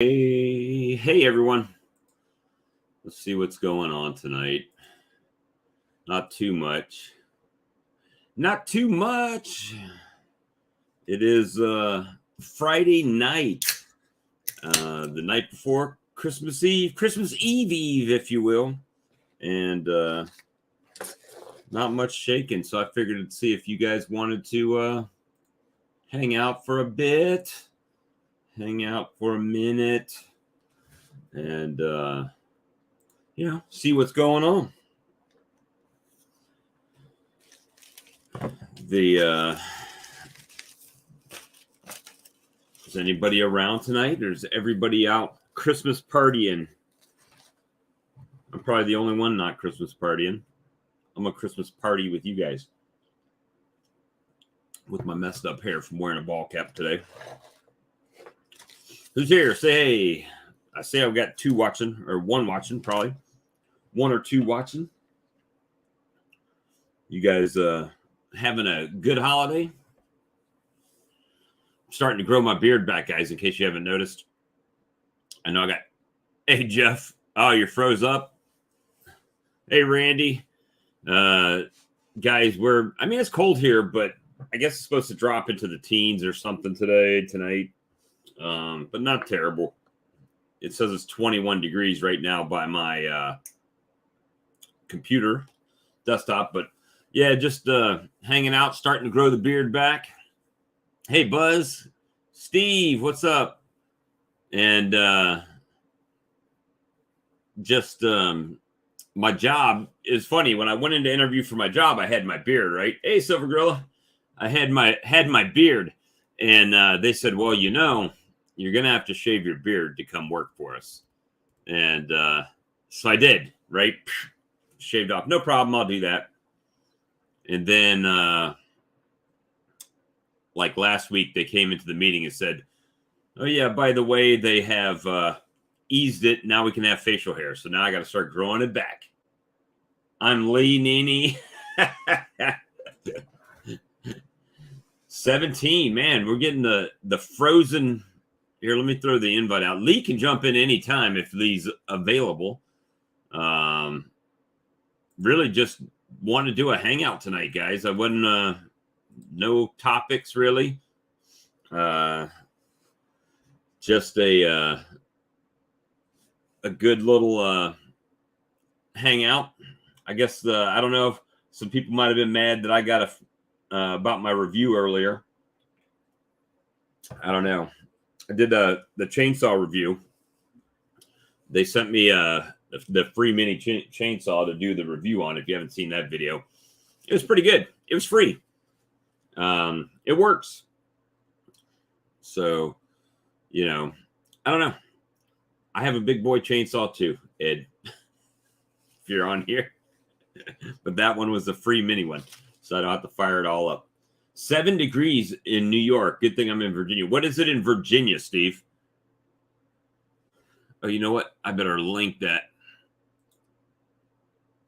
Hey everyone. Let's see what's going on tonight. Not too much. It is Friday night. The night before Christmas Eve, if you will. And not much shaking, so I figured to see if you guys wanted to hang out for a bit. Hang out for a minute. And see what's going on. Is anybody around tonight? Or is everybody out Christmas partying? I'm probably the only one not Christmas partying. I'm a Christmas party with you guys. With my messed up hair from wearing a ball cap today. Who's here? Say hey. I say I've got two watching, or one watching, probably. One or two watching. You guys having a good holiday? I'm starting to grow my beard back, guys, in case you haven't noticed. I know I got... Hey, Jeff. Oh, you're froze up? Hey, Randy. Guys, it's cold here, but I guess it's supposed to drop into the teens or something tonight. But not terrible. It says it's 21 degrees right now by my computer desktop, but yeah, just hanging out, starting to grow the beard back. Hey, Buzz, Steve, what's up? And my job is funny. When I went in to interview for my job, I had my beard, right? Hey, Silver Gorilla, I had my beard, and they said, well, you're gonna have to shave your beard to come work for us. And so I did, right? Shaved off, no problem, I'll do that. And then like last week they came into the meeting and said, oh yeah, by the way, they have eased it, now we can have facial hair. So now I got to start growing it back. I'm Lee Nini. 17, man, we're getting the frozen. Here, let me throw the invite out. Lee can jump in anytime if Lee's available. Really just want to do a hangout tonight, guys. I wouldn't, no topics really. Just a good little hangout. I guess I don't know if some people might have been mad that I got about my review earlier. I don't know. I did the chainsaw review. They sent me the free mini chainsaw to do the review on. If you haven't seen that video, it was pretty good. It was free. It works. So, I don't know. I have a big boy chainsaw too, Ed. If you're on here, but that one was the free mini one, so I don't have to fire it all up. 7 degrees in New York. Good thing I'm in Virginia. What is it in Virginia, Steve? Oh, you know what? I better link that.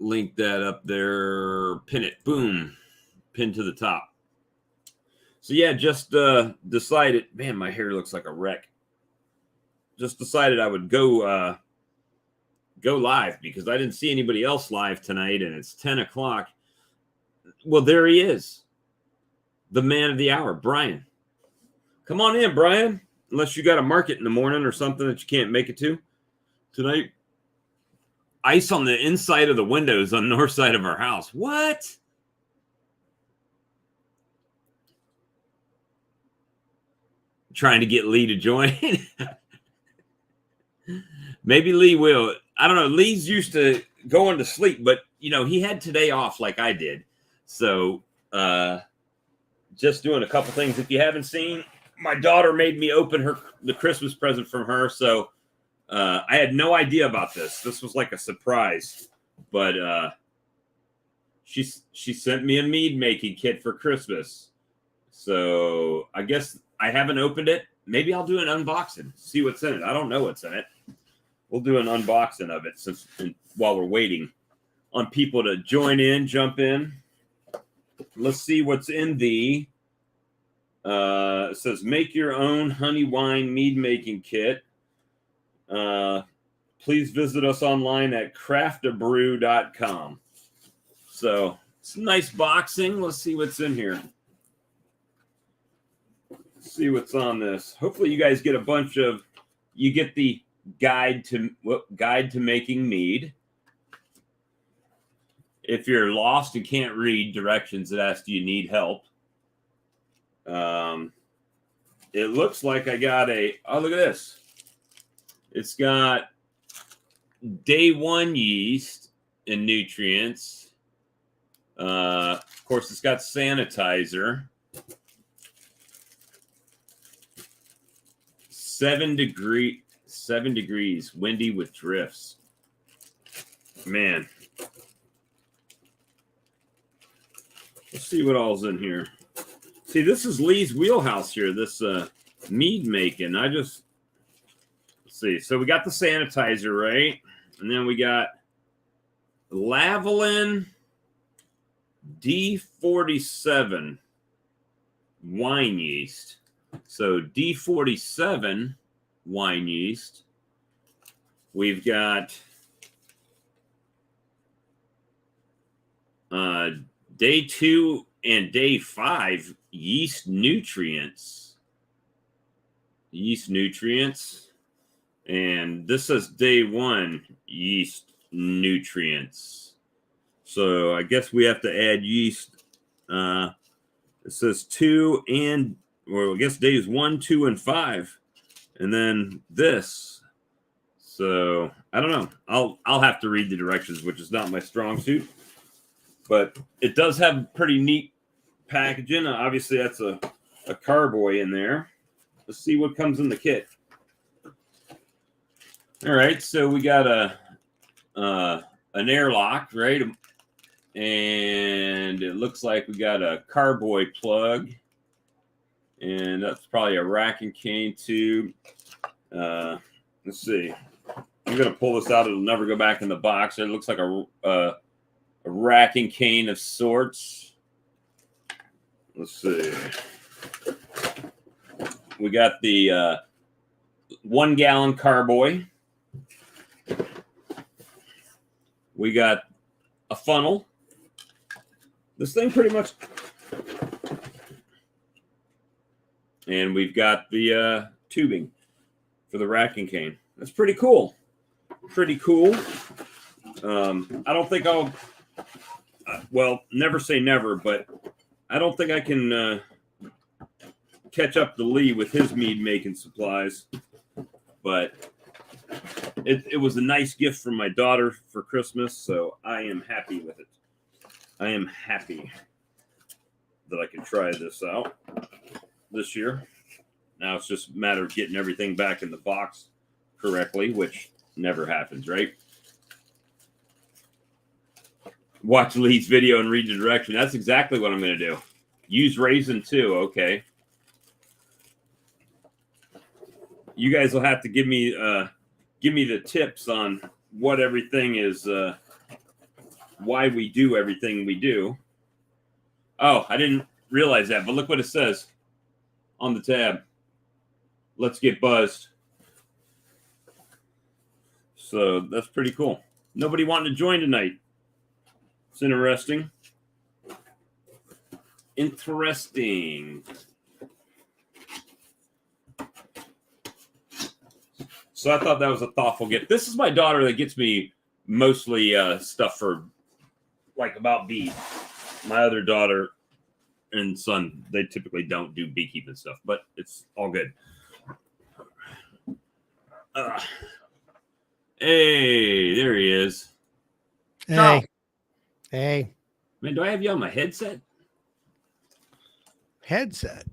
Link that up there. Pin it. Boom. Pin to the top. So, yeah, just decided. Man, my hair looks like a wreck. Just decided I would go live because I didn't see anybody else live tonight, and it's 10 o'clock. Well, there he is. The man of the hour, Brian. Come on in, Brian. Unless you got a market in the morning or something that you can't make it to tonight. Ice on the inside of the windows on the north side of our house. What? Trying to get Lee to join. Maybe Lee will. I don't know. Lee's used to going to sleep, but, he had today off like I did. So, just doing a couple things. If you haven't seen, my daughter made me open the Christmas present from her. So I had no idea about this. This was like a surprise. But she sent me a mead making kit for Christmas. So I guess I haven't opened it. Maybe I'll do an unboxing. See what's in it. I don't know what's in it. We'll do an unboxing of it while we're waiting on people to join in, jump in. Let's see what's in the, it says make your own honey wine mead making kit. please visit us online at craftabrew.com. So it's nice boxing. Let's see what's in here. Let's see what's on this. Hopefully you guys get you get the guide to making mead. If you're lost and can't read directions, it asks, do you need help? It looks like I got look at this. It's got day 1 yeast and nutrients. Of course, it's got sanitizer. 7 degrees, windy with drifts. Man. Let's see what all's in here. See, this is Lee's wheelhouse here, this mead making. Let's see. So we got the sanitizer, right? And then we got Lavalin D47 wine yeast. So D47 wine yeast. We've got day 2 and day 5 yeast nutrients. And this says day 1 yeast nutrients. So I guess we have to add yeast. It says I guess days 1, 2, and 5. And then this. So I don't know. I'll have to read the directions, which is not my strong suit. But it does have pretty neat packaging. Obviously, that's a carboy in there. Let's see what comes in the kit. All right, so we got an airlock, right? And it looks like we got a carboy plug. And that's probably a rack and cane tube. Let's see. I'm going to pull this out. It'll never go back in the box. It looks like a rack and cane of sorts. Let's see. We got the 1 gallon carboy. We got a funnel. This thing pretty much. And we've got the tubing for the rack and cane. That's pretty cool. I don't think I'll. Well, never say never, but I don't think I can catch up to Lee with his mead making supplies. But it was a nice gift from my daughter for Christmas, so I am happy with it. I am happy that I can try this out this year. Now it's just a matter of getting everything back in the box correctly, which never happens, right? Watch Lee's video and read the direction. That's exactly what I'm going to do. Use raisin too. Okay. You guys will have to give me the tips on what everything is, why we do everything we do. Oh, I didn't realize that, but look what it says on the tab. Let's get buzzed. So that's pretty cool. Nobody wanted to join tonight. It's interesting. So I thought that was a thoughtful gift. This is my daughter that gets me mostly stuff for about bees. My other daughter and son, they typically don't do beekeeping stuff, but it's all good. Hey, there he is. Hey. Charles. Hey. Man, do I have you on my headset? Headset?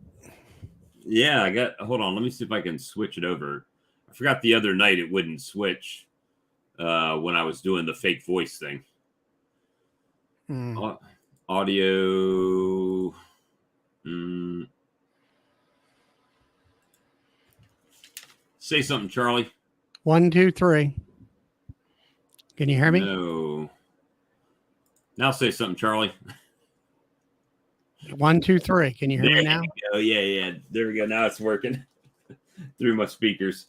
Yeah, hold on. Let me see if I can switch it over. I forgot the other night it wouldn't switch when I was doing the fake voice thing. Audio. Say something, Charlie. 1, 2, 3. Can you hear me? No. Now say something, Charlie. 1, 2, 3. Can you hear me now? Oh yeah. There we go. Now it's working through my speakers.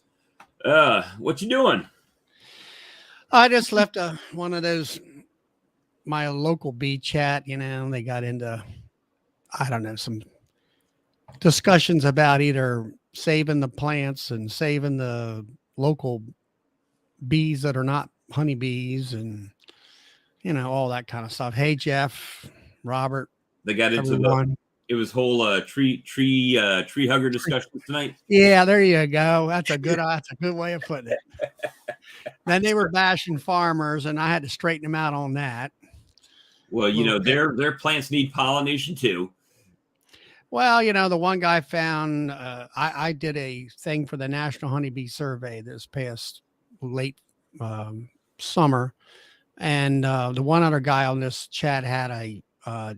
What you doing? I just left one of those my local bee chat. They got into I don't know some discussions about either saving the plants and saving the local bees that are not honeybees, and all that kind of stuff. Hey, Jeff, Robert, They got into everyone. it was whole tree hugger discussion tonight. Yeah, there you go. That's a good way of putting it. Then they were bashing farmers, and I had to straighten them out on that. Well, their plants need pollination too. Well, the one guy found I did a thing for the National Honeybee Survey this past late summer, and the one other guy on this chat had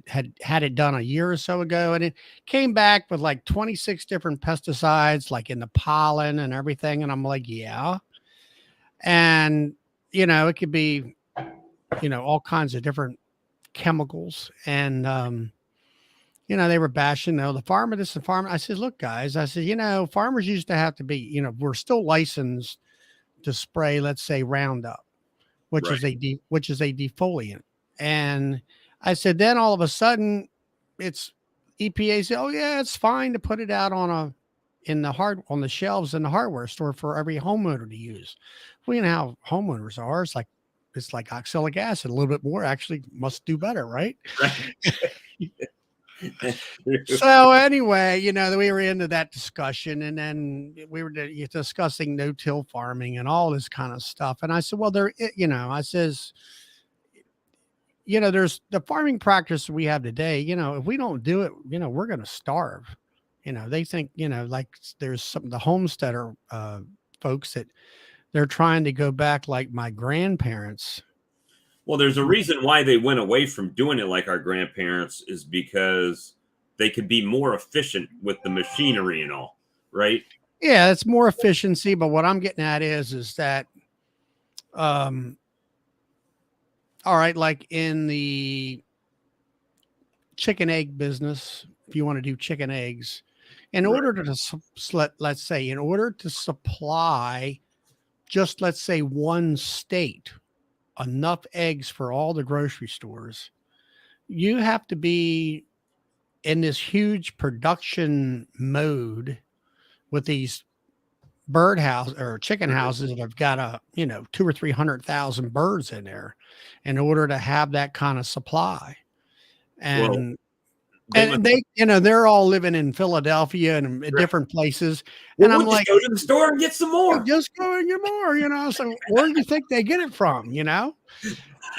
had it done a year or so ago, and it came back with like 26 different pesticides, like in the pollen and everything. And I'm like, yeah, and it could be all kinds of different chemicals, and they were bashing, the farmer, this and farmer. I said, look, guys, I said, farmers used to have to be, we're still licensed to spray, let's say, Roundup, which Right. is a defoliant. And I said, then all of a sudden, it's EPA said, oh yeah, it's fine to put it out on the shelves in the hardware store for every homeowner to use. Well, you know how homeowners are. It's like oxalic acid, a little bit more. Actually, must do better, right? Right. So anyway, we were into that discussion, and then we were discussing no-till farming and all this kind of stuff. And I said, well, I says, there's the farming practice we have today. If we don't do it, we're going to starve. They think, like there's the homesteader folks that they're trying to go back like my grandparents. Well, there's a reason why they went away from doing it like our grandparents, is because they could be more efficient with the machinery and all, right? Yeah, it's more efficiency. But what I'm getting at is that, all right, like in the chicken egg business, if you want to do chicken eggs, in order to, let's say, in order to supply just, let's say, one state enough eggs for all the grocery stores, you have to be in this huge production mode with these birdhouse or chicken houses that have got 200,000 or 300,000 birds in there in order to have that kind of supply. And they're all living in Philadelphia and different places. Well, and I'm like, go to the store and get some more. Just go and get more, So where do you think they get it from,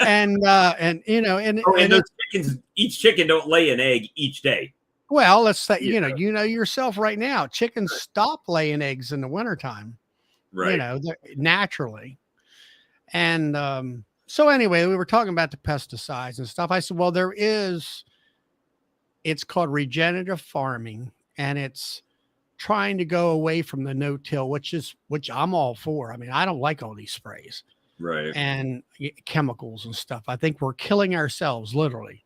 And those chickens, each chicken don't lay an egg each day. Well, let's say, yourself right now, chickens stop laying eggs in the wintertime, right? Naturally. And so anyway, we were talking about the pesticides and stuff. I said, well, it's called regenerative farming, and it's trying to go away from the no-till, which I'm all for. I mean, I don't like all these sprays, right, and chemicals and stuff. I think we're killing ourselves, literally.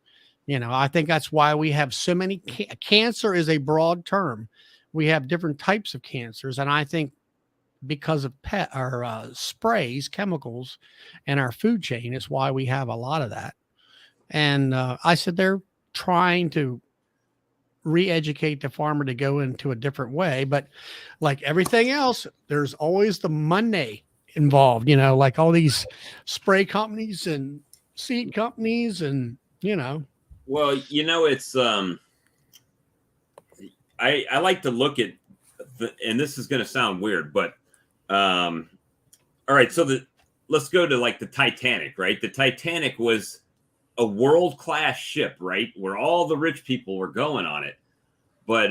I think that's why we have so many. Cancer is a broad term. We have different types of cancers, and I think because of sprays, chemicals, and our food chain is why we have a lot of that. And I said they're trying to re-educate the farmer to go into a different way, but like everything else, there's always the money involved. Like all these spray companies and seed companies, and Well, it's I like to look at and this is going to sound weird, but all right, so let's go to like the Titanic, right? The Titanic was a world-class ship, right? Where all the rich people were going on it. But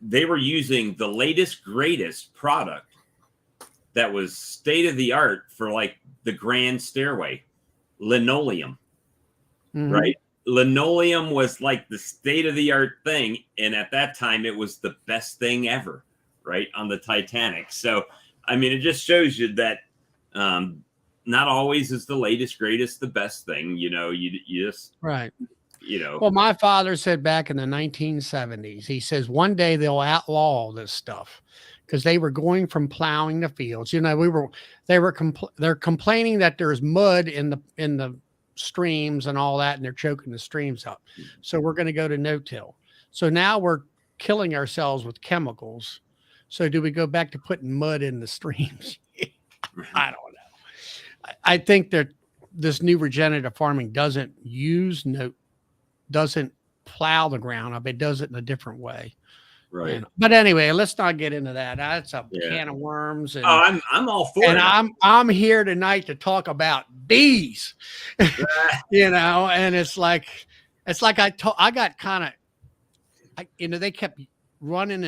they were using the latest, greatest product that was state of the art for like the grand stairway, linoleum, right? Linoleum was like the state of the art thing. And at that time, it was the best thing ever, right? On the Titanic. So, I mean, it just shows you that not always is the latest, greatest, the best thing. You just, right. Well, my father said back in the 1970s, he says, one day they'll outlaw this stuff. because they were going from plowing the fields. They're complaining that there's mud in the streams and all that, and they're choking the streams up. So we're going to go to no-till. So now we're killing ourselves with chemicals. So do we go back to putting mud in the streams? I don't know. I think that this new regenerative farming doesn't plow the ground up. It does it in a different way. Right. But anyway, let's not get into that. That's a can of worms. And, I'm all for it. And I'm here tonight to talk about bees. And it's like I got kind of, they kept running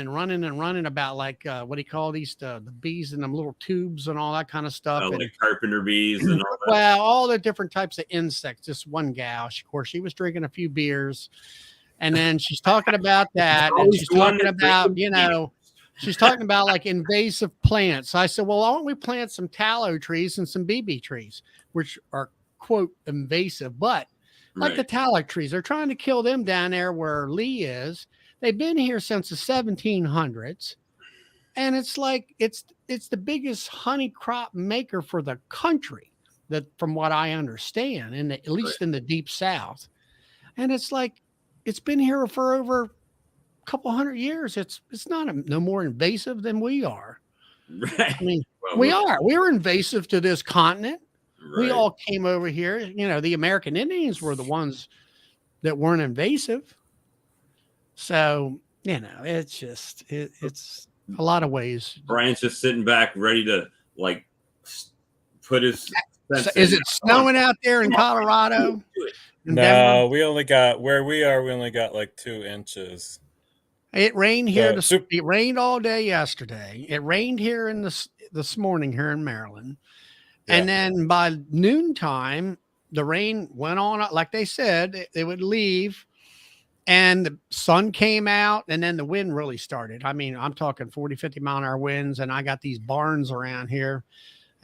about like what do you call these the bees in them little tubes and all that kind of stuff. Like carpenter bees and all that. Well, all the different types of insects. This one gal, of course, she was drinking a few beers, and then she's talking about that, and she's talking about she's talking about like invasive plants. I said, well, why don't we plant some tallow trees and some BB trees, which are quote invasive, but like the tallow trees, they're trying to kill them down there where Lee is. They've been here since the 1700s, and it's like it's the biggest honey crop maker for the country, that from what I understand, at least in the deep South. And it's like it's been here for over a couple hundred years. It's not no more invasive than we are. Right. I mean, we're invasive to this continent. Right. We all came over here. The American Indians were the ones that weren't invasive. So, it's just, it's a lot of ways. Brian's just sitting back ready to like put his. Is it snowing out there in Colorado? No, we only got where we are. We only got like 2 inches. It rained here. It rained all day yesterday. It rained here this morning here in Maryland. Yeah. And then by noontime, the rain went on. Like they said, it would leave. And the sun came out, and then the wind really started. I mean, I'm talking 40, 50 mile an hour winds, and I got these barns around here.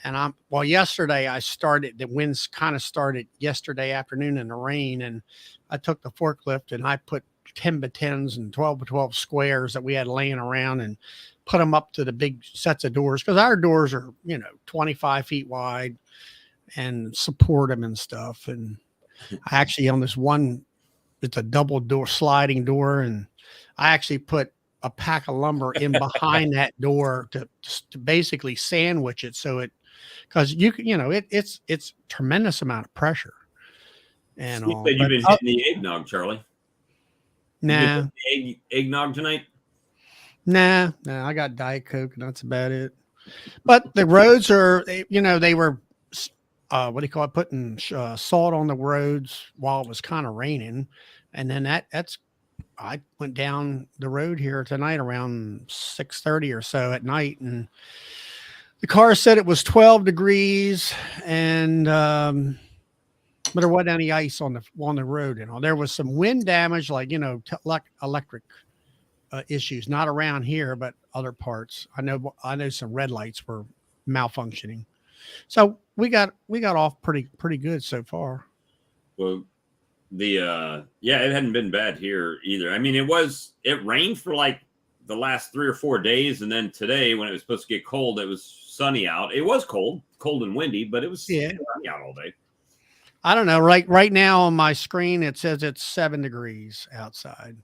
And yesterday the winds kind of started yesterday afternoon in the rain, and I took the forklift and I put 10 by 10s and 12 by 12 squares that we had laying around and put them up to the big sets of doors, because our doors are, 25 feet wide, and support them and stuff. And I actually on this one, it's a double door sliding door, and I actually put a pack of lumber in behind that door to basically sandwich it, so because it's tremendous amount of pressure. And you said you've been hitting the eggnog, Charlie. Nah, eggnog tonight. Nah, I got Diet Coke, and that's about it. But the roads are, they were what do you call it, putting salt on the roads while it was kind of raining. And then I went down the road here tonight around 6:30 or so at night, and the car said it was 12 degrees, and but there wasn't any ice on the road. There was some wind damage, like electric issues, not around here, but other parts. I know some red lights were malfunctioning. So we got off pretty good so far. Well, it hadn't been bad here either. I mean, it rained for like the last 3 or 4 days, and then today, when it was supposed to get cold, it was sunny out. It was cold and windy, but it was sunny out all day. I don't know. Right now on my screen, it says it's 7 degrees outside.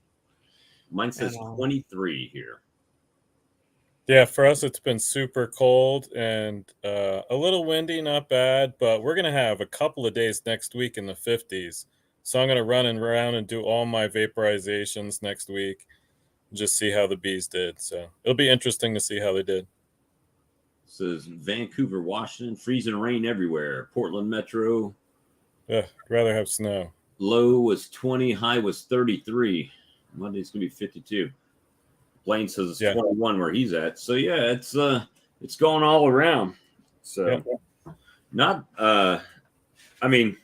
Mine says 23 here. Yeah, for us, it's been super cold and a little windy, not bad, but we're going to have a couple of days next week in the 50s. So I'm going to run around and do all my vaporizations next week and just see how the bees did. So it'll be interesting to see how they did. It says Vancouver, Washington, freezing rain everywhere. Portland Metro. I'd rather have snow. Low was 20, high was 33. Monday's going to be 52. Blaine says it's 21 where he's at. So yeah, it's going all around. So not I mean,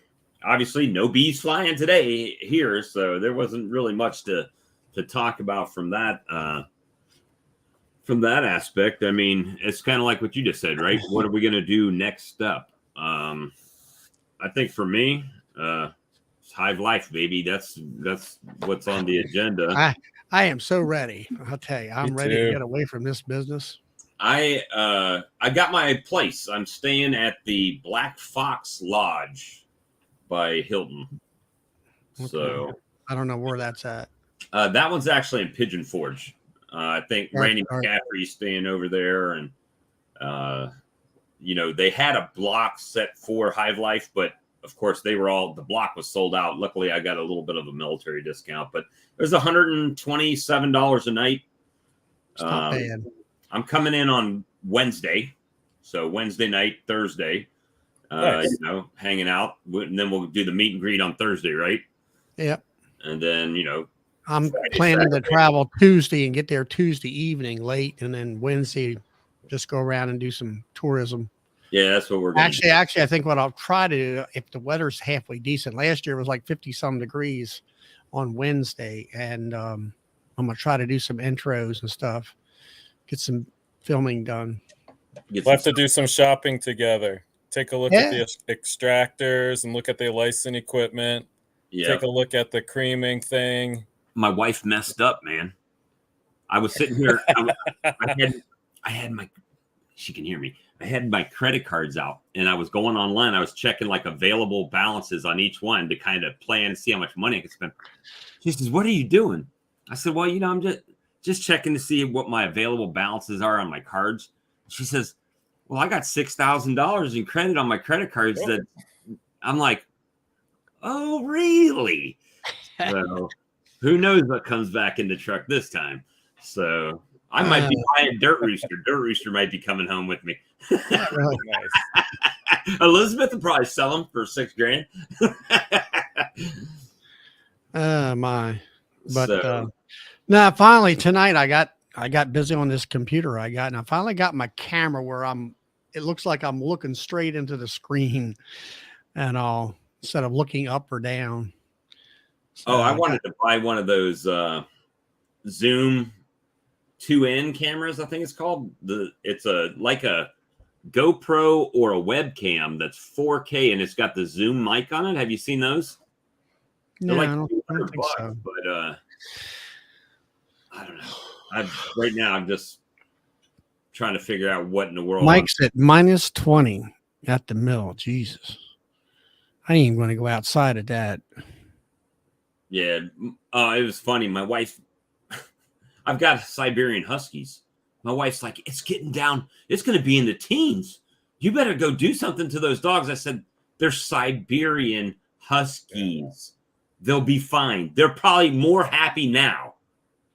obviously no bees flying today here, so there wasn't really much to talk about from that aspect. I mean, it's kind of like what you just said, right? What are we going to do next up? I think for me, it's Hive Life, baby. That's what's on the agenda. I am so ready. I'll tell you, I'm ready to get away from this business. I got my place. I'm staying at the Black Fox Lodge by Hilton. Okay. So I don't know where that's at. that one's actually in Pigeon Forge. I think Randy All right. McCaffrey's staying over there, and they had a block set for Hive Life, but of course the block was sold out. Luckily, I got a little bit of a military discount, but it was $127 a night. It's not bad. I'm coming in on Wednesday, so Wednesday night, Thursday. Nice. Hanging out, and then we'll do the meet and greet on Thursday, right? Yep. And then I'm Friday, planning Saturday. to travel Tuesday and get there Tuesday evening late, and then Wednesday just go around and do some tourism. Yeah, that's what we're going to do. Actually, I think what I'll try to do, if the weather's halfway decent. Last year it was like 50-some degrees on Wednesday, and I'm gonna try to do some intros and stuff, get some filming done. We'll have to do some shopping together. Take a look at the extractors and look at the license equipment. Yeah. Take a look at the creaming thing. My wife messed up, man. I was sitting here. I had my. She can hear me. I had my credit cards out, and I was going online. I was checking like available balances on each one to kind of plan and see how much money I could spend. She says, "What are you doing?" I said, "Well, I'm just checking to see what my available balances are on my cards." She says, "Well, I got $6,000 in credit on my credit cards." That I'm like, "Oh, really?" So who knows what comes back in the truck this time? So I might be buying Dirt Rooster. Dirt Rooster might be coming home with me. Really nice. Elizabeth will probably sell them for $6,000. My, but now finally tonight I got busy on this computer and I finally got my camera where it looks like I'm looking straight into the screen and all instead of looking up or down. So I wanted to buy one of those Zoom 2N cameras, I think it's called. It's like a GoPro or a webcam that's 4K and it's got the Zoom mic on it. Have you seen those? No, like I don't think bucks, so. But I don't know. Right now I'm just trying to figure out what in the world. Mike's at -20 at the mill. Jesus. I ain't even going to go outside at that. Yeah. It was funny. My wife, I've got Siberian Huskies. My wife's like, it's getting down. It's going to be in the teens. You better go do something to those dogs. I said, they're Siberian Huskies. They'll be fine. They're probably more happy now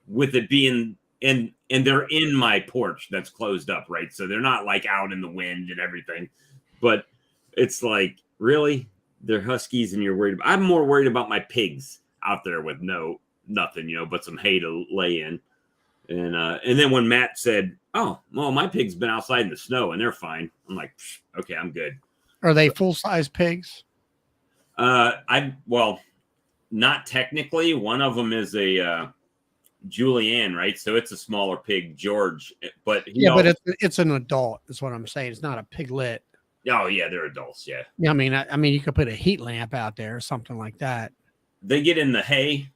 with it being and they're in my porch that's closed up, right? So they're not like out in the wind and everything. But it's like, really? They're Huskies and you're worried about. I'm more worried about my pigs out there with nothing, but some hay to lay in. And then when Matt said, "Oh, well, my pig's been outside in the snow and they're fine," I'm like, "Okay, I'm good." Are they full-size pigs? Well, not technically. One of them is a Julianne, right? So it's a smaller pig, George. But but it's an adult. Is what I'm saying. It's not a piglet. Oh yeah, they're adults. Yeah. Yeah, I mean, you could put a heat lamp out there or something like that. They get in the hay,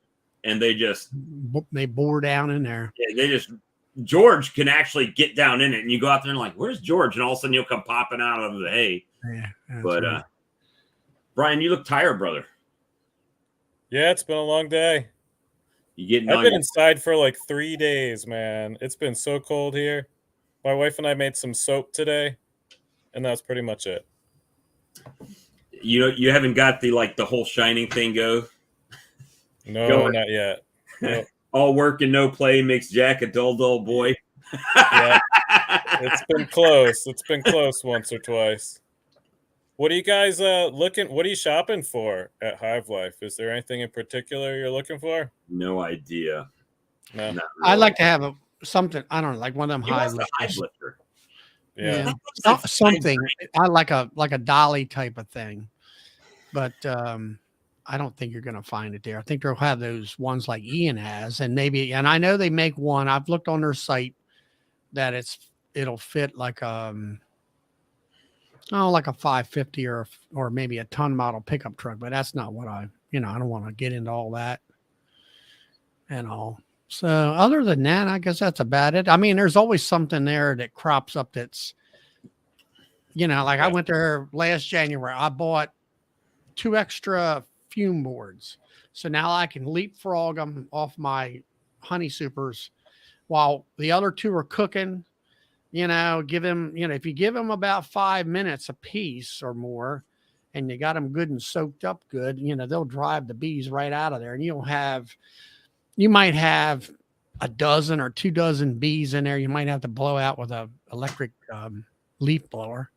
and they bore down in there. Yeah, George can actually get down in it, and you go out there and like, "Where's George?" And all of a sudden, you'll come popping out of the hay. Yeah. But right. Brian, you look tired, brother. Yeah, it's been a long day. I've been inside for like 3 days, man. It's been so cold here. My wife and I made some soap today, and that's pretty much it. You haven't got the whole shining thing go? No, not yet. Nope. All work and no play makes Jack a dull boy. Yeah, it's been close. It's been close once or twice. What are you guys what are you shopping for at Hive Life? Is there anything in particular you're looking for? No idea. No. Really. I'd like to have something, I don't know, like one of them hive lifter. Yeah. Something. I like a dolly type of thing. But I don't think you're going to find it there. I think they'll have those ones like Ian has, and I know they make one. I've looked on their site that it'll fit like like a 550 or maybe a ton model pickup truck, but that's not what I don't want to get into all that and all. So other than that, I guess that's about it. I mean, there's always something there that crops up that's, like I Yeah. went there last January. I bought 2 extra fume boards. So now I can leapfrog them off my honey supers while the other 2 are cooking. Give them, if you give them about 5 minutes a piece or more, and you got them good and soaked up good, they'll drive the bees right out of there. And you might have a dozen or 2 dozen bees in there. You might have to blow out with a electric leaf blower.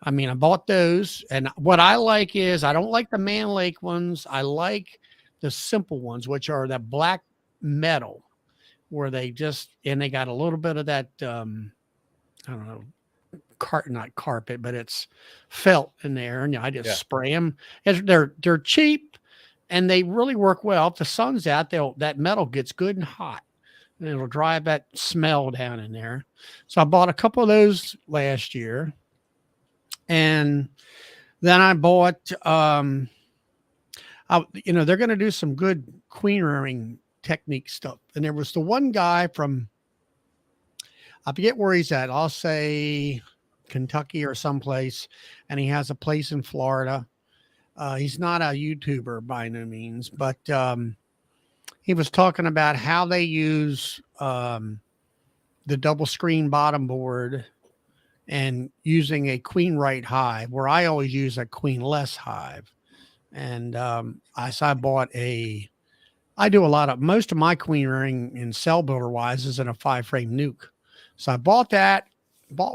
I mean, I bought those, and what I like is I don't like the Man Lake ones. I like the simple ones, which are that black metal, where they got a little bit of that I don't know, not carpet, but it's felt in there, and I just spray them. They're cheap, and they really work well. If the sun's out, that metal gets good and hot, and it'll drive that smell down in there. So I bought a couple of those last year. And then I bought, they're going to do some good queen rearing technique stuff. And there was the one guy from, I forget where he's at. I'll say Kentucky or someplace. And he has a place in Florida. He's not a YouTuber by no means, but he was talking about how they use the double screen bottom board and using a queen right hive, where I always use a queen less hive. And I bought I do most of my queen rearing in cell builder wise is in a 5-frame nuke. So I bought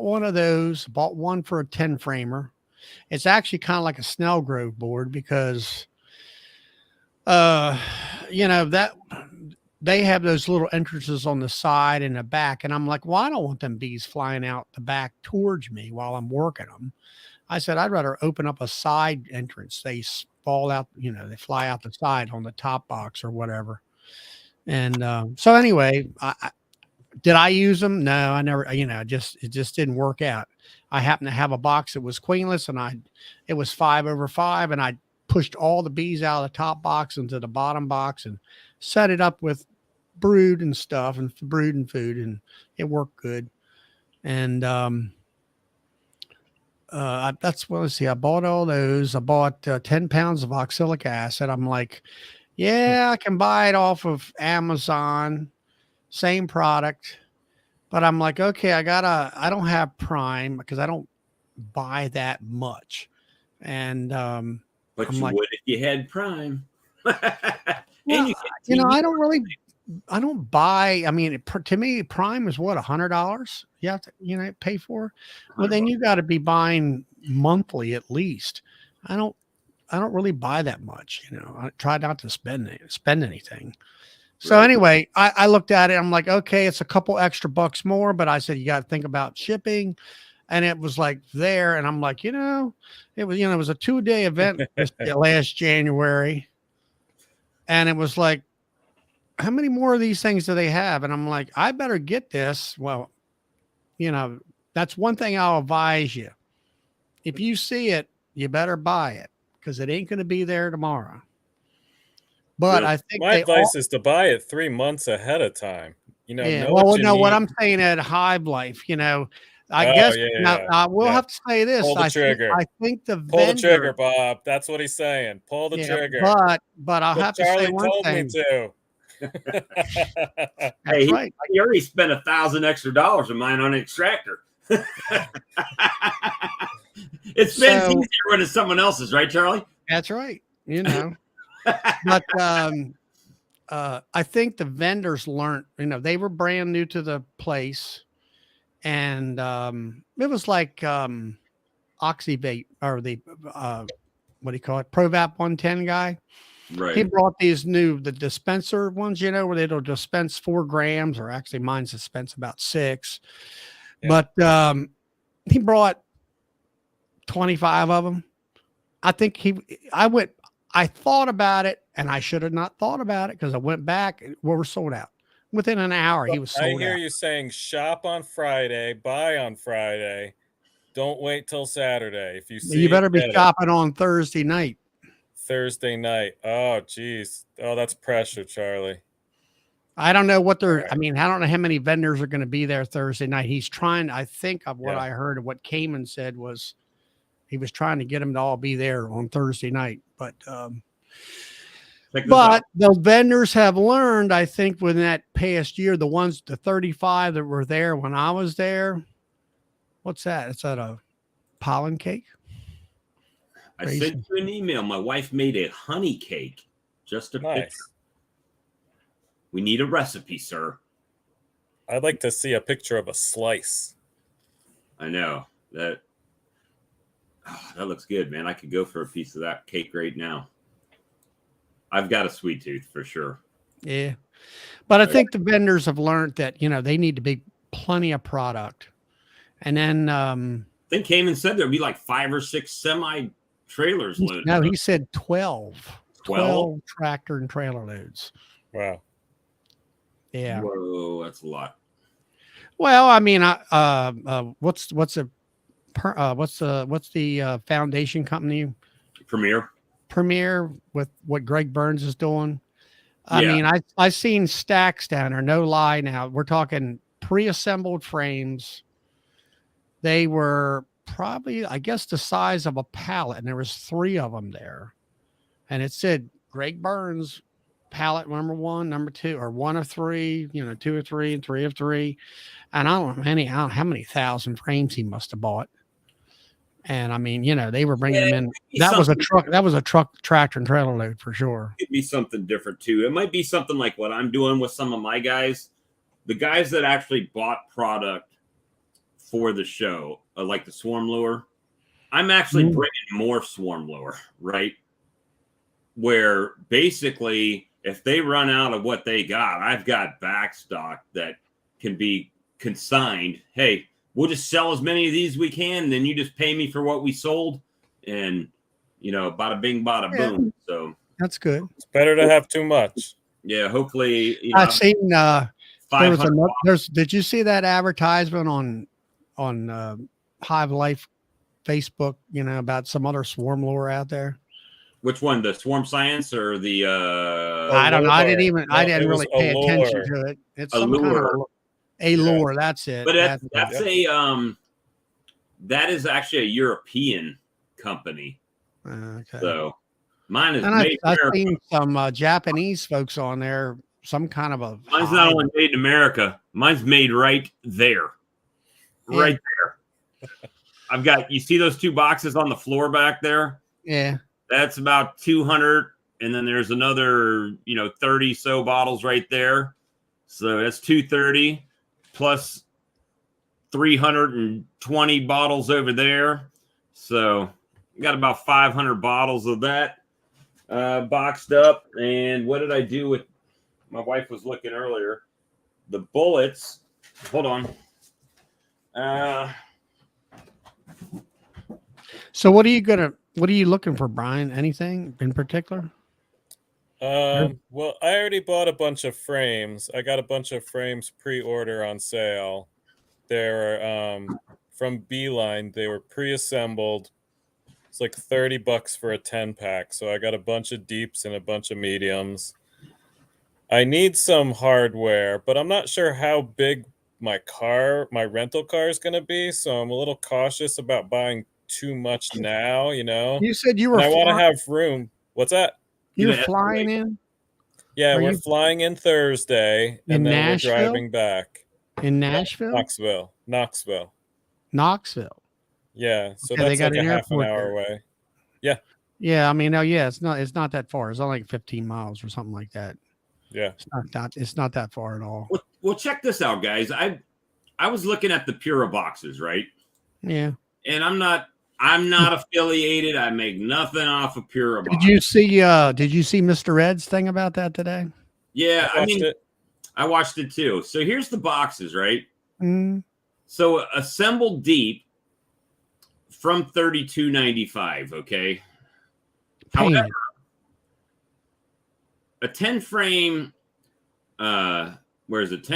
one of those, bought one for a 10 framer. It's actually kind of like a Snellgrove board because, that they have those little entrances on the side and the back. And I'm like, well, I don't want them bees flying out the back towards me while I'm working them. I said, I'd rather open up a side entrance. They fall out, they fly out the side on the top box or whatever. And so anyway, did I use them? No, I never, it just didn't work out. I happened to have a box that was queenless, and it was 5/5, and I pushed all the bees out of the top box into the bottom box and set it up with brood and stuff and brood and food, and it worked good. And let's see, I bought all those. I bought 10 pounds of oxalic acid. I'm like, yeah, I can buy it off of Amazon, same product. But I'm like, okay, I don't have Prime because I don't buy that much. And but I'm you like, would if you had Prime. well, I don't buy. I mean, to me, Prime is what, $100 you have to, pay for. Well, then you got to be buying monthly at least. I don't really buy that much. I try not to spend anything. So anyway, I looked at it. I'm like, okay, it's a couple extra bucks more, but I said, you got to think about shipping. And it was like there. And I'm like, it was a 2-day event last January. And it was like, how many more of these things do they have? And I'm like, I better get this. Well, that's one thing I'll advise you. If you see it, you better buy it because it ain't going to be there tomorrow. But I think my advice is to buy it 3 months ahead of time. What I'm saying at Hive Life, I guess I will have to say this. Pull the trigger. I think the pull the trigger, Bob. That's what he's saying. Pull the trigger. But I'll have to say one thing. Charlie told me to. Hey, right. He already spent $1,000 extra on mine on an extractor. It spins easier when it's someone else's, right, Charlie? That's right. But I think the vendors learned, they were brand new to the place. And it was like Oxyvate or the, what do you call it? Provap 110 guy. Right. He brought the dispenser ones, where it'll dispense 4 grams, or actually mine's dispense about 6. Yeah. But he brought 25 of them. I think I thought about it, and I should have not thought about it because I went back. We were sold out. Within an hour, he was sold out. I hear you saying shop on Friday, buy on Friday. Don't wait till Saturday. If you better be shopping on Thursday night. Thursday night. Oh, geez. Oh, that's pressure, Charlie. I don't know what they're. I mean, I don't know how many vendors are going to be there Thursday night. He's trying. I think of what I heard of what Cayman said was he was trying to get them to all be there on Thursday night. But the vendors have learned. I think within that past year, the 35 that were there when I was there. What's that? It's that a pollen cake. I sent you an email. My wife made a honey cake. Just a picture. We need a recipe, sir. I'd like to see a picture of a slice. I know that. That looks good, man. I could go for a piece of that cake right now. I've got a sweet tooth for sure. Yeah. But I think the vendors have learned that, they need to be plenty of product. And then I think Cayman said there'd be like 5 or 6 semi trailers loaded. No, he said 12. 12 tractor and trailer loads. Wow. Yeah. Whoa, that's a lot. Well, I mean, what's the foundation company? Premier with what Greg Burns is doing. I mean, I seen stacks down there. No lie. Now we're talking pre-assembled frames. They were probably, I guess, the size of a pallet, and there was 3 of them there, and it said Greg Burns pallet number 1, number 2, or 1 of 3, 2 of 3, and 3 of 3. And I don't know how many thousand frames he must have bought. And I mean, they were bringing them in. That was a truck, tractor, and trailer load for sure. It'd be something different too. It might be something like what I'm doing with some of my guys. The guys that actually bought product for the show, like the swarm lure. I'm actually bringing more swarm lure, right? Where basically, if they run out of what they got, I've got backstock that can be consigned. Hey, we'll just sell as many of these as we can, and then you just pay me for what we sold, and bada bing, bada boom. So that's good. It's better to have too much. Yeah, hopefully. I've seen. Did you see that advertisement on Hive Life Facebook? About some other swarm lure out there. Which one? The Swarm Science or the? I don't know. I didn't really pay attention to it. It's some kind of a lure. That's it. But that's that is actually a European company. Okay. So mine is. And I've seen some Japanese folks on there. Some kind of a. Mine's not only made in America. Mine's made right there. Yeah. Right there. I've got. You see those 2 boxes on the floor back there? Yeah. That's about 200, and then there's another, 30 so bottles right there. So that's 230 plus 320 bottles over there. So got about 500 bottles of that boxed up. And what did I do with? My wife was looking earlier. The bullets. Hold on. So what are you looking for, Brian? Anything in particular? Well, I already bought a bunch of frames. I got a bunch of frames pre-order on sale. They're from Beeline. They were pre-assembled. It's like $30 for a 10-pack. So I got a bunch of deeps and a bunch of mediums. I need some hardware, but I'm not sure how big my rental car is going to be. So I'm a little cautious about buying too much now, You said you were. I want to have room. What's that? You're flying in? Yeah, we're flying in Thursday, and then Nashville? we're driving back. In Nashville? Knoxville. Yeah, so Okay, that's like a half an hour away. Yeah. Yeah, I mean, it's not that far. It's only like 15 miles or something like that. Yeah. It's not that far at all. Well, check this out, guys. I was looking at the Pura boxes, right? Yeah. And I'm not affiliated. I make nothing off of Pura boxes. Did you see Mr. Ed's thing about that today? Yeah, I watched it too. So here's the boxes, right? Mm. So assembled deep from $32.95, okay? Painted. However, a 10 frame 10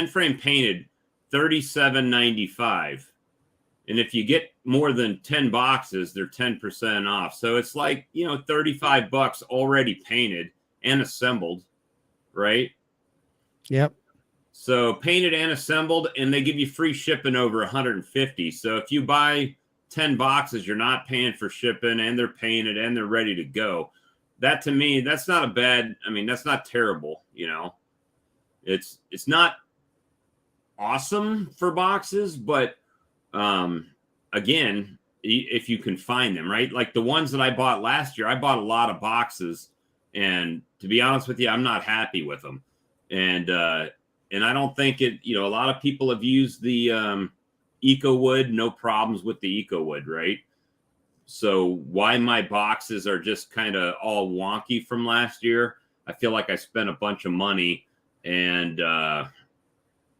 frame painted $37.95. And if you get more than 10 boxes, they're 10% off. So it's like, $35 already painted and assembled, right? Yep. So painted and assembled, and they give you free shipping over 150. So if you buy 10 boxes, you're not paying for shipping, and they're painted and they're ready to go. That to me, that's not a bad. I mean, that's not terrible. You know, it's not awesome for boxes, but again, if you can find them, right? Like the ones that I bought last year, I bought a lot of boxes, and to be honest with you, I'm not happy with them. And I don't think it, you know, a lot of people have used the Eco Wood, no problems with the Eco Wood, right? So why my boxes are just kind of all wonky from last year, I feel like I spent a bunch of money and,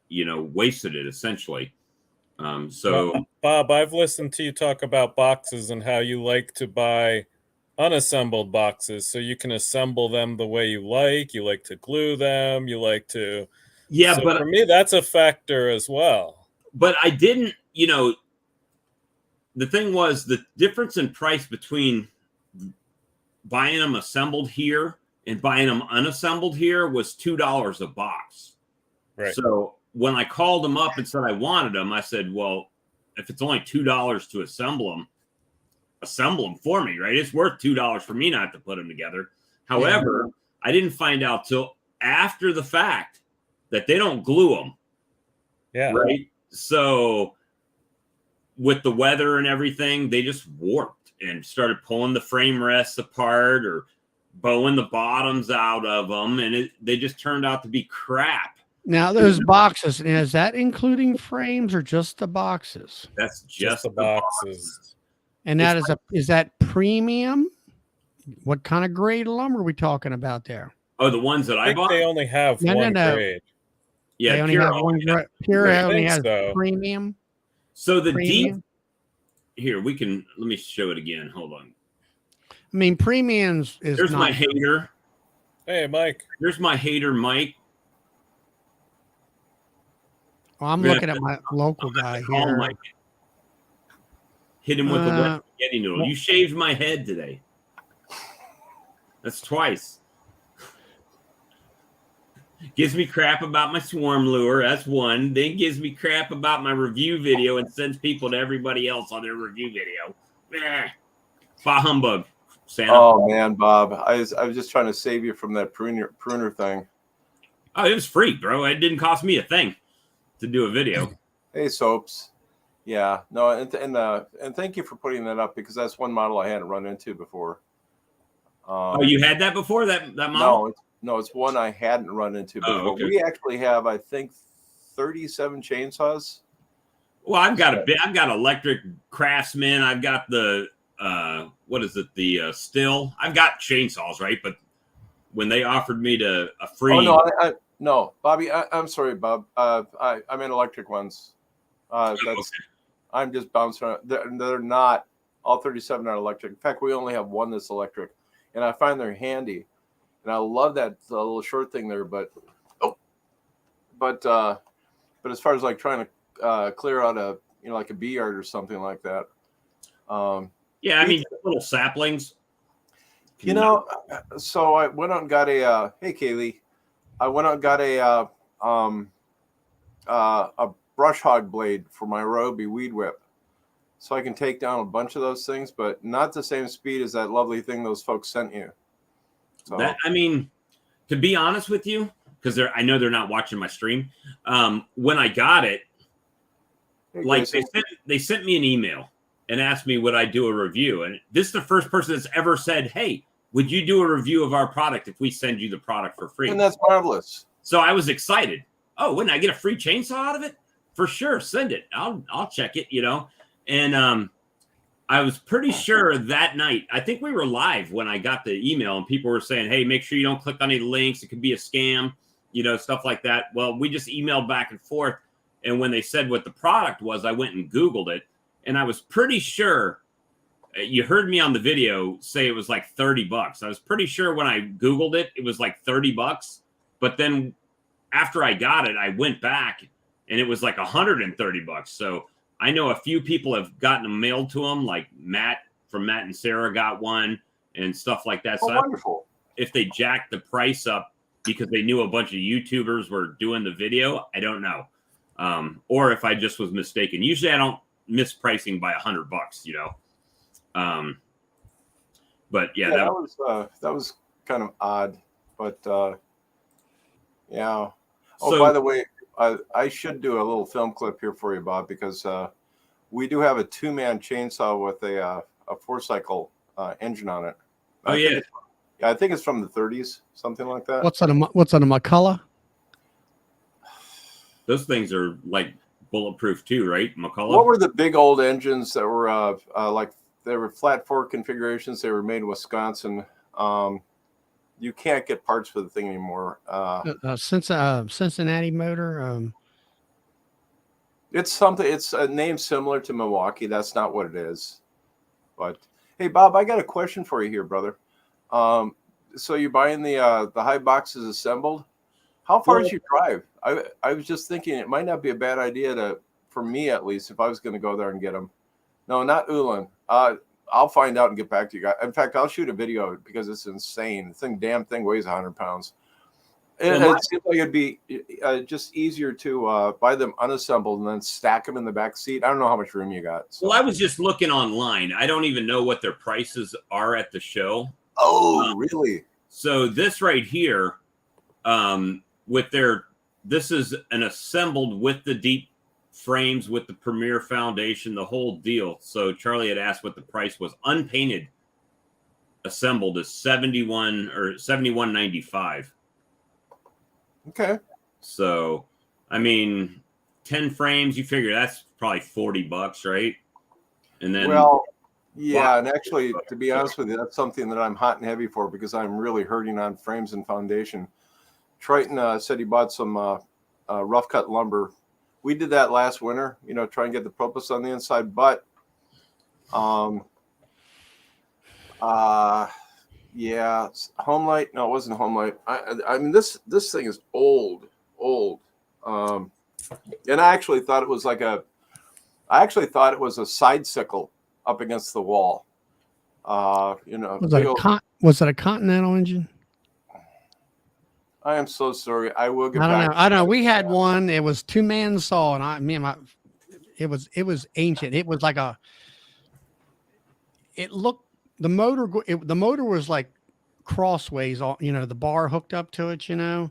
you know, wasted it essentially. So Bob, I've listened to you talk about boxes and how you like to buy unassembled boxes so you can assemble them the way you like to glue them, you like to. Yeah, so but for me, that's a factor as well. But I didn't, you know, the thing was the difference in price between buying them assembled here and buying them unassembled here was $2 a box. Right. So when I called them up and said I wanted them, I said, well, if it's only $2 to assemble them for me, right? It's worth $2 for me not to put them together. However, I didn't find out till after the fact that they don't glue them. Yeah. Right. So with the weather and everything, they just warped and started pulling the frame rests apart or bowing the bottoms out of them. And they just turned out to be crap. Now those boxes, is that including frames or just the boxes? That's just the boxes. And that is that premium? What kind of grade lumber are we talking about there? Oh, the ones that I bought? They only have one grade. Yeah, they only have one grade. Pure only has so. Premium. So the deep here, let me show it again. Hold on. I mean, premiums is There's my hater. Hey, Mike. There's my hater, Mike. Well, I'm looking at my local guy here. Mike. Hit him with the wet spaghetti noodle. You shaved my head today. That's twice. Gives me crap about my swarm lure. That's one. Then gives me crap about my review video and sends people to everybody else on their review video. Bah humbug, Santa. Oh man, Bob, I was just trying to save you from that pruner thing. Oh, it was free, bro. It didn't cost me a thing to do a video. Hey, Soaps. Yeah, no, and thank you for putting that up because that's one model I hadn't run into before. Oh, you had that before that model? No, it's one I hadn't run into before. Oh, okay. We actually have, I think, 37 chainsaws. Well, I've got electric Craftsman. I've got the what is it? The Still. I've got chainsaws, right? But when they offered me a free. Oh no, no, Bobby. I'm sorry, Bob. I meant electric ones. Okay. I'm just bouncing around. They're not all 37 are electric. In fact, we only have one that's electric, and I find they're handy. And I love that little short thing there, but as far as like trying to clear out like a bee yard or something like that. Yeah, I mean little saplings. So I went out and got hey Kaylee, I went out and got a brush hog blade for my Ryobi weed whip, so I can take down a bunch of those things, but not the same speed as that lovely thing those folks sent you. So. I mean, to be honest with you, because I know they're not watching my stream. When I got it, they sent me an email and asked me would I do a review, and this is the first person that's ever said, "Hey, would you do a review of our product if we send you the product for free?" And that's marvelous. So I was excited. Oh, wouldn't I get a free chainsaw out of it? For sure, send it. I'll check it. And I was pretty sure that night, I think we were live when I got the email and people were saying, hey, make sure you don't click on any links. It could be a scam, stuff like that. Well, we just emailed back and forth. And when they said what the product was, I went and Googled it. And I was pretty sure you heard me on the video say it was like $30. I was pretty sure when I Googled it, it was like $30. But then after I got it, I went back and it was like $130. So I know a few people have gotten them mailed to them, like Matt from Matt and Sarah got one and stuff like that. So wonderful. If they jack the price up, because they knew a bunch of YouTubers were doing the video. I don't know. Or if I just was mistaken. Usually I don't miss pricing by $100, you know. But yeah, that was kind of odd, but yeah. Oh, so, by the way, I should do a little film clip here for you, Bob, because we do have a 2-man chainsaw with a 4-cycle engine on it. Oh, yeah. I think it's from the 30s, something like that. What's on a McCullough? Those things are like bulletproof too, right? McCullough. What were the big old engines that were like they were flat fork configurations? They were made in Wisconsin. You can't get parts for the thing anymore. Cincinnati motor. It's something. It's a name similar to Milwaukee. That's not what it is. But hey, Bob, I got a question for you here, brother. So you're buying the high boxes assembled. How far does you drive? I was just thinking it might not be a bad idea for me at least, if I was going to go there and get them. No, not Ulan. I'll find out and get back to you guys. In fact, I'll shoot a video of it because it's insane. The damn thing weighs 100 pounds. It seems like it'd be just easier to buy them unassembled and then stack them in the back seat. I don't know how much room you got. So. Well, I was just looking online. I don't even know what their prices are at the show. Oh, really? So this right here, this is an assembled with the deep frames, with the Premier foundation, the whole deal. So Charlie had asked what the price was. Unpainted assembled is $71.95. Okay. So, I mean, 10 frames, you figure that's probably $40, right? And then, well, yeah, and actually, to be honest with you, that's something that I'm hot and heavy for because I'm really hurting on frames and foundation. Triton said he bought some rough cut lumber. We did that last winter, try and get the propus on the inside, but yeah, Homelight. No, it wasn't Homelight. I mean, this thing is old. And I actually thought it was a side sickle up against the wall. Was it a Continental engine? I am so sorry. I will get. I don't know. We had one. It was 2-man saw, and it was ancient. It was like the motor was like crossways, the bar hooked up to it, Yeah.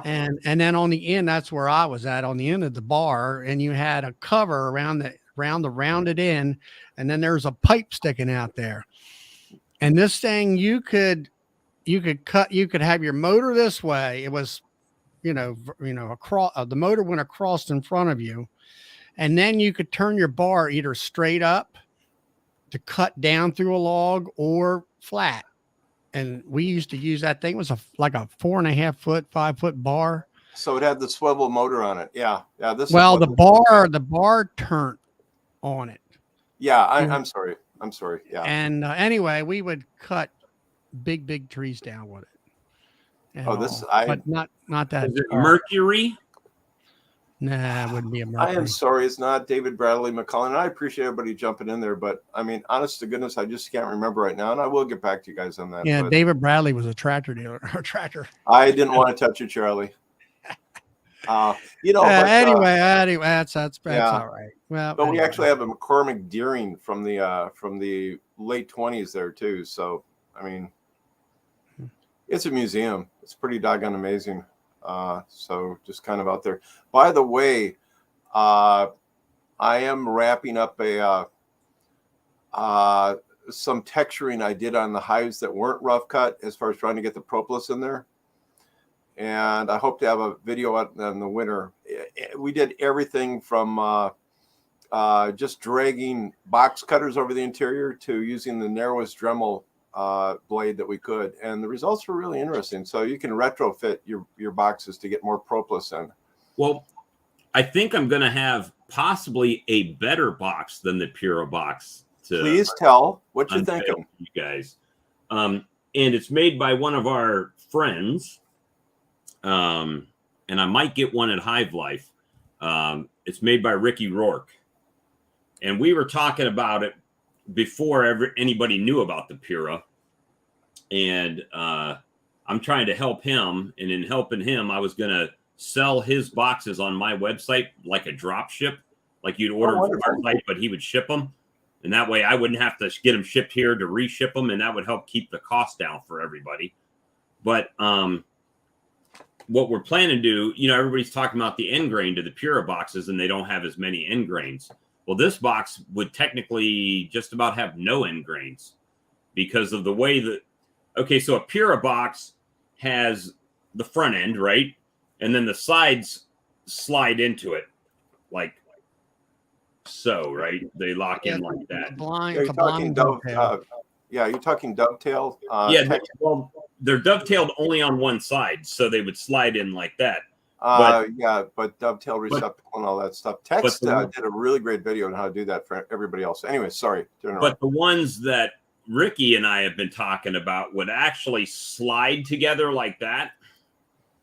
And then on the end, that's where I was at, on the end of the bar, and you had a cover around the rounded end, and then there's a pipe sticking out there. And this thing, you could have your motor this way. It was, across the motor went across in front of you, and then you could turn your bar either straight up to cut down through a log or flat. And we used to use that thing. It was like a 4.5 foot, 5 foot bar. So it had the swivel motor on it. Yeah. The bar turned on it. Yeah. I'm sorry. Yeah. And anyway, we would cut big trees down with it. But not that. Is it Mercury? Nah, it wouldn't be a Mercury. I am sorry, it's not David Bradley McCullough. And I appreciate everybody jumping in there, but I mean, honest to goodness, I just can't remember right now, and I will get back to you guys on that. Yeah, David Bradley was a tractor dealer or tractor. I didn't want to touch you, Charlie. Anyway, that's all right. Well, but we actually have a McCormick Deering from the late 20s there too. So I mean, it's a museum. It's pretty doggone amazing. So just kind of out there. By the way, I am wrapping up some texturing I did on the hives that weren't rough cut as far as trying to get the propolis in there. And I hope to have a video out in the winter. We did everything from just dragging box cutters over the interior to using the narrowest Dremel blade that we could, and the results were really interesting. So you can retrofit your boxes to get more propolis in. Well, I think I'm going to have possibly a better box than the Pura box. Please tell what you're thinking, you guys. And it's made by one of our friends. And I might get one at Hive Life. It's made by Ricky Rourke, and we were talking about it before anybody knew about the Pura. And I I'm trying to help him, and in helping him, I was going to sell his boxes on my website like a drop ship, like you'd order them from our site, but he would ship them. And that way I wouldn't have to get them shipped here to reship them, and that would help keep the cost down for everybody. But what we're planning to do, you know, everybody's talking about the end grain to the Pura boxes, and they don't have as many end grains. Well, this box would technically just about have no end grains because of the way that, okay, so a Pura box has the front end, right? And then the sides slide into it like so, right? They lock in like that. You're talking dovetail. You're talking dovetail. Well, they're dovetailed only on one side, so they would slide in like that. But dovetail receptacle and all that stuff. Tex did a really great video on how to do that for everybody else. Anyway, sorry to interrupt. But the ones that Ricky and I have been talking about would actually slide together like that.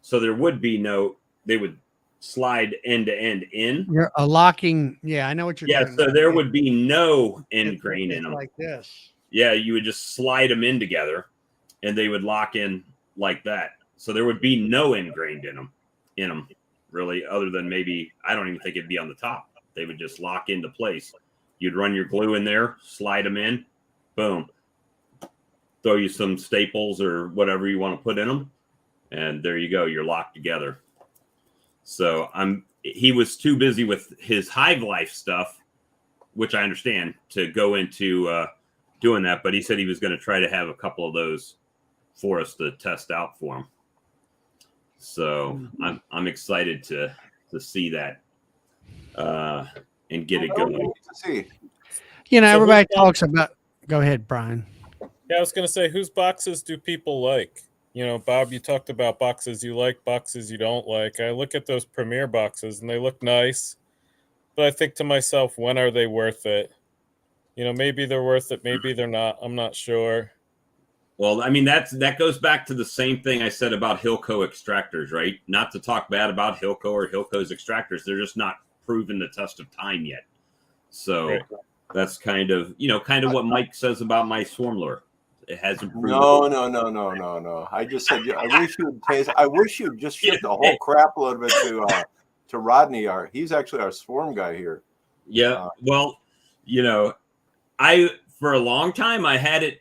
So there would be they would slide end to end in. You're a locking. Yeah, I know what you're talking about. So there would be no end grain in them. Like this. Yeah, you would just slide them in together and they would lock in like that. So there would be no end grain in them, really, other than maybe, I don't even think it'd be on the top. They would just lock into place. You'd run your glue in there, slide them in, boom. Throw you some staples or whatever you want to put in them. And there you go. You're locked together. So he was too busy with his Hive Life stuff, which I understand, to go into doing that. But he said he was going to try to have a couple of those for us to test out for him. So I'm excited to see that and get it going. You know, everybody talks about. Go ahead, Brian. Yeah, I was going to say, whose boxes do people like? You know, Bob, you talked about boxes you like, boxes you don't like. I look at those Premier boxes and they look nice, but I think to myself, when are they worth it? You know, maybe they're worth it, maybe they're not. I'm not sure. Well, I mean, that goes back to the same thing I said about Hilco extractors, right? Not to talk bad about Hilco or Hilco's extractors. They're just not proven the test of time yet. So that's kind of what Mike says about my swarm lure. It hasn't proven. No. I just said I wish you'd just shipped the whole crap load of it to Rodney. He's actually our swarm guy here. Yeah. Well, you know, for a long time I had it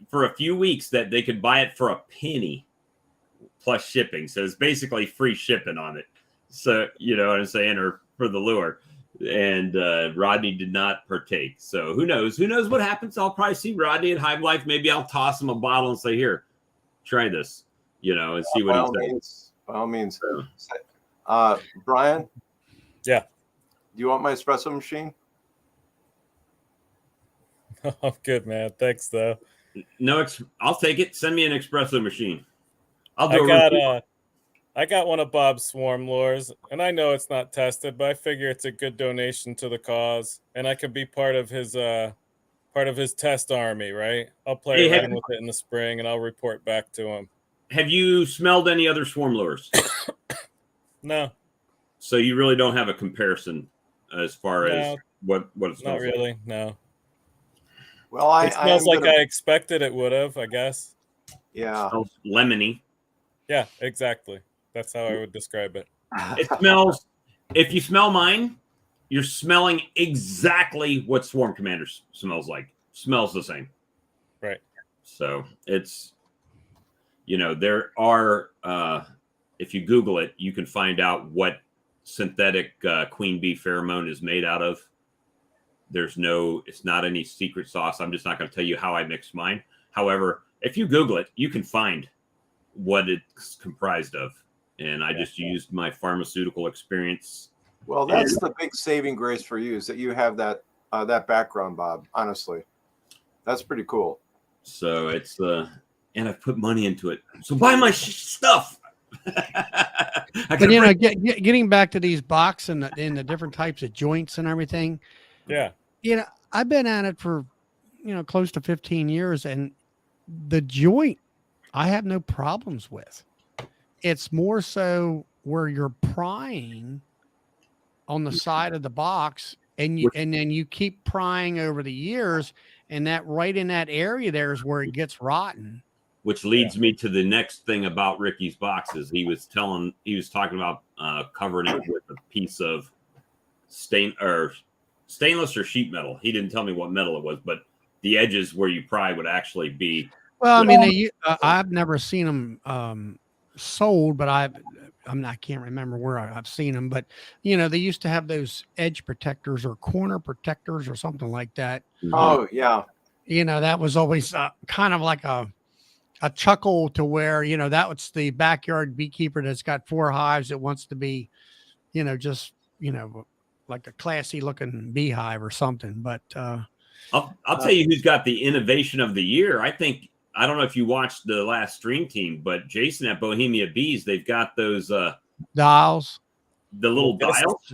for a few weeks that they could buy it for a penny plus shipping. So it's basically free shipping on it. So, you know what I'm saying, or for the lure. And Rodney did not partake. So who knows? Who knows what happens? I'll probably see Rodney at Hive Life. Maybe I'll toss him a bottle and say, here, try this, you know, and see what he says. By all means. Brian? Yeah. Do you want my espresso machine? I'm good, man. Thanks, though. No, I'll take it. Send me an espresso machine. I got one of Bob's swarm lures, and I know it's not tested, but I figure it's a good donation to the cause, and I could be part of his test army, right? I'll play around with it in the spring, and I'll report back to him. Have you smelled any other swarm lures? No. So you really don't have a comparison as far as what it smells like? Not really, no. Well, it smells like I expected it would have, I guess. Yeah. It smells lemony. Yeah, exactly. That's how I would describe it. It smells, if you smell mine, you're smelling exactly what Swarm Commander smells like. Smells the same. Right. So it's, you know, there are, if you Google it, you can find out what synthetic queen bee pheromone is made out of. It's not any secret sauce. I'm just not going to tell you how I mix mine. However, if you Google it, you can find what it's comprised of. And I just used my pharmaceutical experience. Well, that's the big saving grace for you, is that you have that background, Bob. Honestly, that's pretty cool. So it's and I've put money into it. So buy my stuff. But you know, getting back to these box and the different types of joints and everything. Yeah. You know, I've been at it for, you know, close to 15 years, and the joint I have no problems with. It's more so where you're prying on the side of the box, and then you keep prying over the years, and that right in that area there is where it gets rotten. which leads me to the next thing about Ricky's boxes. He was talking about covering it with a piece of stainless or sheet metal. He didn't tell me what metal it was, but the edges where you pry would actually be. Well, I mean, I've never seen them sold, but I can't remember where I've seen them. But they used to have those edge protectors or corner protectors or something like that. Oh yeah. That was always kind of like a chuckle to where that was the backyard beekeeper that's got 4 hives that wants to be, just like a classy looking beehive or something. But I'll tell you who's got the innovation of the year. I don't know if you watched the last Stream Team, but Jason at Bohemia Bees, they've got those dials, the little dials.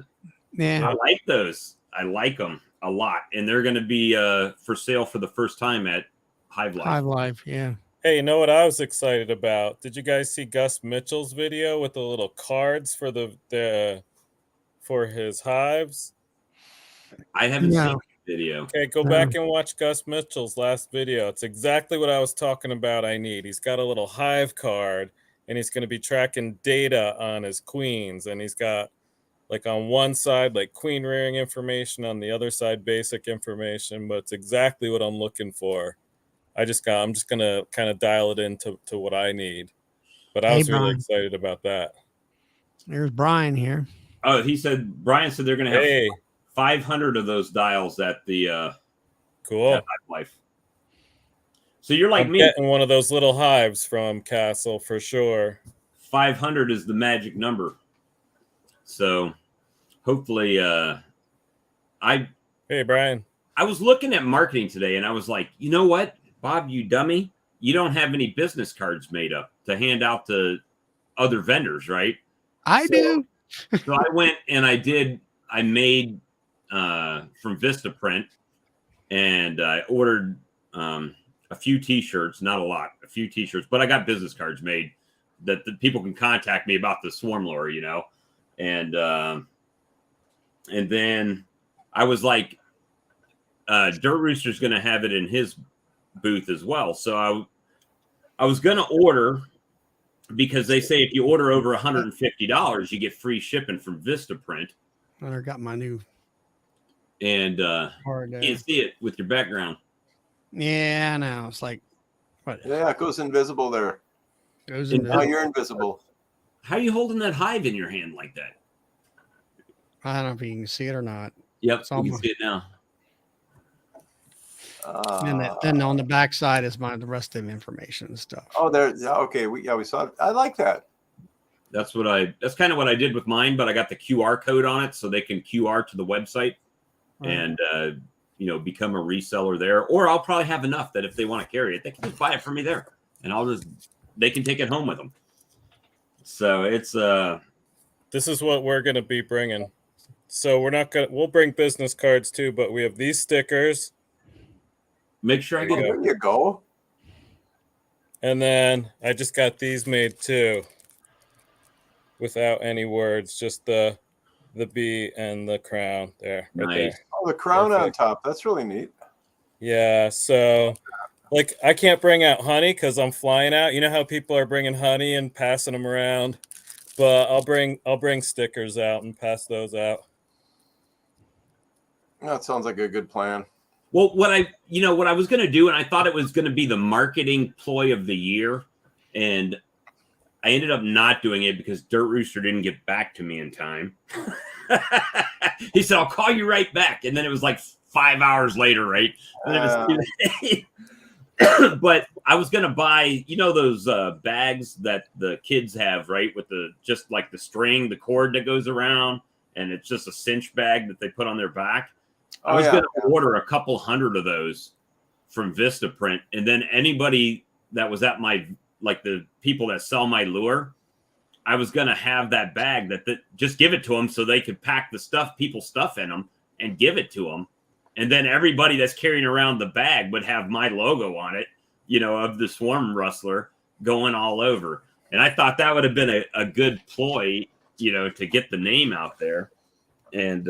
Yeah, I like those. I like them a lot, and they're going to be for sale for the first time at Hive Life. Hive Life, yeah. Hey, you know what I was excited about? Did you guys see Gus Mitchell's video with the little cards for for his hives? I haven't seen the video. Okay, go back and watch Gus Mitchell's last video. It's exactly what I was talking about. He's got a little hive card, and he's going to be tracking data on his queens, and he's got like on one side like queen rearing information, on the other side basic information, but it's exactly what I'm looking for. I'm just gonna kind of dial it into what I need. But I was really excited about that. There's Brian here. Oh, Brian said they're gonna have 500 of those dials at the cool at Hive Life. So you're like me, getting one of those little hives from Castle for sure. 500 is the magic number. So hopefully Hey Brian. I was looking at marketing today and I was like, you know what, Bob, you dummy, you don't have any business cards made up to hand out to other vendors, right? I do. So I went and I made from Vistaprint, and I ordered a few t-shirts, not a lot, a few t-shirts, but I got business cards made that the people can contact me about the swarm lure, and then I was like, Dirt Rooster's going to have it in his booth as well. So I was going to order, because they say if you order over $150, you get free shipping from Vistaprint. I got my new. And you can't see it with your background. Yeah, I know. It's like, what? Yeah, it goes invisible there. Now you're invisible. How are you holding that hive in your hand like that? I don't know if you can see it or not. Yep, you can see it now. And then on the back side is the rest of the information and stuff. Oh, there. Yeah, okay. We saw it. I like that. That's kind of what I did with mine, but I got the QR code on it so they can QR to the website and become a reseller there. Or I'll probably have enough that if they want to carry it, they can just buy it from me there, and they can take it home with them. So it's this is what we're going to be bringing. So we'll bring business cards too, but we have these stickers. Make sure I get it. There you go. And then I just got these made too, without any words, just the bee and the crown there. Nice. Right there. Oh, the crown on top. That's really neat. Yeah. So, like, I can't bring out honey because I'm flying out. You know how people are bringing honey and passing them around, but I'll bring stickers out and pass those out. That sounds like a good plan. Well, what I was going to do, and I thought it was going to be the marketing ploy of the year, and I ended up not doing it because Dirt Rooster didn't get back to me in time. He said, I'll call you right back. And then it was like 5 hours later, right? But I was going to buy, those bags that the kids have, right? With just like the string, the cord that goes around, and it's just a cinch bag that they put on their back. I was going to order a couple hundred of those from Vistaprint, and then anybody that was at the people that sell my lure, I was going to have that bag that just give it to them so they could pack people's stuff in them and give it to them. And then everybody that's carrying around the bag would have my logo on it, of the Swarm Rustler going all over. And I thought that would have been a good ploy, to get the name out there. And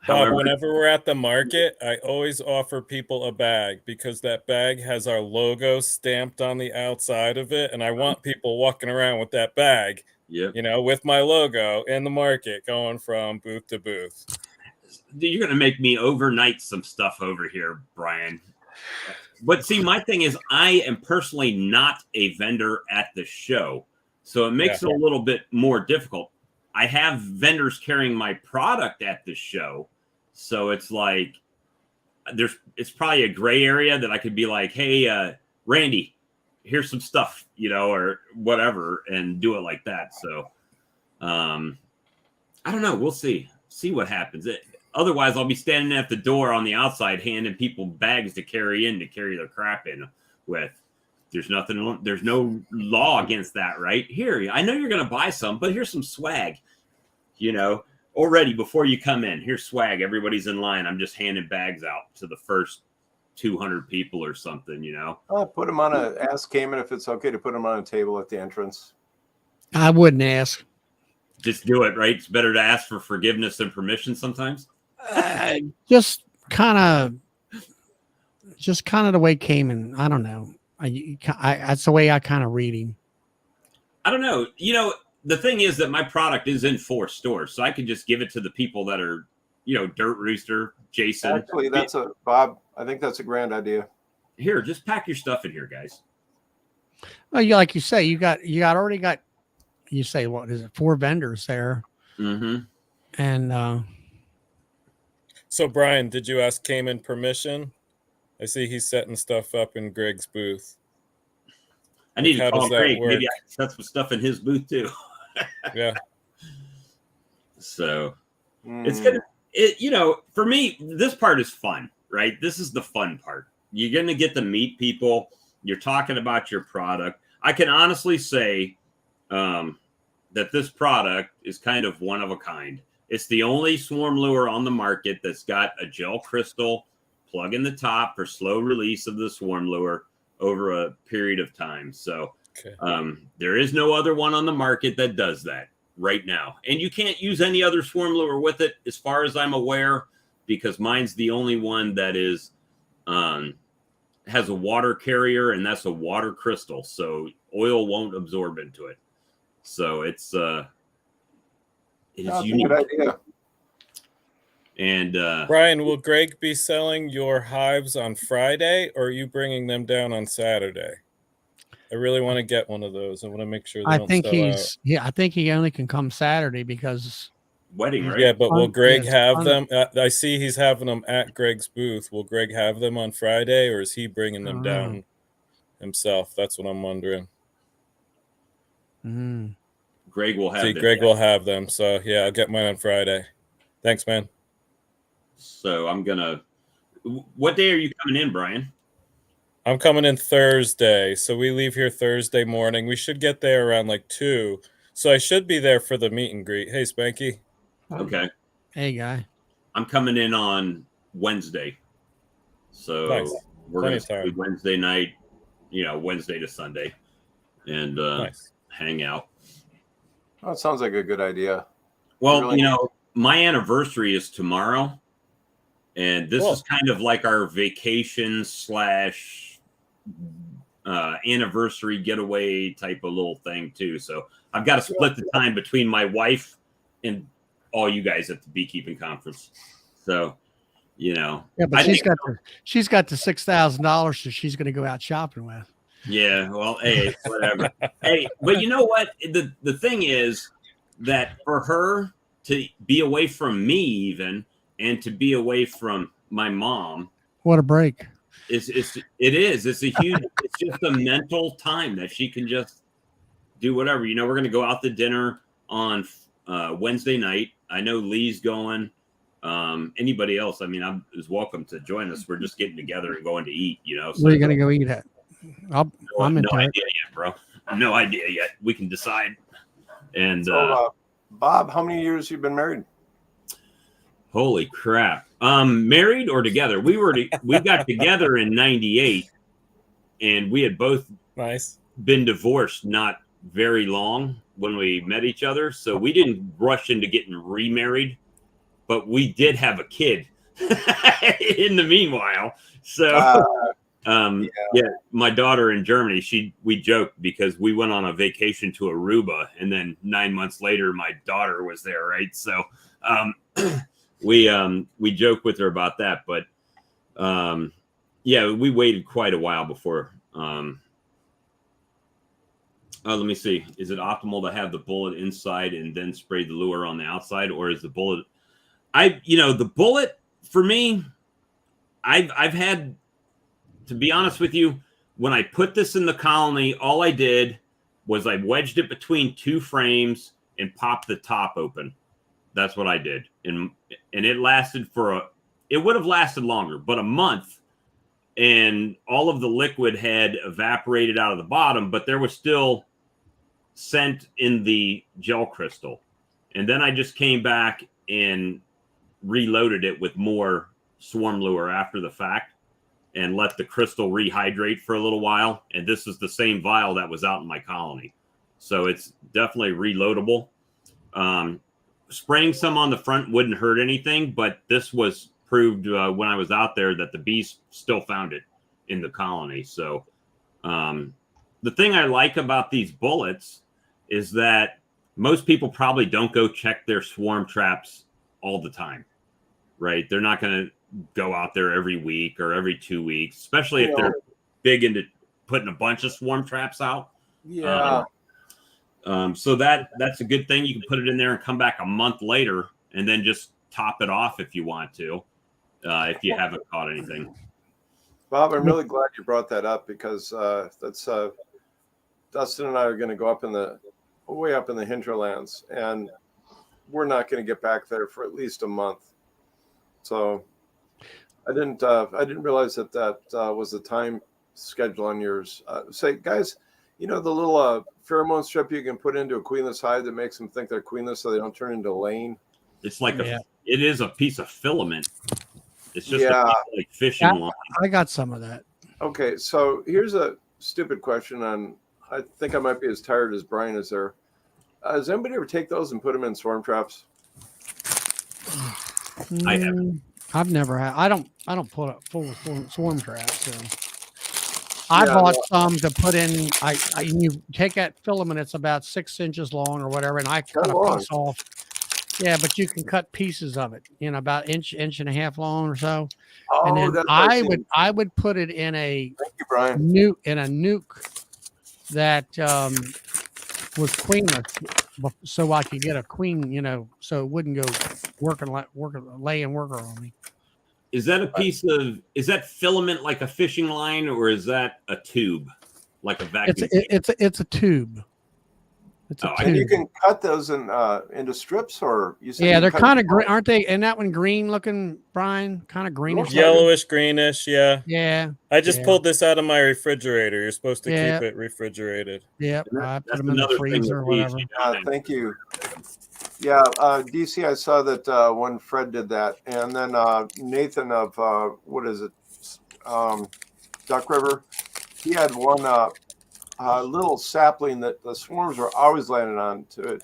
However, Bob, whenever we're at the market, I always offer people a bag because that bag has our logo stamped on the outside of it. And I want people walking around with that bag, yeah, with my logo in the market going from booth to booth. you're gonna make me overnight some stuff over here, Brian. But see, my thing is, I am personally not a vendor at the show, so it makes it a little bit more difficult. I have vendors carrying my product at the show, so it's like it's probably a gray area that I could be like, hey, Randy, here's some stuff, or whatever, and do it like that. So I don't know. We'll see what happens. Otherwise, I'll be standing at the door on the outside handing people bags to carry their crap in with. There's no law against that, right? Here, I know you're going to buy some, but here's some swag, already before you come in. Here's swag. Everybody's in line. I'm just handing bags out to the first 200 people or something, Put them ask Cayman if it's okay to put them on a table at the entrance. I wouldn't ask. Just do it, right? It's better to ask for forgiveness than permission sometimes. Just kind of the way Cayman. I don't know. That's the way I kind of read him. I don't know. The thing is that my product is in 4 stores, so I could just give it to the people that are, Dirt Rooster, Jason. Actually, Bob. I think that's a grand idea. Here, just pack your stuff in here, guys. Well, like you say, you already got. You say, what is it? 4 vendors there. Mm-hmm. And so, Brian, did you ask Cayman permission? I see he's setting stuff up in Greg's booth. I need to call Greg. Maybe I can set some stuff in his booth too. Yeah. So it's gonna. For me, this part is fun, right? This is the fun part. You're gonna get to meet people. You're talking about your product. I can honestly say that this product is kind of one of a kind. It's the only swarm lure on the market that's got a gel crystal plug in the top for slow release of the swarm lure over a period of time. So there is no other one on the market that does that right now. And you can't use any other swarm lure with it, as far as I'm aware, because mine's the only one that is has a water carrier, and that's a water crystal. So oil won't absorb into it. So it is unique. Good idea. And Brian, will Greg be selling your hives on Friday, or are you bringing them down on Saturday? I really want to get one of those. I want to make sure they don't sell out. I think he only can come Saturday because wedding, right? Yeah, but will Greg have them? I see he's having them at Greg's booth. Will Greg have them on Friday, or is he bringing them down himself? That's what I'm wondering. Greg will have. Greg will have them. So yeah, I'll get mine on Friday. Thanks, man. So I'm gonna. What day are you coming in, Brian? I'm coming in Thursday. So we leave here Thursday morning. We should get there around like 2. So I should be there for the meet and greet. Hey, Spanky. Okay. Hey, guy. I'm coming in on Wednesday. So nice. We're going to do Wednesday night, Wednesday to Sunday, and hang out. Oh, it sounds like a good idea. Well, my anniversary is tomorrow, and this is kind of like our vacation / anniversary getaway type of little thing too. So I've got to split the time between my wife and all you guys at the beekeeping conference. So, yeah, but she's got the $6,000 that she's going to go out shopping with. Yeah, well, hey, whatever. Hey, but you know what? The thing is that for her to be away from me, even, and to be away from my mom, what a break! It is. It's a huge. It's just a mental time that she can just do whatever. We're going to go out to dinner on Wednesday night. I know Lee's going. Anybody else? I mean, is welcome to join us. We're just getting together and going to eat. So where are you going to go eat at? I'm no idea yet, bro. No idea yet. We can decide. And Bob, how many years have you been married? Holy crap! Married or together? We got together in '98, and we had both been divorced not very long when we met each other. So we didn't rush into getting remarried. but we did have a kid in the meanwhile. So, yeah, my daughter in Germany, we joked because we went on a vacation to Aruba, and then 9 months later, my daughter was there, right? So, we joke with her about that, but yeah, we waited quite a while before. Let me see. Is it optimal to have the bullet inside and then spray the lure on the outside, or is the bullet? The bullet for me, I've had, to be honest with you, when I put this in the colony, all I did was I wedged it between two frames and popped the top open. That's what I did, and it lasted it would have lasted longer, but a month, and all of the liquid had evaporated out of the bottom, but there was still scent in the gel crystal. And then I just came back and reloaded it with more swarm lure after the fact and let the crystal rehydrate for a little while. And this is the same vial that was out in my colony. So it's definitely reloadable. Spraying some on the front wouldn't hurt anything, but this was proved when I was out there that the bees still found it in the colony. So the thing I like about these bullets is that most people probably don't go check their swarm traps all the time, right? They're not going to go out there every week or every 2 weeks, especially if they're big into putting a bunch of swarm traps out. Yeah. So that's a good thing. You can put it in there and come back a month later and then just top it off if you want to, if you haven't caught anything. Bob, I'm really glad you brought that up because that's Dustin and I are going to go way up in the hinterlands, and we're not going to get back there for at least a month. So I didn't realize that was the time schedule on yours. Say, guys, the little pheromone strip you can put into a queenless hive that makes them think they're queenless so they don't turn into laying. It's like it is a piece of filament. It's just a piece of, like, fishing line. I got some of that. Okay, so here's a stupid question I think I might be as tired as Brian is there. Does anybody ever take those and put them in swarm traps? I haven't. I've never had. I don't put up full swarm traps. So. I bought some to put in. You take that filament. It's about 6 inches long or whatever, and I cut a piece off. Yeah, but you can cut pieces of it. About inch and a half long or so. Oh, and then I would put it in a nuke that was queenless, so I could get a queen, so it wouldn't go laying worker on me. Is that a piece of? Is that filament like a fishing line, or is that a tube, like a vacuum? It's a tube. And you can cut those into strips, or you said yeah, they're kind of green, aren't they? And that one green looking, Brian, kind of greenish, yellowish, greenish. Yeah. Yeah. I just pulled this out of my refrigerator. You're supposed to keep it refrigerated. Yep. I put them in the freezer or whatever. Thank you. Yeah, DC, I saw that when Fred did that, and then Nathan of what is it, Duck River, he had one little sapling that the swarms were always landing on to it,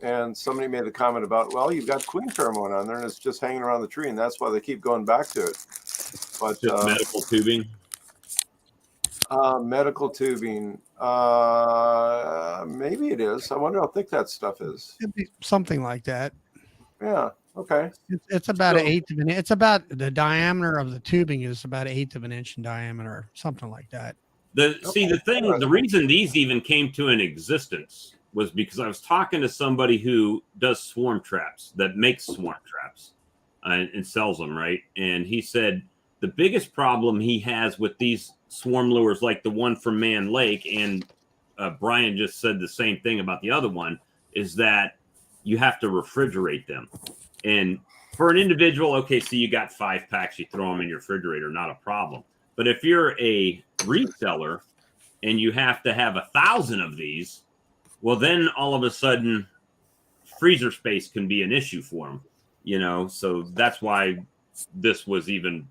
and somebody made a comment about, well, you've got queen pheromone on there, and it's just hanging around the tree, and that's why they keep going back to it. But just medical tubing. Medical tubing. Maybe it is. I wonder how thick that stuff is. It'd be something like that. Yeah. Okay. It's about an eighth of an inch. It's about the diameter of the tubing is about an eighth of an inch in diameter, something like that. The reason these even came to an existence was because I was talking to somebody who does swarm traps, that makes swarm traps and sells them, right? And he said the biggest problem he has with these swarm lures, like the one from Man Lake, and Brian just said the same thing about the other one, is that you have to refrigerate them. And for an individual, okay, so you got 5 packs, you throw them in your refrigerator, not a problem. But if you're a reseller and you have to have 1,000 of these, well, then all of a sudden freezer space can be an issue for them, so that's why this was even,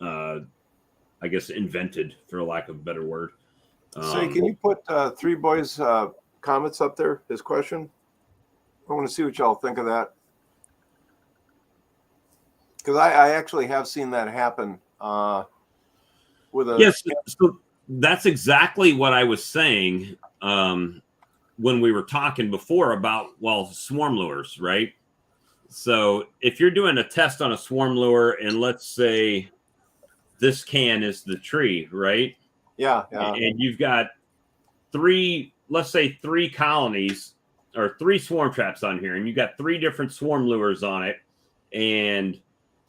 I guess, invented, for lack of a better word. So can you put Three Boys comments up there, his question? I want to see what y'all think of that. Because I actually have seen that happen with a. Yes, so that's exactly what I was saying when we were talking before about, well, swarm lures, right? So if you're doing a test on a swarm lure, and let's say this can is the tree, right? Yeah. And you've got let's say three colonies or three swarm traps on here, and you've got three different swarm lures on it, and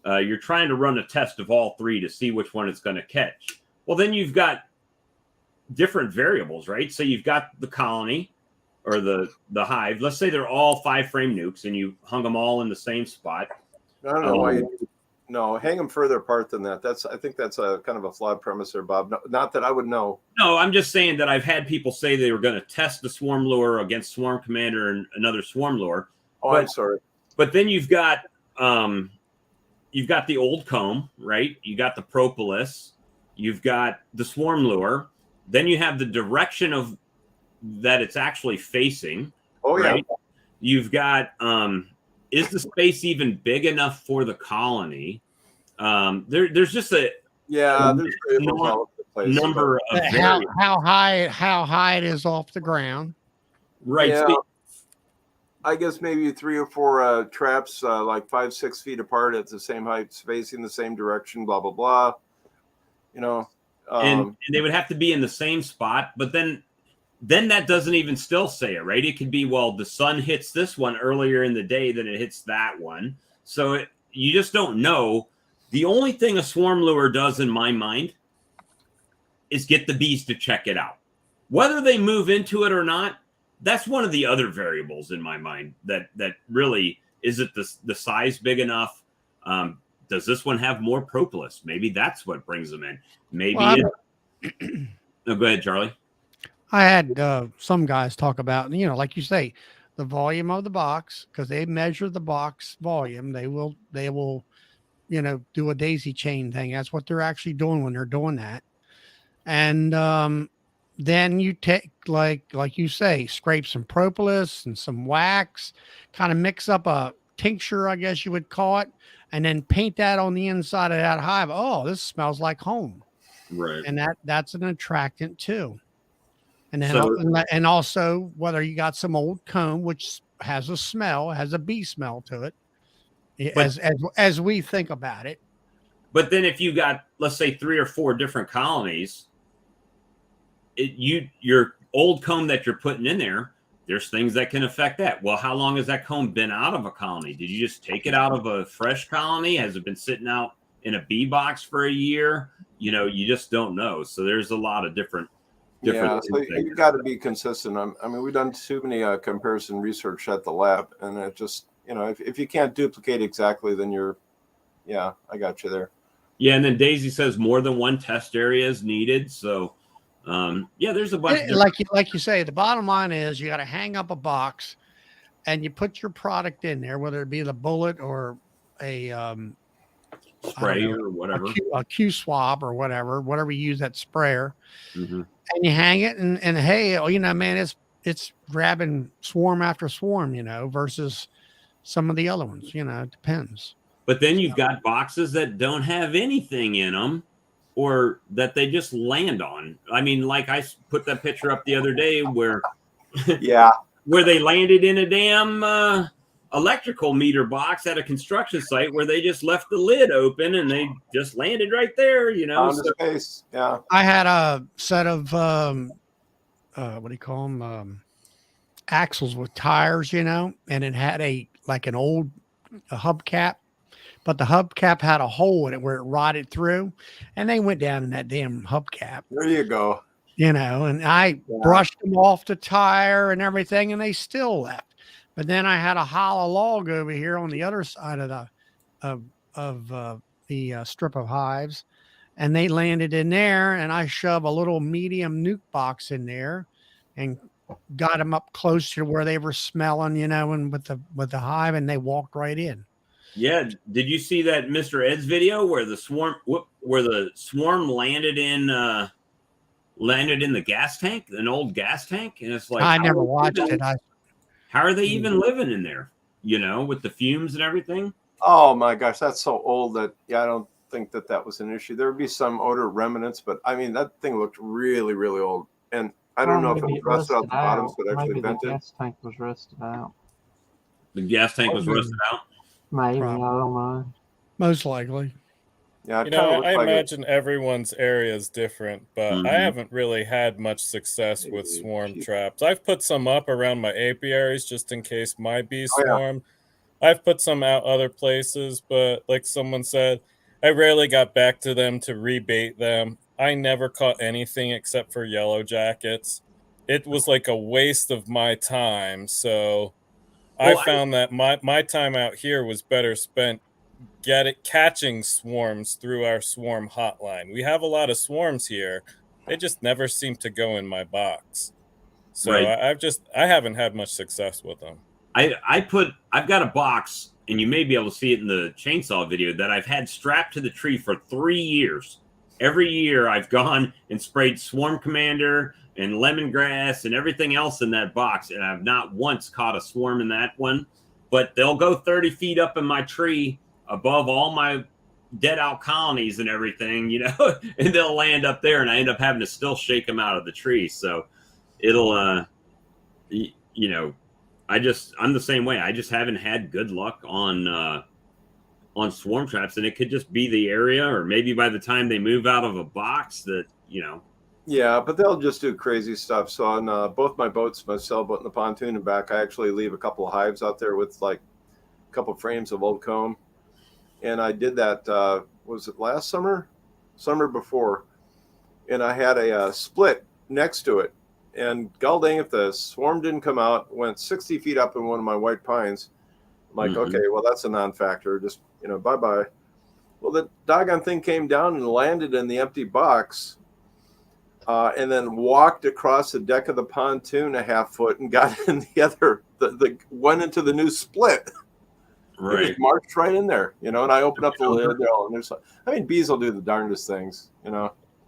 you're trying to run a test of all three to see which one it's going to catch. Well, then you've got different variables, right? So you've got the colony or the hive. Let's say they're all 5-frame nukes, and you hung them all in the same spot. I don't know why you do. No, hang them further apart than that. I think that's a kind of a flawed premise there, Bob. No, not that I would know. No, I'm just saying that I've had people say they were going to test the swarm lure against Swarm Commander and another swarm lure. Oh, I'm sorry. But then you've got the old comb, right? You got the propolis, you've got the swarm lure, then you have the direction of that it's actually facing. Oh, right? yeah. You've got is the space even big enough for the colony? There's just a there's variables all over the place. number of how high it is off the ground. right. Yeah. I guess maybe 3 or 4 traps, like 5-6 feet apart at the same height, facing the same direction, blah blah blah. You know, and they would have to be in the same spot, but then that doesn't even still say it, right? It could be, well, the sun hits this one earlier in the day than it hits that one, so you just don't know. The only thing a swarm lure does, in my mind, is get the bees to check it out. Whether they move into it or not, that's one of the other variables in my mind. That really, is it the size big enough? Does this one have more propolis? Maybe that's what brings them in. Maybe. No, go ahead, Charlie. I had some guys talk about, like you say, the volume of the box, because they measure the box volume. They will, do a daisy chain thing. That's what they're actually doing when they're doing that. And then you take, like you say, scrape some propolis and some wax, kind of mix up a tincture, I guess you would call it, and then paint that on the inside of that hive. Oh, this smells like home. Right. And that's an attractant too. And then, and also whether you got some old comb, which has a smell, has a bee smell to it, as we think about it. But then if you got, let's say, 3 or 4 different colonies, your old comb that you're putting in there, there's things that can affect that. Well, how long has that comb been out of a colony? Did you just take it out of a fresh colony? Has it been sitting out in a bee box for a year? You just don't know. So there's a lot of different. So you've got to be consistent. I mean, we've done too many comparison research at the lab, and it just, if you can't duplicate exactly, then I got you there. Yeah, and then Daisy says more than one test area is needed. So, there's a bunch. Like you say, the bottom line is you got to hang up a box, and you put your product in there, whether it be the bullet or a spray or whatever, a Q swab or whatever you use, that sprayer. Mm-hmm. And you hang it, and hey, man, it's grabbing swarm after swarm, versus some of the other ones. It depends. But then you've got boxes that don't have anything in them, or that they just land on. I mean, like I put that picture up the other day where, where they landed in a damn electrical meter box at a construction site where they just left the lid open and they just landed right there, On the space. Yeah. I had a set of what do you call them? Axles with tires, and it had an old hubcap, but the hubcap had a hole in it where it rotted through, and they went down in that damn hubcap. There you go. And I brushed them off the tire and everything, and they still left. But then I had a hollow log over here on the other side of the strip of hives, and they landed in there. And I shoved a little medium nuke box in there, and got them up close to where they were smelling, and with the hive, and they walked right in. Yeah, did you see that Mr. Ed's video where the swarm landed in the gas tank, an old gas tank, and it's like I never watched it. How are they even living in there? With the fumes and everything. Oh my gosh, that's so old that I don't think that was an issue. There would be some odor remnants, but I mean that thing looked really, really old. And I don't know if it maybe was it rusted out rusted the bottoms, out. but actually Maybe the vented. gas tank was rusted out. The gas tank was Oh, rusted out. Maybe, Probably. I don't know. Most likely. Yeah, it You kind know, of looked I like it. imagine everyone's area is different, but I Mhm. haven't really had much success with Hey, swarm geez. traps. I've put some up around my apiaries just in case my bees Oh yeah. swarm. I've put some out other places, but like someone said, I rarely got back to them to rebait them. I never caught anything except for yellow jackets. It was like a waste of my time. So I Well, found that my time out here was better spent catching swarms through our swarm hotline. We have a lot of swarms here. They just never seem to go in my box. So right. I haven't had much success with them. I've got a box, and you may be able to see it in the chainsaw video, that I've had strapped to the tree for 3 years. Every year I've gone and sprayed Swarm Commander and lemongrass and everything else in that box, and I've not once caught a swarm in that one. But they'll go 30 feet up in my tree above all my dead out colonies and everything, and they'll land up there, and I end up having to still shake them out of the tree. So it'll, you know, I'm the same way. I just haven't had good luck on swarm traps, and it could just be the area, or maybe by the time they move out of a box that Yeah, but they'll just do crazy stuff. So on both my boats, my sailboat and the pontoon and back, I actually leave a couple of hives out there with like a couple of frames of old comb. And I did that, was it last summer? Summer before. And I had a split next to it. And god dang, if the swarm didn't come out, went 60 feet up in one of my white pines. I'm like, Mhm. okay, well, that's a non-factor. Just, bye-bye. Well, the doggone thing came down and landed in the empty box. And then walked across the deck of the pontoon a half foot and got in went into the new split. It right. just marched right in there, and I opened up the lid there, and bees will do the darndest things,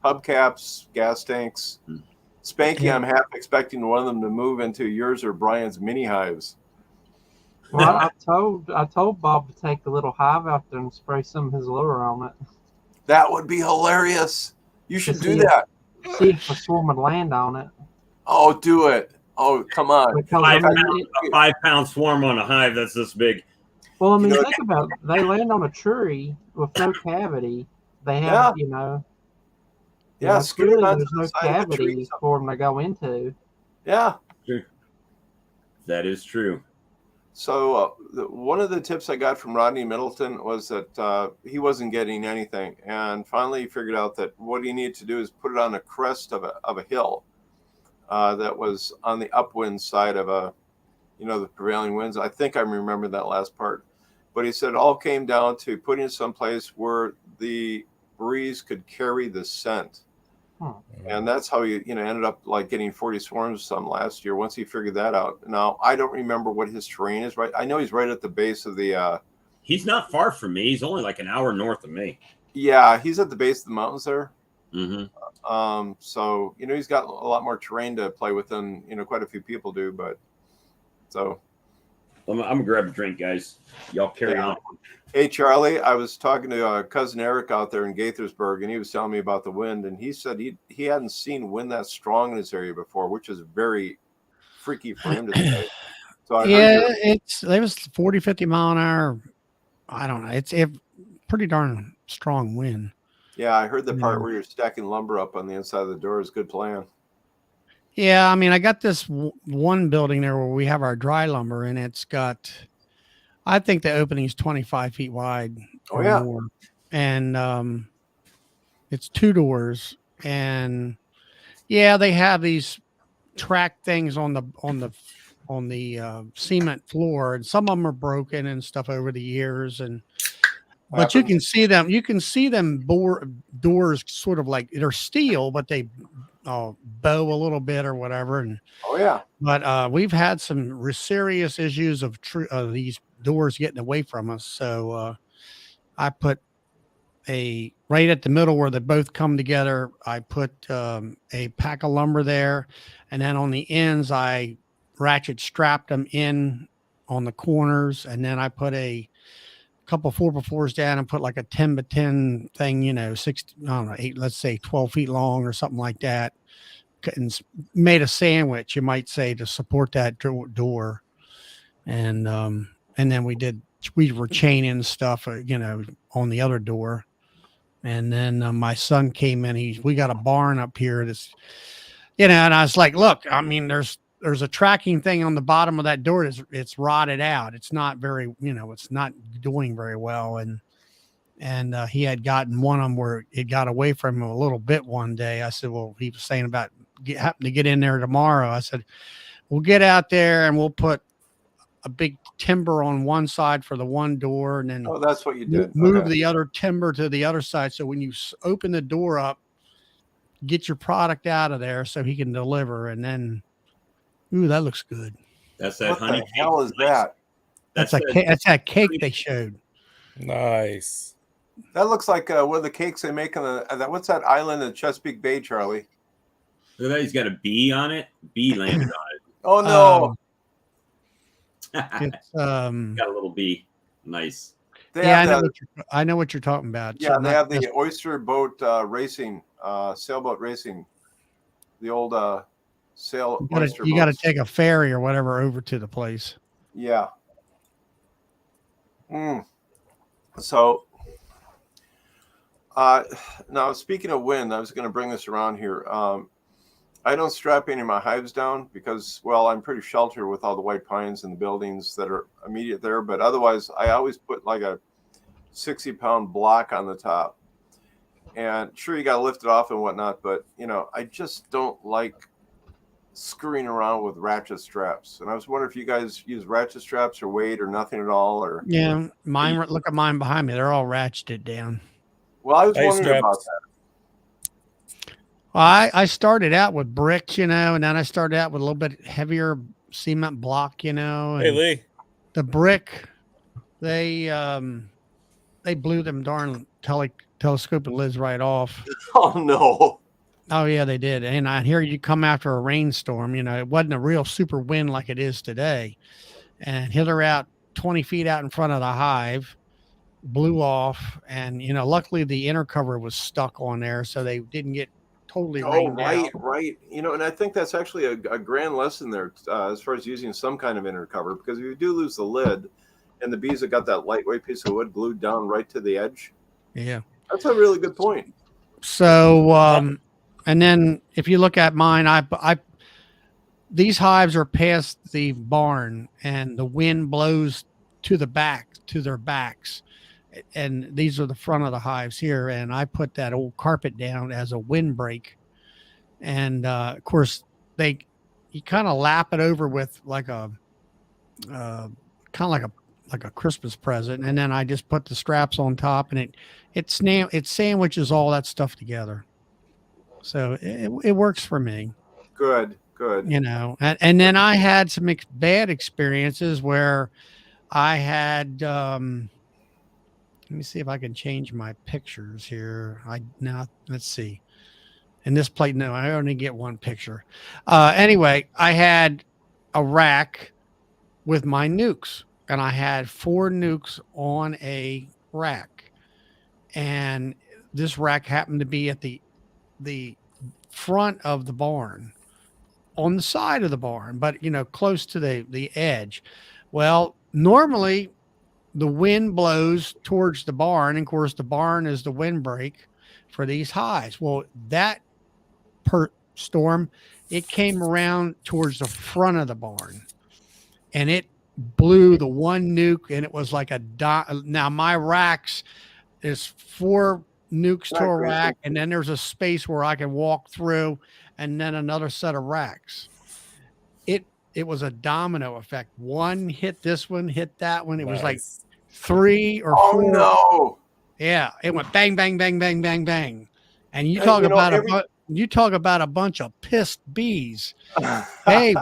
hubcaps, gas tanks. Spanky, Yeah. I'm half expecting one of them to move into yours or Brian's mini hives. Well, I told Bob to take a little hive out there and spray some of his lure on it. That would be hilarious. You should do see that. See if a swarm would land on it. Oh, do it. Oh, come on. Because, I mean, A 5-pound swarm on a hive that's this big. well, I mean, think about it. They land on a tree with no cavity. They have, scoot clearly them onto there's the no side of the tree. cavity for them to go into. Yeah. That is true. So one of the tips I got from Rodney Middleton was that he wasn't getting anything, and finally he figured out that what he needed to do is put it on a crest of a hill that was on the upwind side of the prevailing winds. I think I remember that last part, but he said it all came down to putting it someplace where the breeze could carry the scent. And that's how he, ended up like getting 40 swarms some last year once he figured that out. Now, I don't remember what his terrain is, right? I know he's right at the base of the... He's not far from me. He's only like an hour north of me. Yeah, he's at the base of the mountains there. Mm-hmm. So, he's got a lot more terrain to play with than, quite a few people do, but so... I'm going to grab a drink, guys. Y'all carry on. Hey, Charlie, I was talking to cousin Eric out there in Gaithersburg, and he was telling me about the wind, and he said he hadn't seen wind that strong in his area before, which is very freaky for him to say. So it was 40, 50 mile an hour. I don't know. It's pretty darn strong wind. Yeah, I heard the part where you're stacking lumber up on the inside of the door is a good plan. Yeah, I mean, I got this one building there where we have our dry lumber, and it's got, I think the opening is 25 feet wide or more. And it's 2 doors. And yeah, they have these track things on the cement floor, and some of them are broken and stuff over the years. But you can see them doors sort of like they're steel, but they bow a little bit or whatever. And but we've had some serious issues of these doors getting away from us. So I put right at the middle where they both come together. I put a pack of lumber there, and then on the ends I ratchet strapped them in on the corners, and then I put a couple 4x4s down and put like a 10x10 thing, you know, 6, I don't know, 8, let's say 12 feet long or something like that. And made a sandwich, you might say, to support that door. And then we were chaining stuff, you know, on the other door. And then my son came in. We got a barn up here that's, you know, and I was like, look, I mean, there's a tracking thing on the bottom of that door. It's rotted out. It's not very, you know, it's not doing very well. And he had gotten one of them where it got away from him a little bit one day. I said, well, he was saying about happen to get in there tomorrow. I said, we'll get out there and we'll put a big timber on one side for the one door, and then that's what you did. Move the other timber to the other side. So when you open the door up, get your product out of there so he can deliver. And then, ooh, that looks good. That's that what honey. The hell is that? That's that cake they showed. Nice. That looks like one of the cakes they make on what's that island in Chesapeake Bay, Charlie? Look at that. He's got a bee on it. Bee landed on it. Oh, no. It's got a little bee. Nice. I know what you're talking about. Yeah, so they have the oyster boat racing, sailboat racing. The old sail. You got to take a ferry or whatever over to the place. Yeah. So, now speaking of wind, I was going to bring this around here. I don't strap any of my hives down because, well, I'm pretty sheltered with all the white pines and the buildings that are immediate there. But otherwise, I always put like a 60-pound block on the top. And sure, you got to lift it off and whatnot. But, you know, I just don't like screwing around with ratchet straps. And I was wondering if you guys use ratchet straps or weight or nothing at all. Or yeah, mine. Look at mine behind me. They're all ratcheted down. Well, I was wondering about that. Well, I started out with bricks, you know, and then I started out with a little bit heavier cement block, you know. And hey, Lee. The brick, they blew them darn telescoping lids right off. Oh, no. Oh, yeah, they did. And I hear you come after a rainstorm, you know, it wasn't a real super wind like it is today. And hit her out 20 feet out in front of the hive, blew off. And, you know, luckily the inner cover was stuck on there, so they didn't get totally rained out. Right. You know, and I think that's actually a grand lesson there as far as using some kind of inner cover, because if you do lose the lid and the bees have got that lightweight piece of wood glued down right to the edge. Yeah. That's a really good point. So, and then if you look at mine, these hives are past the barn and the wind blows to their backs. And these are the front of the hives here. And I put that old carpet down as a windbreak. And, of course, you kind of lap it over with like a Christmas present. And then I just put the straps on top, and it sandwiches all that stuff together. So it works for me. Good. You know, and then I had some bad experiences where I had, let me see if I can change my pictures here. Let's see. In this plate, no, I only get one picture. Anyway, I had a rack with my nukes, and I had 4 nukes on a rack. And this rack happened to be at the front of the barn, on the side of the barn, but, you know, close to the edge. Well, normally the wind blows towards the barn, and of course the barn is the windbreak for these hives. Well, that storm, it came around towards the front of the barn, and it blew the one nuke, and it was like now my racks is 4 nukes to a rack, and then there's a space where I can walk through, and then another set of racks. It was a domino effect. One hit this one, hit that one. It was like 3 or 4. Oh, no. Yeah, it went bang, bang, bang, bang, bang, bang. And you talk about a bunch of pissed bees. Hey,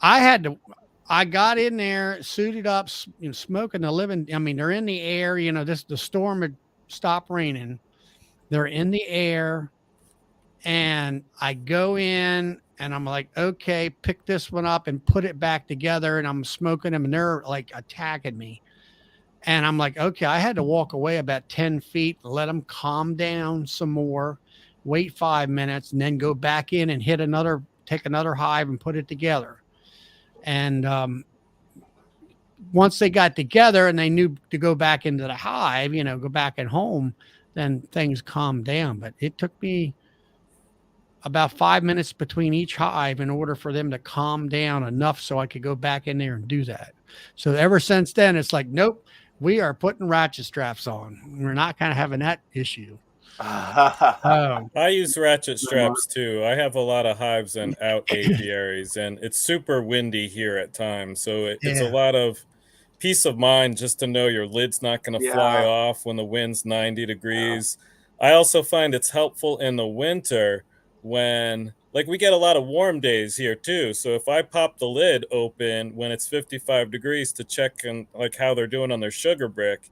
I got in there, suited up, you know, smoking the living. I mean, they're in the air. You know, the storm had stopped raining. They're in the air, and I go in, and I'm like, okay, pick this one up and put it back together. And I'm smoking them, and they're like attacking me. And I'm like, okay, I had to walk away about 10 feet, let them calm down some more, wait 5 minutes, and then go back in and take another hive and put it together. And once they got together and they knew to go back into the hive, go back at home, then things calmed down. But it took me about 5 minutes between each hive in order for them to calm down enough so I could go back in there and do that. So ever since then, it's like, nope, we are putting ratchet straps on. We're not kind of having that issue. I use ratchet straps too. I have a lot of hives and out apiaries, and it's super windy here at times. So it's a lot of peace of mind just to know your lid's not going to fly off when the wind's 90 degrees. I also find it's helpful in the winter when, like, we get a lot of warm days here too. So if I pop the lid open when it's 55 degrees to check and like how they're doing on their sugar brick,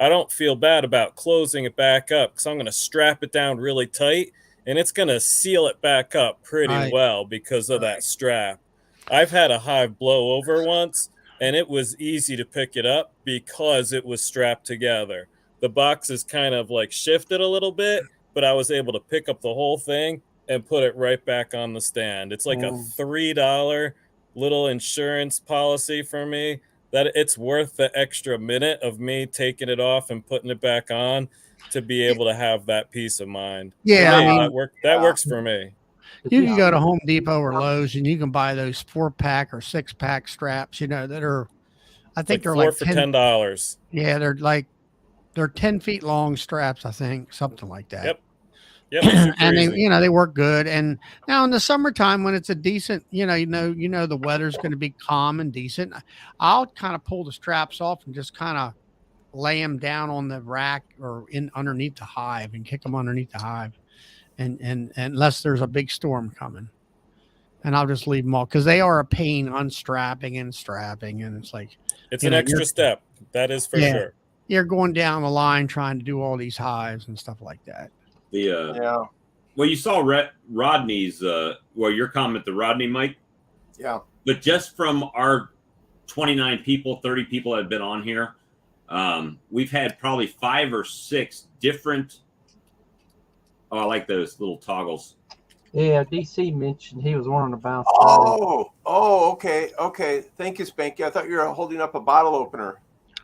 I don't feel bad about closing it back up because I'm going to strap it down really tight and it's going to seal it back up pretty well because of that strap. I've had a hive blow over once and it was easy to pick it up because it was strapped together. The box is kind of like shifted a little bit, but I was able to pick up the whole thing and put it right back on the stand. It's like a $3 little insurance policy for me that it's worth the extra minute of me taking it off and putting it back on to be able to have that peace of mind. Yeah, for me, that works for me. You can go to Home Depot or Lowe's and you can buy those 4-pack or 6-pack straps, that are, I think they're like for $10. Yeah, they're 10 feet long straps, I think, something like that. Yep. And they work good. And now in the summertime when it's a decent, the weather's going to be calm and decent, I'll kind of pull the straps off and just kind of lay them down on the rack or in underneath the hive and kick them underneath the hive. And unless there's a big storm coming, and I'll just leave them all because they are a pain unstrapping and strapping. And it's like, it's an extra step. That is for sure. You're going down the line trying to do all these hives and stuff like that. Well, you saw Rodney's your comment to Rodney, Mike. Yeah. But just from our 29 people, 30 people that have been on here, we've had probably 5 or 6 different. Oh, I like those little toggles. Yeah, DC mentioned he was wondering about. Okay. Thank you, Spanky. I thought you were holding up a bottle opener.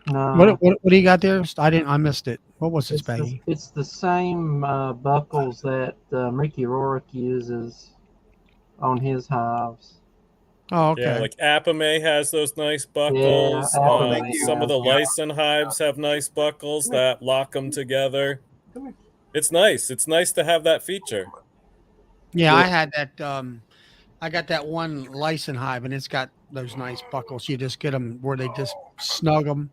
No. What do you got there? I missed it. What was this, Spanky? It's the same buckles that Ricky Rorick uses on his hives. Oh, okay. Yeah, like Apame has those nice buckles. Some of the Lyson hives have nice buckles that lock them together. It's nice. It's nice to have that feature. Yeah, I had that. I got that one Lyson hive, and it's got those nice buckles. You just get them where they just snug them.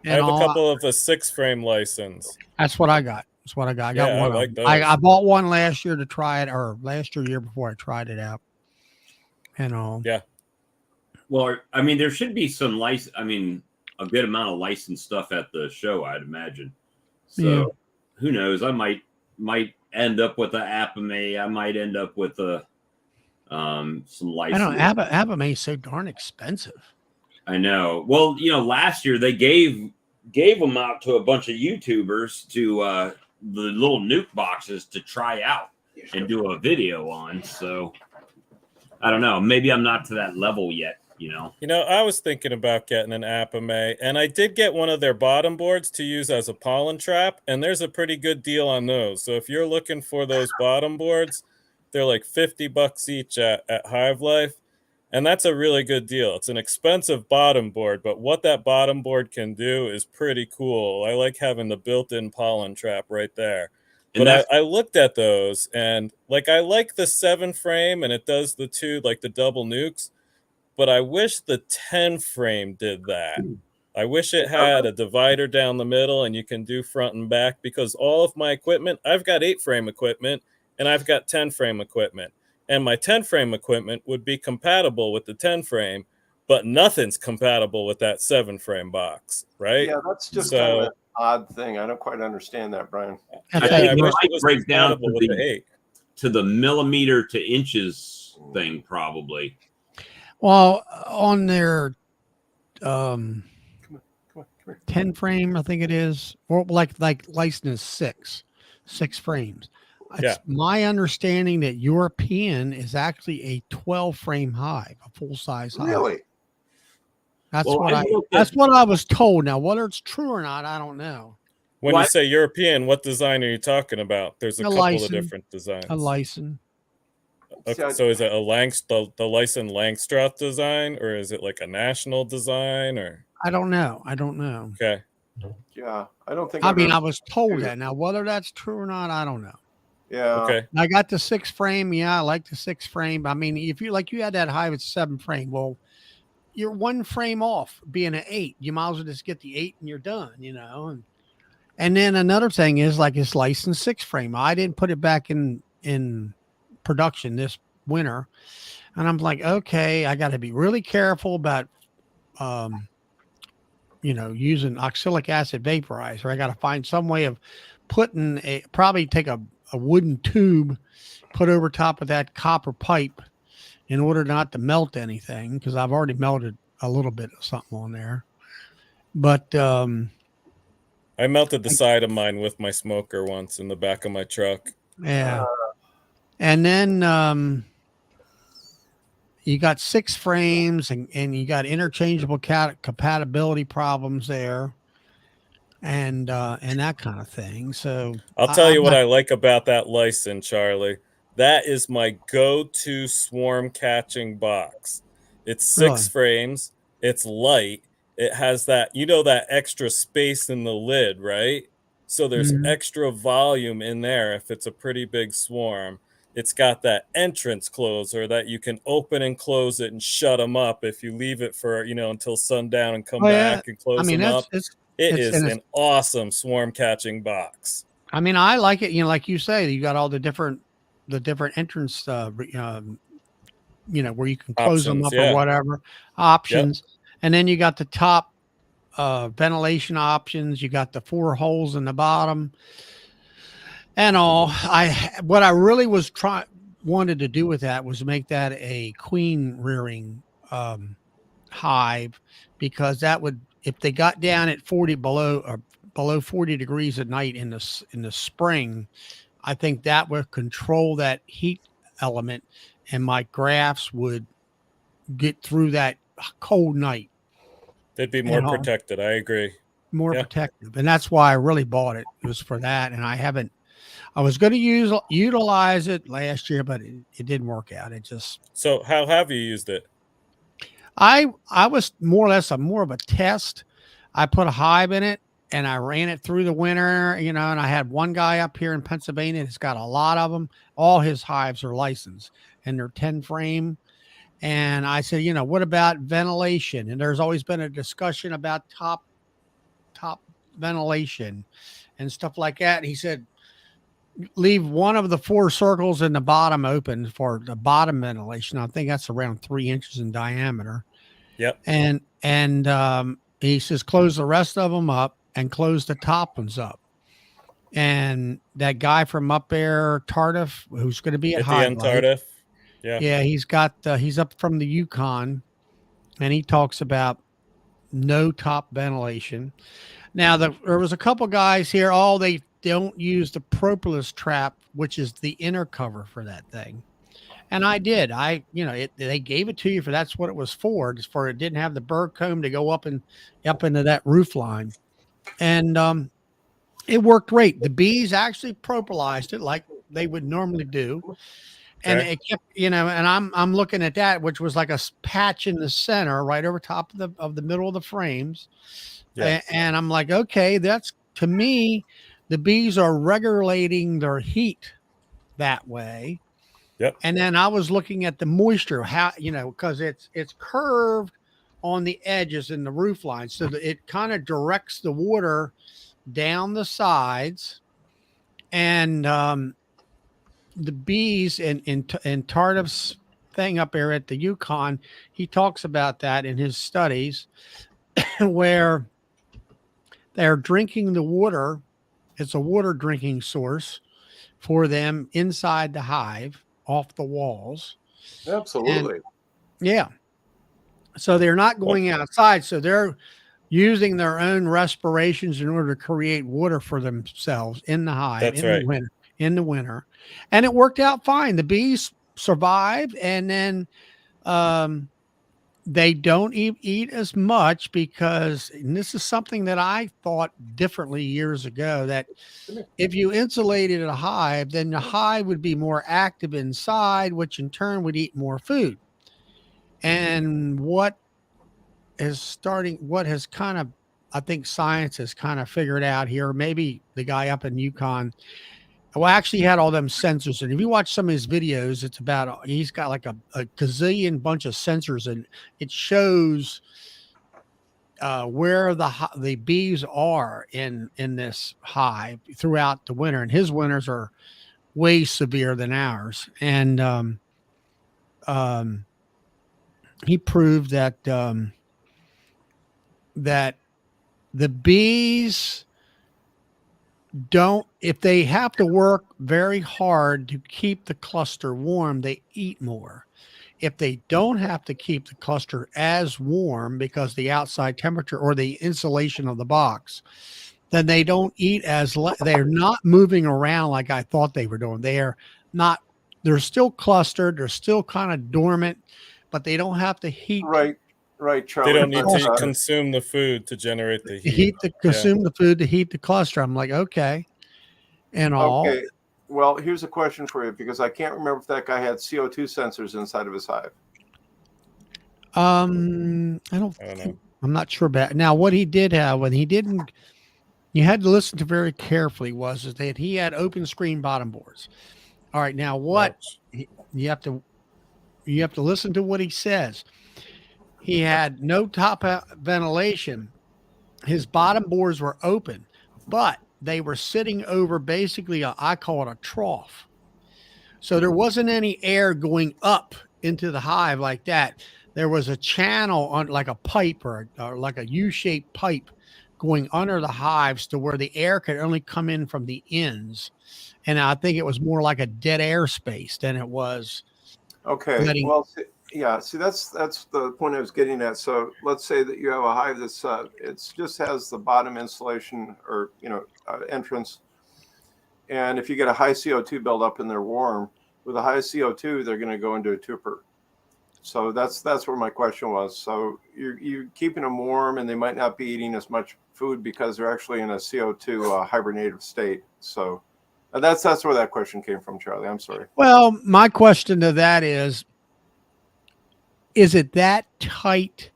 I have a couple of the 6-frame Lysons. That's what I got. I got one. I like those. I bought one last year to try it, or year before I tried it out. Yeah. Well, I mean, there should be some a good amount of licensed stuff at the show, I'd imagine. So who knows? I might end up with an Apame. I might end up with some license. I know Apame is so darn expensive. I know. Well, last year they gave them out to a bunch of YouTubers to the little nuke boxes to try out and do a video on. So I don't know. Maybe I'm not to that level yet. I was thinking about getting an Apame, and I did get one of their bottom boards to use as a pollen trap, and there's a pretty good deal on those. So if you're looking for those bottom boards, they're like $50 each at Hive Life. And that's a really good deal. It's an expensive bottom board, but what that bottom board can do is pretty cool. I like having the built-in pollen trap right there. But I looked at those, and I like the 7-frame, and it does the 2, like the double nukes, but I wish the 10-frame did that. I wish it had a divider down the middle, and you can do front and back, because all of my equipment, I've got 8-frame equipment, and I've got 10-frame equipment. And my 10-frame equipment would be compatible with the 10-frame, but nothing's compatible with that 7-frame box, right? Yeah, that's just kind of an odd thing. I don't quite understand that, Brian. I think it might break down to the millimeter to inches thing, probably. Well, on their 10 frame, I think it is, or like license six frames. It's Yeah. my understanding that European is actually a 12 frame hive, a full size hive. Really? That's Well, what I looked at- that's what I was told. Now, whether it's true or not, I don't know. When Well, you say European, what design are you talking about? There's a A couple Lyson. of different designs. A license. Okay, so is it the Lyson Langstroth design, or is it like a national design, or? I don't know. I don't know. Okay. Yeah, I don't think. I I've mean, ever- I was told that. Now, whether that's true or not, I don't know. Yeah. Okay. I got the 6 frame. Yeah, I like the 6 frame. I mean, if you like, you had that hive at 7 frame. Well, you're 1 frame off being an 8. You might as well just get the 8 and you're done, you know. And then another thing is like it's licensed 6 frame. I didn't put it back in production this winter, and I'm like, okay, I got to be really careful about, using oxalic acid vaporizer. I got to find some way of probably take a wooden tube, put over top of that copper pipe in order not to melt anything, because I've already melted a little bit of something on there. But I melted the side of mine with my smoker once in the back of my truck. yeah. And then you got 6 frames and you got interchangeable compatibility problems there, and that kind of thing. So I'll tell you what I like about that Lyson, Charlie. That is my go-to swarm catching box. It's 6 frames. It's light. It has that, that extra space in the lid, right? So there's extra volume in there if it's a pretty big swarm. It's got that entrance closer that you can open and close it and shut them up if you leave it for, until sundown and come back and close them up. It is an awesome swarm catching box. I mean, I like it. Like you say, you got all the different entrance, where you can close them up or whatever options. Yep. And then you got the top ventilation options. You got the 4 holes in the bottom and all. What I really wanted to do with that was make that a queen rearing hive, because that would, if they got down at 40 below 40 degrees at night in the spring, I think that would control that heat element, and my grafts would get through that cold night. They'd be more protected. I agree. More protective. And that's why I really bought it. It was for that. And I was going to utilize it last year, but it didn't work out. So how have you used it? I was more or less more of a test. I put a hive in it and I ran it through the winter, and I had one guy up here in Pennsylvania that's got a lot of them. All his hives are licensed and they're 10 frame. And I said, what about ventilation? And there's always been a discussion about top ventilation and stuff like that. And he said, leave one of the 4 circles in the bottom open for the bottom ventilation. I think that's around 3 inches in diameter. Yep. And he says, close the rest of them up and close the top ones up. And that guy from up there, Tardif, who's going to be at High Tardif. Yeah, he's up from the Yukon, and he talks about no top ventilation. Now, there was a couple guys here. They don't use the propolis trap, which is the inner cover for that thing. And I did. They gave it to you for that's what it was for. Just for it didn't have the bird comb to go up into that roof line, and it worked great. The bees actually propolized it like they would normally do. And it kept, and I'm looking at that, which was like a patch in the center, right over top of the middle of the frames. Yes. And I'm like, okay, that's, to me, the bees are regulating their heat that way. Yep. And then I was looking at the moisture, how, because it's curved on the edges in the roof line, so that it kind of directs the water down the sides. And the bees in Tardif's thing up there at the Yukon, he talks about that in his studies, where they're drinking the water. It's a water drinking source for them inside the hive, off the walls. Absolutely. Yeah. So they're not going outside. So they're using their own respirations in order to create water for themselves in the hive That's right. in the winter. And it worked out fine. The bees survived, and then they don't eat as much because, and this is something that I thought differently years ago, that if you insulated a hive, then the hive would be more active inside, which in turn would eat more food. And what has kind of, I think science has kind of figured out here, maybe the guy up in Yukon, well, actually he had all them sensors. And if you watch some of his videos, it's about, he's got like a gazillion bunch of sensors, and it shows where the bees are in this hive throughout the winter. And his winters are way severe than ours. And he proved that that the bees don't, if they have to work very hard to keep the cluster warm, they eat more. If they don't have to keep the cluster as warm because the outside temperature or the insulation of the box, then they don't eat they're not moving around like I thought they were doing. They're still clustered, they're still kind of dormant, but they don't have to heat. Right, Charlie. They don't need to consume the food to generate the heat. Consume the food to heat the cluster. I'm like, okay. And all. Okay. Well, here's a question for you, because I can't remember if that guy had CO2 sensors inside of his hive. I don't know. I'm not sure about now what he did have. When he didn't, you had to listen to very carefully, is that he had open screen bottom boards. All right. Now you have to listen to what he says. He had no top ventilation. His bottom boards were open, but they were sitting over basically I call it a trough. So there wasn't any air going up into the hive like that. There was a channel on like a pipe or like a U-shaped pipe going under the hives to where the air could only come in from the ends. And I think it was more like a dead air space than it was. Okay. See, that's the point I was getting at. So let's say that you have a hive that's it just has the bottom insulation or entrance, and if you get a high CO2 buildup and they're warm, with a high CO2 they're going to go into a torpor. So that's where my question was. So you're keeping them warm, and they might not be eating as much food because they're actually in a CO2 hibernative state. So that's where that question came from, Charlie. I'm sorry. Well, my question to that is it that tight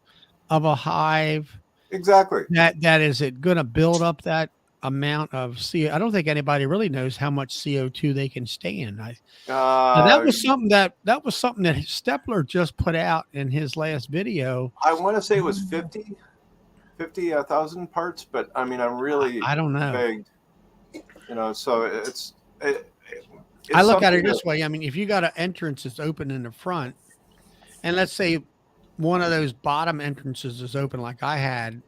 of a hive? Exactly. That is it going to build up that amount of CO? I don't think anybody really knows how much CO2 they can stand. That was something that Stepler just put out in his last video. I want to say it was 50,000 parts, but I mean, I'm really I don't know. Vague, so it's I look at it this way. I mean, if you got an entrance that's open in the front, and let's say one of those bottom entrances is open like I had.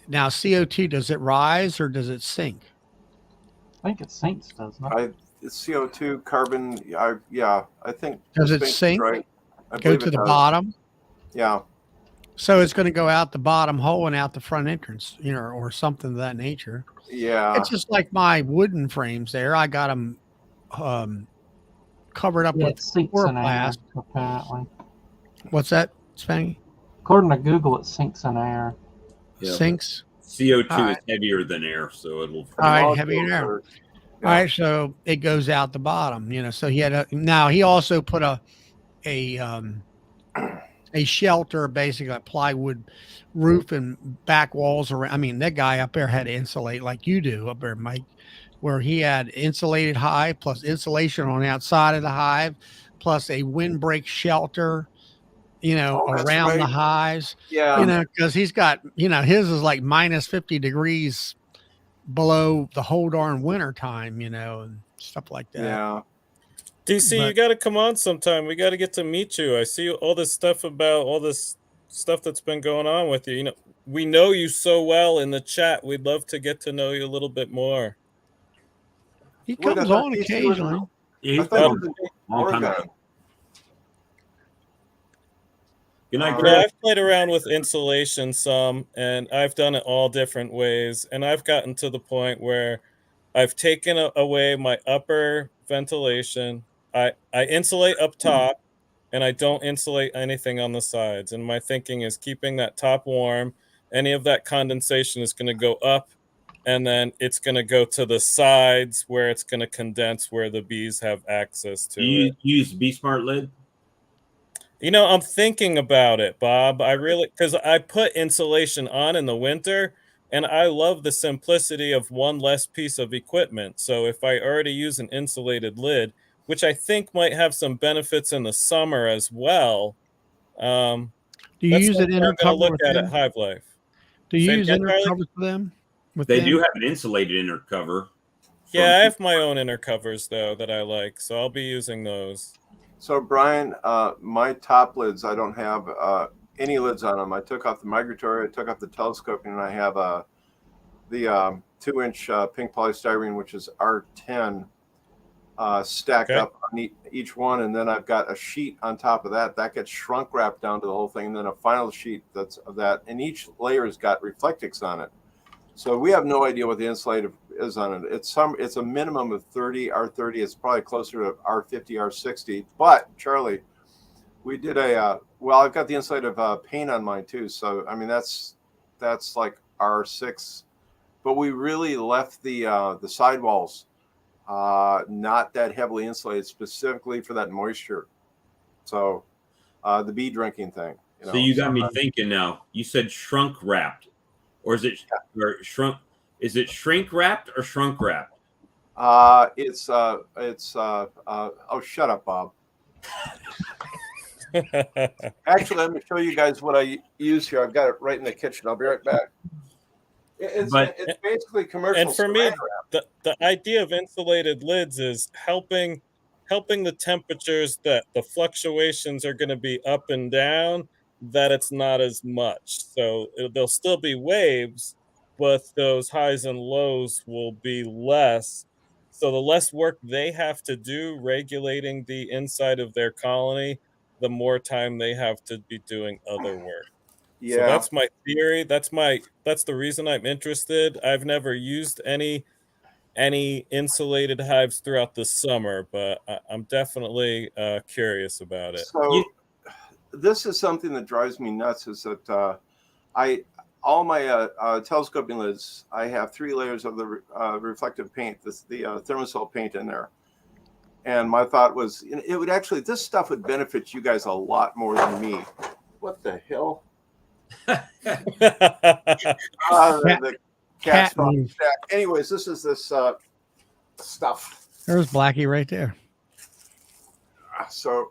Now, CO2, does it rise or does it sink? I think it sinks, doesn't it? CO2, carbon, I think. Does it sink? Right. Go to the bottom? Yeah. So it's going to go out the bottom hole and out the front entrance, or something of that nature. Yeah. It's just like my wooden frames there. I got them covered up with chloroplast. Apparently. What's that, Spangy? According to Google, it sinks in air. Yeah. Sinks? CO2 is heavier than air, so it'll. All right, heavier than air. Yeah. All right, so it goes out the bottom, So he had now he also put a shelter, basically a plywood roof and back walls around. I mean, that guy up there had to insulate like you do up there, Mike, where he had insulated hive plus insulation on the outside of the hive, plus a windbreak shelter, around the hives. Yeah. Because he's got, his is like minus 50 degrees below the whole darn winter time, and stuff like that. Yeah. DC, you got to come on sometime. We got to get to meet you. I see all this stuff about all this stuff that's been going on with you. We know you so well in the chat. We'd love to get to know you a little bit more. He comes on occasionally. Yeah, I thought he was a long time guy. ago. Good night, All Greg. I've played around with insulation some, and I've done it all different ways. And I've gotten to the point where I've taken away my upper ventilation. I insulate up top, and I don't insulate anything on the sides. And my thinking is keeping that top warm. Any of that condensation is going to go up, and then it's going to go to the sides where it's going to condense where the bees have access to Do you it. use Be Smart lid? I'm thinking about it, Bob. I really, because I put insulation on in the winter, and I love the simplicity of one less piece of equipment. So if I already use an insulated lid, which I think might have some benefits in the summer as well, Do you that's use an something I'm inner going to cover look with at them? Hive Life. Do you Say it use again, inner Charlie? covers for them? With They them? do have an insulated inner cover. Yeah, I have my own inner covers though that I like, so I'll be using those. So Brian, my top lids, I don't have any lids on them. I took off the migratory, I took off the telescoping, and I have the 2-inch pink polystyrene, which is R10, stacked Okay. up on each one, and then I've got a sheet on top of that that gets shrunk wrapped down to the whole thing, and then a final sheet that's of that, and each layer has got Reflectix on it. So we have no idea what the insulative is on it. It's a minimum of 30 R30. It's probably closer to R50, R60. But Charlie, we did I've got the insulative paint on mine too. So I mean that's like R6. But we really left the sidewalls not that heavily insulated, specifically for that moisture. So the bee drinking thing. So you got me thinking now. You said shrunk wrapped, or is it or shrunk? Is it shrink wrapped or shrunk wrapped? Oh, shut up, Bob. Actually, let me show you guys what I use here. I've got it right in the kitchen. I'll be right back. It's basically commercial. And for me, the idea of insulated lids is helping the temperatures that the fluctuations are going to be up and down, that it's not as much. So there'll still be waves, but those highs and lows will be less. So the less work they have to do regulating the inside of their colony, the more time they have to be doing other work. Yeah. So that's my theory. That's the reason I'm interested. I've never used any insulated hives throughout the summer, but I'm definitely curious about it. So this is something that drives me nuts, is that all my telescoping lids, I have 3 layers of the reflective paint, the thermosol paint in there. And my thought was, it would actually, this stuff would benefit you guys a lot more than me. What the hell? The cat's phone. Anyways, this is this stuff. There's Blackie right there. So,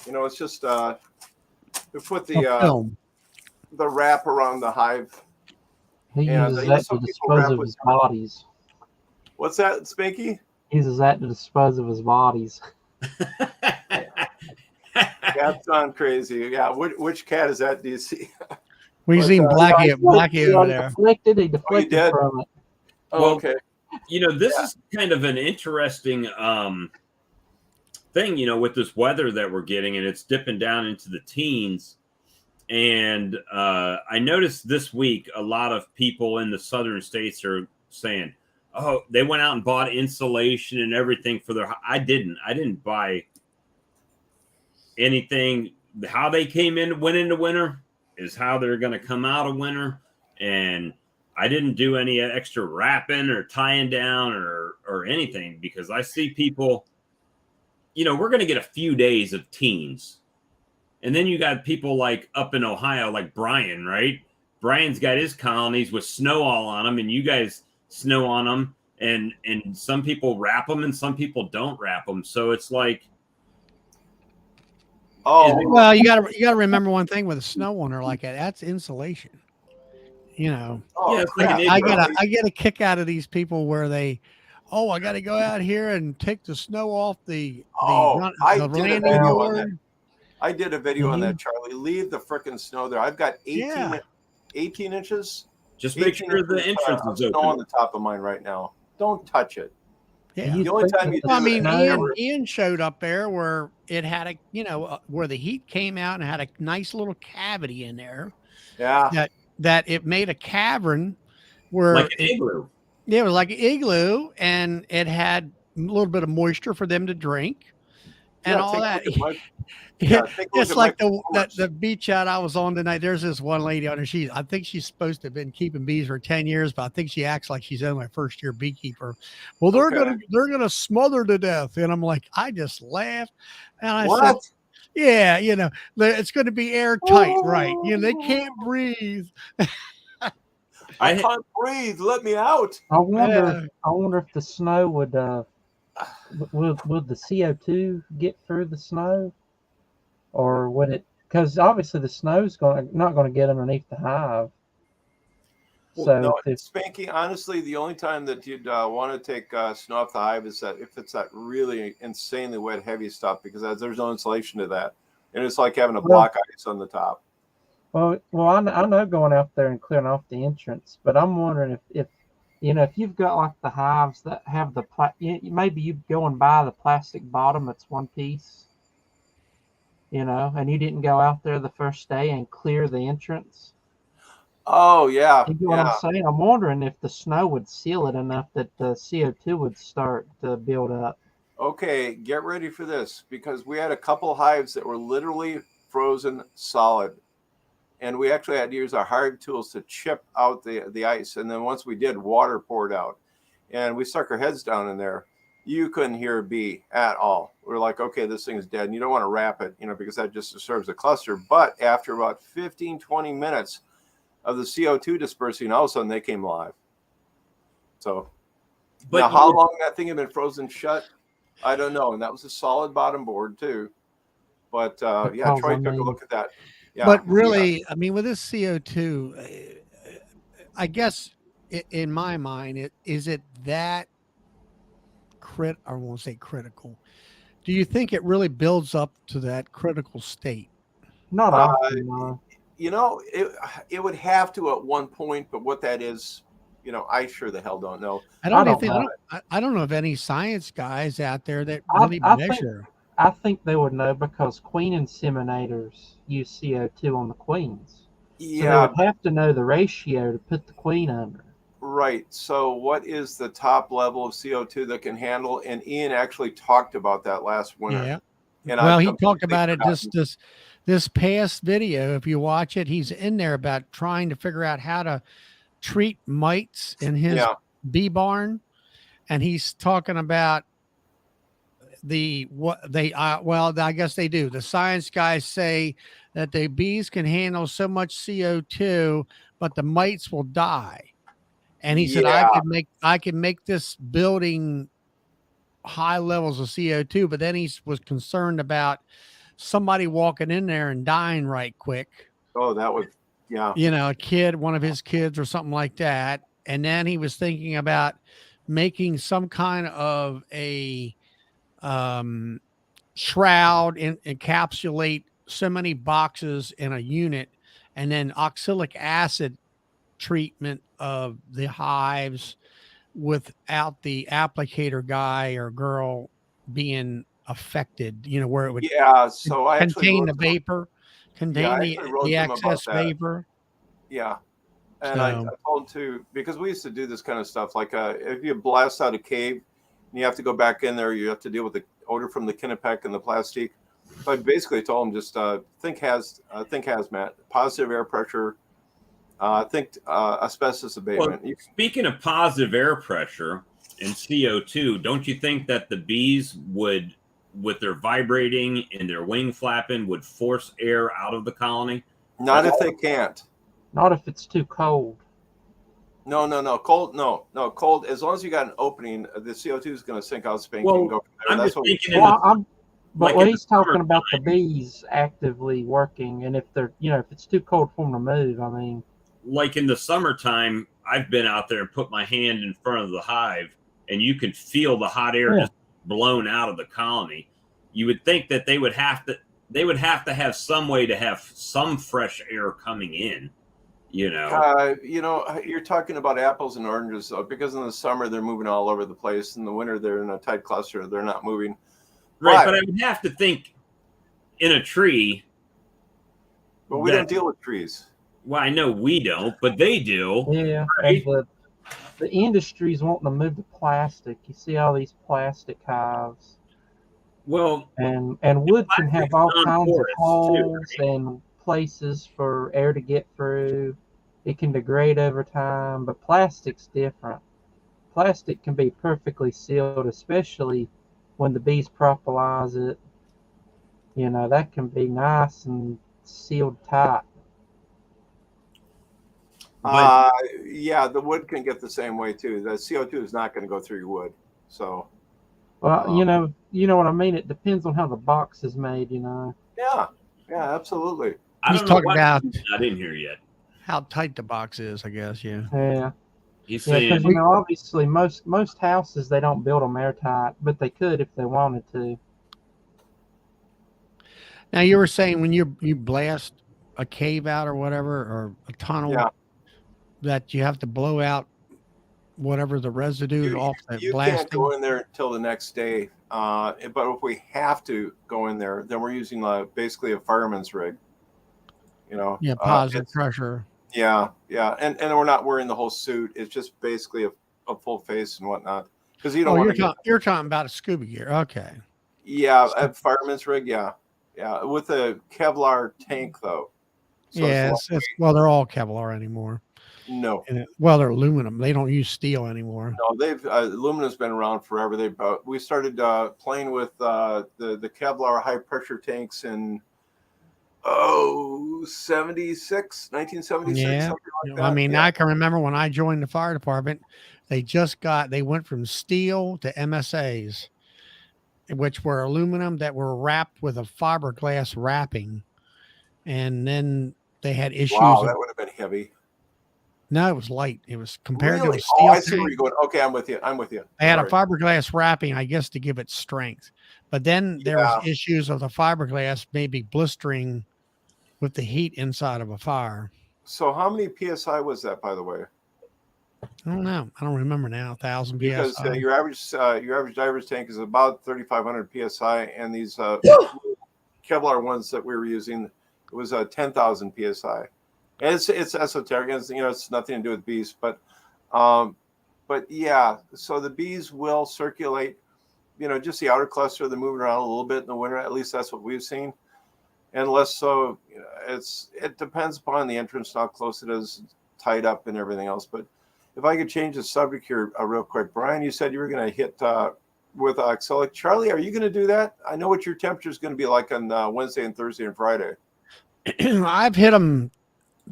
it's just we put Film. the wrap around the hive. He uses that to dispose of his bodies. What's that, Spanky? He uses that to dispose of his bodies. Cat's gone crazy. Yeah, which cat is that? Do you see? We've seen Blackie over there. He deflected from it. Oh, okay. This is kind of an interesting thing, with this weather that we're getting, and it's dipping down into the teens. And I noticed this week a lot of people in the southern states are saying, oh, they went out and bought insulation and everything for their. I didn't buy anything. How they went into winter is how they're going to come out of winter. And I didn't do any extra wrapping or tying down or anything, because I see people, we're going to get a few days of teens. And then you got people like up in Ohio, like Brian, right? Brian's got his colonies with snow all on them, and you guys snow on them. And some people wrap them and some people don't wrap them. So it's like, well, you gotta remember one thing with a snow winter like that. That's insulation. It's like I get a kick out of these people where I got to go out here and take the snow off the landing board. I did a video on that, Charlie. Leave the frickin' snow there. I've got 18 inches. Just make sure the entrance is open. Snow on the top of mine right now. Don't touch it. Yeah. The only time you do Well, I it, mean, No. Ian showed up there where it had a, where the heat came out and had a nice little cavity in there yeah, that it made a cavern where Like an igloo. it was like an igloo, and it had a little bit of moisture for them to drink and yeah. all Take a that. look at Mike. Yeah, take a look It's at like Michael Kors. the beach out I was on tonight. There's this one lady on there. I think she's supposed to have been keeping bees for 10 years, but I think she acts like she's only my first year beekeeper. Well, they're Okay. gonna smother to death. And I'm like, I just laughed. And I said, What? yeah, it's gonna be airtight, right? They can't breathe. I can't breathe. Let me out. I wonder. Yeah. I wonder if the snow would. Would the CO2 get through the snow, or would it? Because obviously the snow's not going to get underneath the hive. So No, if Spanky, honestly, the only time that you'd want to take snow off the hive is that if it's that really insanely wet, heavy stuff, because there's no insulation to that. And it's like having a block ice on the top. well, I know going out there and clearing off the entrance, but I'm wondering if if you've got like the hives that have the maybe you going by the plastic bottom that's one piece, and you didn't go out there the first day and clear the entrance. Oh, yeah. You know what I'm saying? I'm wondering if the snow would seal it enough that the CO2 would start to build up. Okay, get ready for this, because we had a couple hives that were literally frozen solid. And we actually had to use our hive tools to chip out the ice. And then once we did, water poured out. And we stuck our heads down in there. You couldn't hear a bee at all. We're like, okay, this thing's dead. And you don't want to wrap it, because that just disturbs the cluster. But after about 15, 20 minutes of the CO2 dispersing, all of a sudden they came alive. So now how long that thing had been frozen shut, I don't know. And that was a solid bottom board too. But yeah, Troy took a look at that. Yeah, but really, I mean, with this CO2, I guess in my mind, is it that I won't say critical. Do you think it really builds up to that critical state? Not often, no. It would have to at one point, but what that is, I sure the hell don't know. I don't know of any science guys out there that really measure. I think they would know because queen inseminators use CO2 on the queens. Yeah. So they would have to know the ratio to put the queen under. Right. So what is the top level of CO2 that can handle? And Ian actually talked about that last winter. Yeah. And he talked about it this past video. If you watch it, he's in there about trying to figure out how to treat mites in his bee barn. And he's talking about I guess they do. The science guys say that the bees can handle so much CO2, but the mites will die. And he said, I can make this building high levels of CO2, but then he was concerned about somebody walking in there and dying right quick. Oh, that would, a kid, one of his kids or something like that. And then he was thinking about making some kind of a shroud and encapsulate so many boxes in a unit, and then oxalic acid treatment of the hives without the applicator guy or girl being affected, where it would so I contain the vapor, the excess vapor. Yeah. And I told him too, because we used to do this kind of stuff. Like if you blast out a cave and you have to go back in there, you have to deal with the odor from the Kinnepec and the plastique. So I basically told him just think hazmat, positive air pressure, think asbestos abatement. Well, speaking of positive air pressure and CO2, don't you think that the bees would, with their vibrating and their wing flapping, would force air out of the colony? Not if they can't. Not if it's too cold. No. Cold, no. Cold, as long as you got an opening, the CO2 is going to sink out Spanky and go from there. But he's talking about the bees actively working, and if they're, if it's too cold for them to move, I mean. Like in the summertime, I've been out there and put my hand in front of the hive, and you can feel the hot air just blown out of the colony. You would think that they would have to have some way to have some fresh air coming in, You know, You're talking about apples and oranges, because in the summer they're moving all over the place. In the winter, they're in a tight cluster. They're not moving. right? But I would have to think in a tree. But we don't deal with trees. Well, I know we don't, but they do. Yeah, Right? and the industry's wanting to move to plastic. You see all these plastic hives. Well, And wood can have all kinds of non-porous, holes too, right? and places for air to get through. It can degrade over time, but plastic's different. Plastic can be perfectly sealed, especially when the bees propolize it. You know, that can be nice and sealed tight. But Yeah, the wood can get the same way too. The CO2 is not going to go through your wood. So, Well, you know what I mean. It depends on how the box is made. You know. yeah, absolutely. I He's don't know talking why about he's not in here yet. how tight the box is, I guess. Yeah. Yeah. He's Yeah, saying, because obviously most houses they don't build them airtight, but they could if they wanted to. Now you were saying when you blast a cave out or whatever, or a tunnel, Yeah. that you have to blow out whatever the residue off the You blasting. can't go in there until the next day. But if we have to go in there, then we're using basically a fireman's rig. You know. Yeah, positive pressure. Yeah, and we're not wearing the whole suit. It's just basically a full face and whatnot. Because you don't want to. You're talking about a scuba gear. Okay. Yeah, a fireman's rig. Yeah, with a Kevlar tank though. So Yes. Well, they're all Kevlar anymore. No. Well, they're aluminum. They don't use steel anymore. No, they've aluminum's been around forever. We started playing with the Kevlar high pressure tanks in 1976, Yeah. something like that. I mean, I can remember when I joined the fire department, they went from steel to MSAs, which were aluminum that were wrapped with a fiberglass wrapping. And then they had issues. Wow, that would have been heavy. No, it was light. It was compared to a steel. Oh, I see where you're going. Okay, I'm with you. They had a fiberglass wrapping, I guess, to give it strength. But then there was issues of the fiberglass maybe blistering with the heat inside of a fire. So how many PSI was that, by the way? I don't know. I don't remember now. 1,000 PSI. Because your average diver's tank is about 3,500 PSI, and these Kevlar ones that we were using, it was 10,000 PSI. And it's esoteric. It's nothing to do with bees, but yeah. So the bees will circulate. Just the outer cluster. They're moving around a little bit in the winter. At least that's what we've seen. And less so, it depends upon the entrance, how close it is, tied up, and everything else. But if I could change the subject here real quick, Brian, you said you were going to hit with oxalic. Charlie, are you going to do that? I know what your temperature is going to be like on Wednesday and Thursday and Friday. I've hit them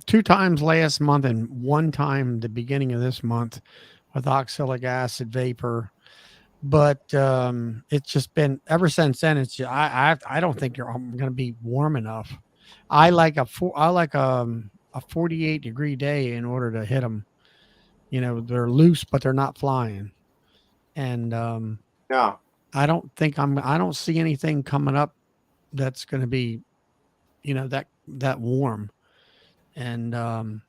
2 times last month and 1 time the beginning of this month with oxalic acid vapor. But it's just been ever since then. It's I don't think I'm going to be warm enough. I like a 48-degree day in order to hit them. They're loose, but they're not flying. And yeah, I don't see anything coming up that's going to be, that warm. And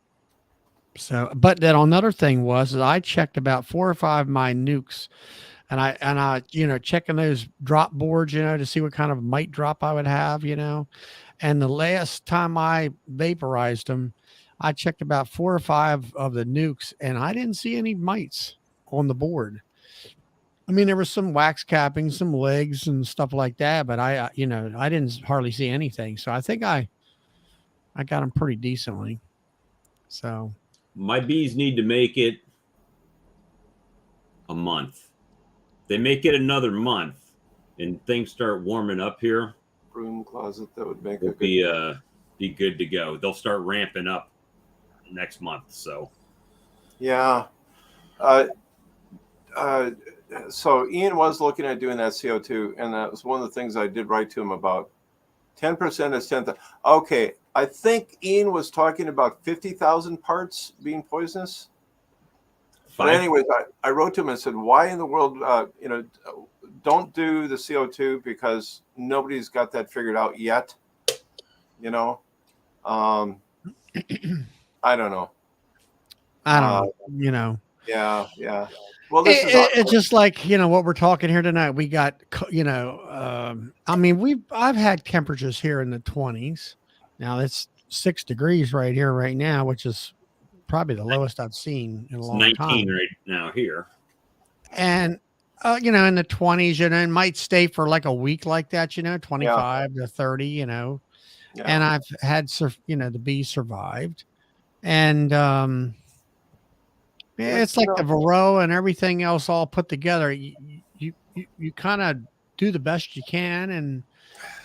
so, but then another thing was that I checked about 4 or 5 of my nukes. And I, checking those drop boards, to see what kind of mite drop I would have, and the last time I vaporized them, I checked about 4 or 5 of the nukes and I didn't see any mites on the board. I mean, there was some wax capping, some legs and stuff like that, but I didn't hardly see anything. So I think I got them pretty decently. So my bees need to make it a month. They make it another month and things start warming up here. Broom closet, that would make it be good to go. They'll start ramping up next month. So yeah. So Ian was looking at doing that CO2, and that was one of the things I did write to him about. 10% is 10,000. Okay, I think Ian was talking about 50,000 parts being poisonous. But anyways, I wrote to him and said, why in the world, don't do the CO2 because nobody's got that figured out yet, I don't know. I don't know. You know, Yeah. Well, this is it's just like, you know, what we're talking here tonight. We got, you know, I mean, I've had temperatures here in the 20s. Now it's 6 degrees right here, right now, which is probably the lowest I've seen in a It's long 19 time. right now here. And, you know, in the 20s, you know, it might stay for like a week like that, you know, 25 to 30, you know, and I've had, you know, the bees survived. And, it's like the Varroa and everything else all put together. You kind of do the best you can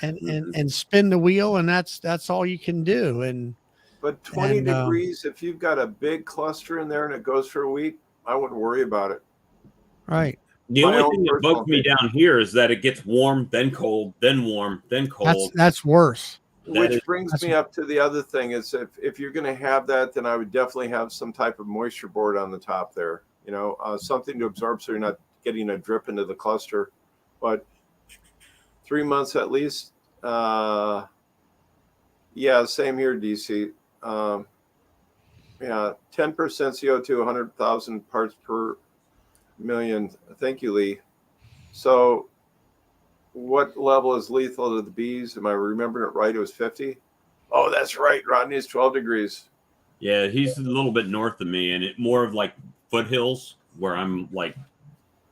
and spin the wheel, and that's all you can do. But 20 degrees, if you've got a big cluster in there and it goes for a week, I wouldn't worry about it. Right. The only thing that bugs me down here is that it gets warm, then cold, then warm, then cold. That's worse. Which brings me up to the other thing is if you're going to have that, then I would definitely have some type of moisture board on the top there, you know, something to absorb so you're not getting a drip into the cluster. But 3 months at least. Yeah, same here, DC. Yeah, 10% CO2, 100,000 parts per million. Thank you, Lee. So what level is lethal to the bees? Am I remembering it right? It was 50. Oh, that's right. Rodney's 12 degrees. Yeah, he's a little bit north of me, and it more of like foothills where I'm like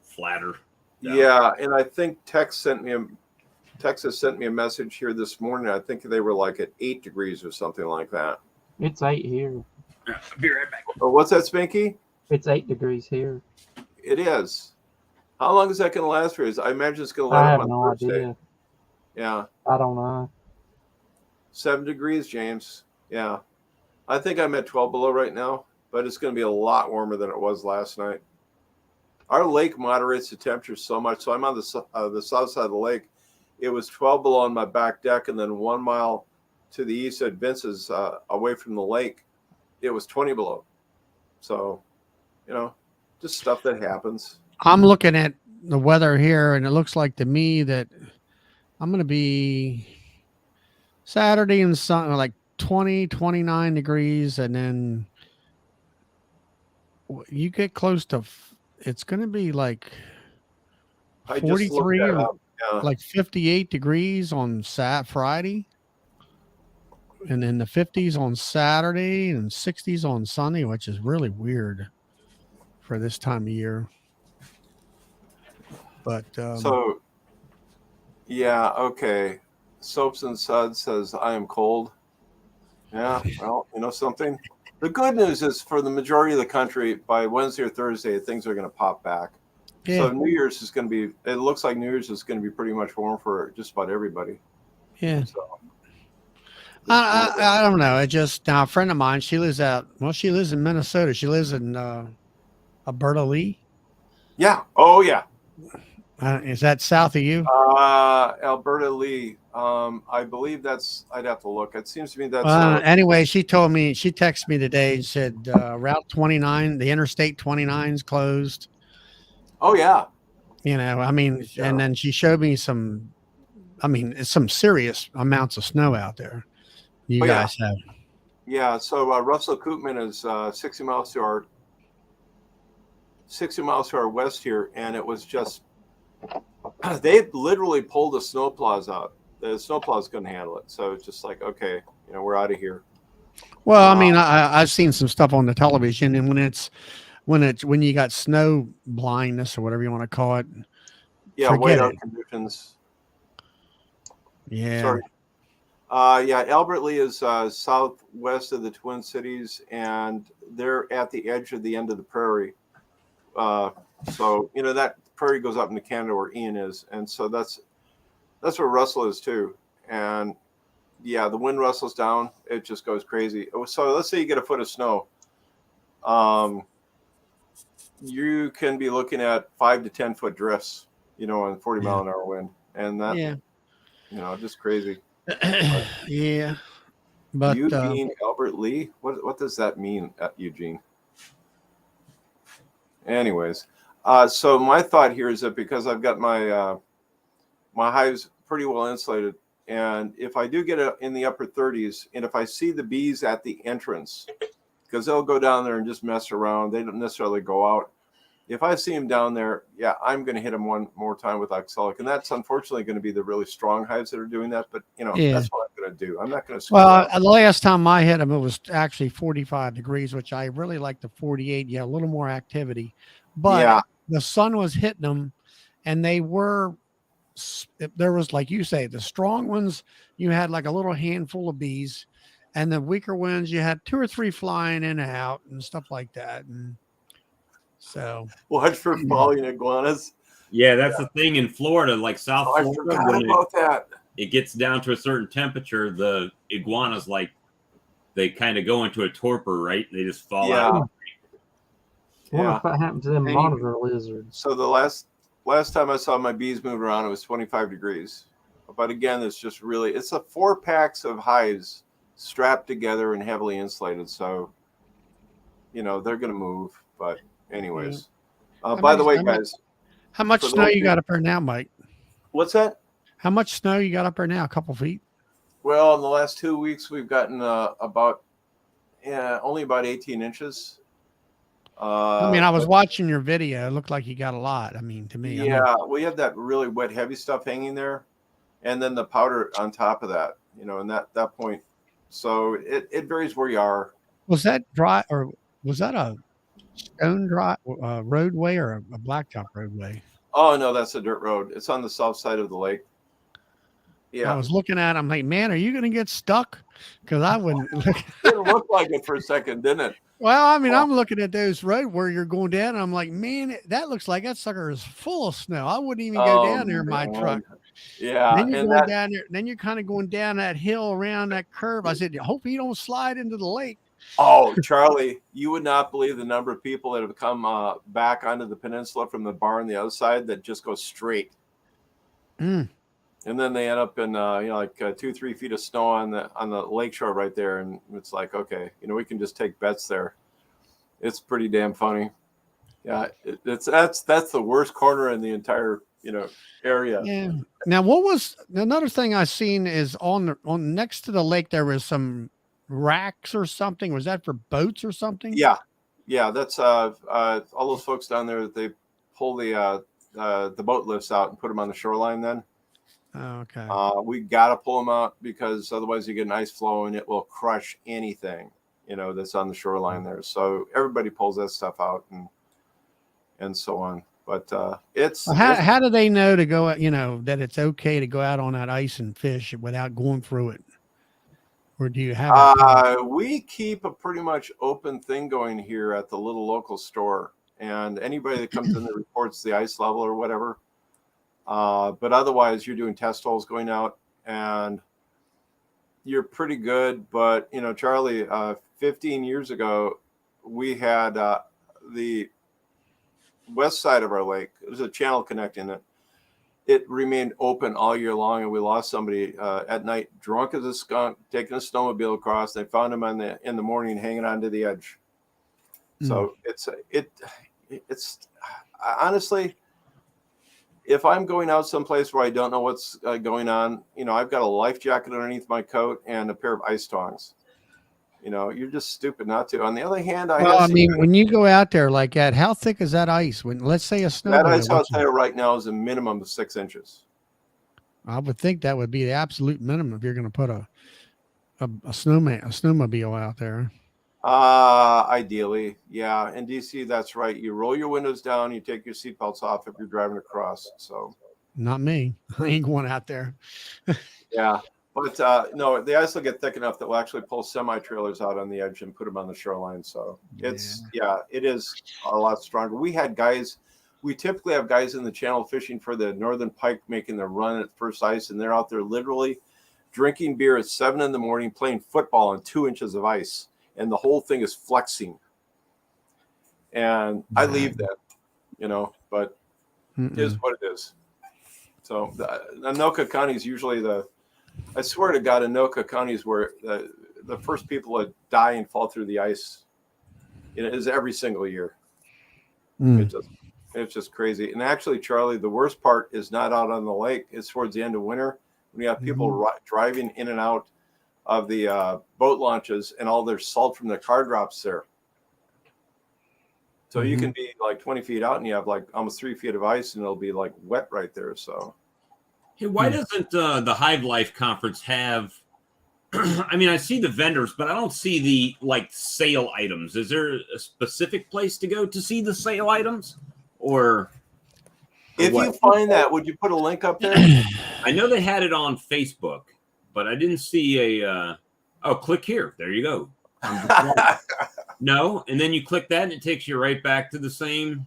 flatter. Yeah, and I think Texas sent me a message here this morning. I think they were like at 8 degrees or something like that. It's 8 here. I'll be right back. Oh, what's that, Spanky? It's 8 degrees here. It is. How long is that going to last for? I imagine it's going to I let have up on no Thursday. idea. Yeah. I don't know. 7 degrees, James. Yeah. I think I'm at 12 below right now, but it's going to be a lot warmer than it was last night. Our lake moderates the temperature so much. So I'm on the south side of the lake. It was 12 below on my back deck, and then 1 mile to the east at Vince's, away from the lake, it was 20 below. So, you know, just stuff that happens. I'm looking at the weather here, and it looks like to me that I'm going to be Saturday and Sunday, like 20, 29 degrees. And then you get close to, it's going to be like 43 or like 58 degrees on Friday. And then the 50s on Saturday and 60s on Sunday, which is really weird for this time of year. But so, yeah, okay. Soaps and Suds says, I am cold. Yeah, well, you know something? The good news is for the majority of the country, by Wednesday or Thursday, things are going to pop back. Yeah. So New Year's is going to be, it looks like New Year's is going to be pretty much warm for just about everybody. Yeah. So, I don't know. It just, now a friend of mine, she lives in Minnesota. She lives in Alberta Lee. Yeah. Oh, yeah. Is that south of you? Alberta Lee. I believe I'd have to look. It seems to me that's. Anyway, she texted me today and said Route 29, the Interstate 29 is closed. Oh, yeah. You know, I mean, yeah. And then she showed me some serious amounts of snow out there. You guys have. Yeah. So Russell Koopman is 60 miles to our west here, and it was just. They literally pulled the snowplows out. The snowplows couldn't handle it, so it's just like, okay, you know, we're out of here. Well, I mean, I've seen some stuff on the television, and when you got snow blindness or whatever you want to call it, whiteout conditions. Yeah. Sorry. Albert Lee is southwest of the Twin Cities, and they're at the edge of the end of the prairie. So you know that prairie goes up into Canada where Ian is, and so that's where Russell is too. And yeah, the wind rustles down, it just goes crazy. So let's say you get a foot of snow, you can be looking at 5 to 10 foot drifts, you know, on 40 mile an hour wind, and that, you know, just crazy. Yeah, but Eugene Albert Lee, what does that mean, Eugene? Anyways. So my thought here is that because I've got my my hives pretty well insulated, and if I do get in the upper 30s, and if I see the bees at the entrance, because they'll go down there and just mess around. They don't necessarily go out. If I see them down there, yeah, I'm going to hit them one more time with oxalic, and that's unfortunately going to be the really strong hives that are doing that. But Yeah. that's what I'm going to do. I'm not going to. Well, the last time I hit them, it was actually 45 degrees, which I really like the 48. Yeah, a little more activity, but Yeah. the sun was hitting them, and they were. There was, like you say, the strong ones. You had like a little handful of bees, and the weaker ones you had 2 or 3 flying in and out and stuff like that. And so Watch for falling iguanas. Yeah, that's the thing in Florida, like South I Florida, forgot when about that. it gets down to a certain temperature, the iguanas, like, they kind of go into a torpor, right? They just fall Yeah. out. I wonder Yeah. if that happened to them And monitor lizards. So the last time I saw my bees moving around, it was 25 degrees. But again, it's just really, it's a 4 packs of hives strapped together and heavily insulated. So, they're going to move. But anyways, by the way, guys, how much for snow those you who- got up there now, Mike? what's that? How much snow you got up there now? A couple feet? Well, in the last 2 weeks, we've gotten only about 18 inches. I mean, I was watching your video. It looked like you got a lot. I mean, to me, Yeah, we had that really wet, heavy stuff hanging there, and then the powder on top of that. And that point. So it varies where you are. was that dry or was that a stone dry roadway or a blacktop roadway? Oh no, that's a dirt road. It's on the south side of the lake. Yeah, I was looking at it, I'm like, man, are you going to get stuck? Because I wouldn't look. it looked like it for a second, didn't it? Well, I mean, I'm looking at those road where you're going down, and I'm like, man, that looks like that sucker is full of snow. I wouldn't even go down there in my truck. Yeah, Then you're going down there. Then you're kind of going down that hill around that curve. I said, hope you don't slide into the lake. Oh, Charlie, you would not believe the number of people that have come back onto the peninsula from the bar on the other side that just go straight. Mm. And then they end up in 2-3 feet of snow on the lakeshore right there, and it's like, okay, we can just take bets there. It's pretty damn funny. Yeah, that's the worst corner in the entire area. Yeah. Now, what was another thing I seen is on next to the lake there was some racks or something. Was that for boats or something? Yeah, that's all those folks down there. They pull the boat lifts out and put them on the shoreline. Then. Oh, okay. We got to pull them out because otherwise you get an ice flow and it will crush anything, that's on the shoreline there. So everybody pulls that stuff out and so on. But how do they know to go, that it's okay to go out on that ice and fish without going through it? Or do you have we keep a pretty much open thing going here at the little local store, and anybody that comes in that reports the ice level or whatever. But otherwise, you're doing test holes going out, and you're pretty good. But Charlie, 15 years ago, we had the west side of our lake. There's a channel connecting it. It remained open all year long, and we lost somebody at night, drunk as a skunk, taking a snowmobile across. They found him in the morning, hanging onto the edge. So it's honestly. If I'm going out someplace where I don't know what's going on, I've got a life jacket underneath my coat and a pair of ice tongs. You're just stupid not to. On the other hand, when you go out there like that, how thick is that ice? When let's say a snow. That ice out there right now is a minimum of 6 inches. I would think that would be the absolute minimum if you're going to put a snowmobile out there. Ideally, yeah. In DC, that's right. You roll your windows down, you take your seatbelts off if you're driving across. So, not me. I ain't going out there. Yeah, but no, the ice will get thick enough that we'll actually pull semi-trailers out on the edge and put them on the shoreline. So it is a lot stronger. We typically have guys in the channel fishing for the northern pike, making their run at first ice, and they're out there literally drinking beer at 7 a.m, playing football on 2 inches of ice. And the whole thing is flexing. And I leave that, but it is what it is. So Anoka County is usually I swear to God, Anoka County is where the first people that die and fall through the ice. It is every single year. It's just crazy. And actually, Charlie, the worst part is not out on the lake. It's towards the end of winter when you have people driving in and out of the boat launches, and all their salt from the car drops there. So you can be like 20 feet out, and you have like almost 3 feet of ice, and it'll be like wet right there. So, hey, why doesn't the Hive Life conference have? I mean, I see the vendors, but I don't see the like sale items. Is there a specific place to go to see the sale items, or if what? you find that, would you put a link up there? I know they had it on Facebook, but I didn't see a. Oh, click here. There you go. No, and then you click that, and it takes you right back to the same.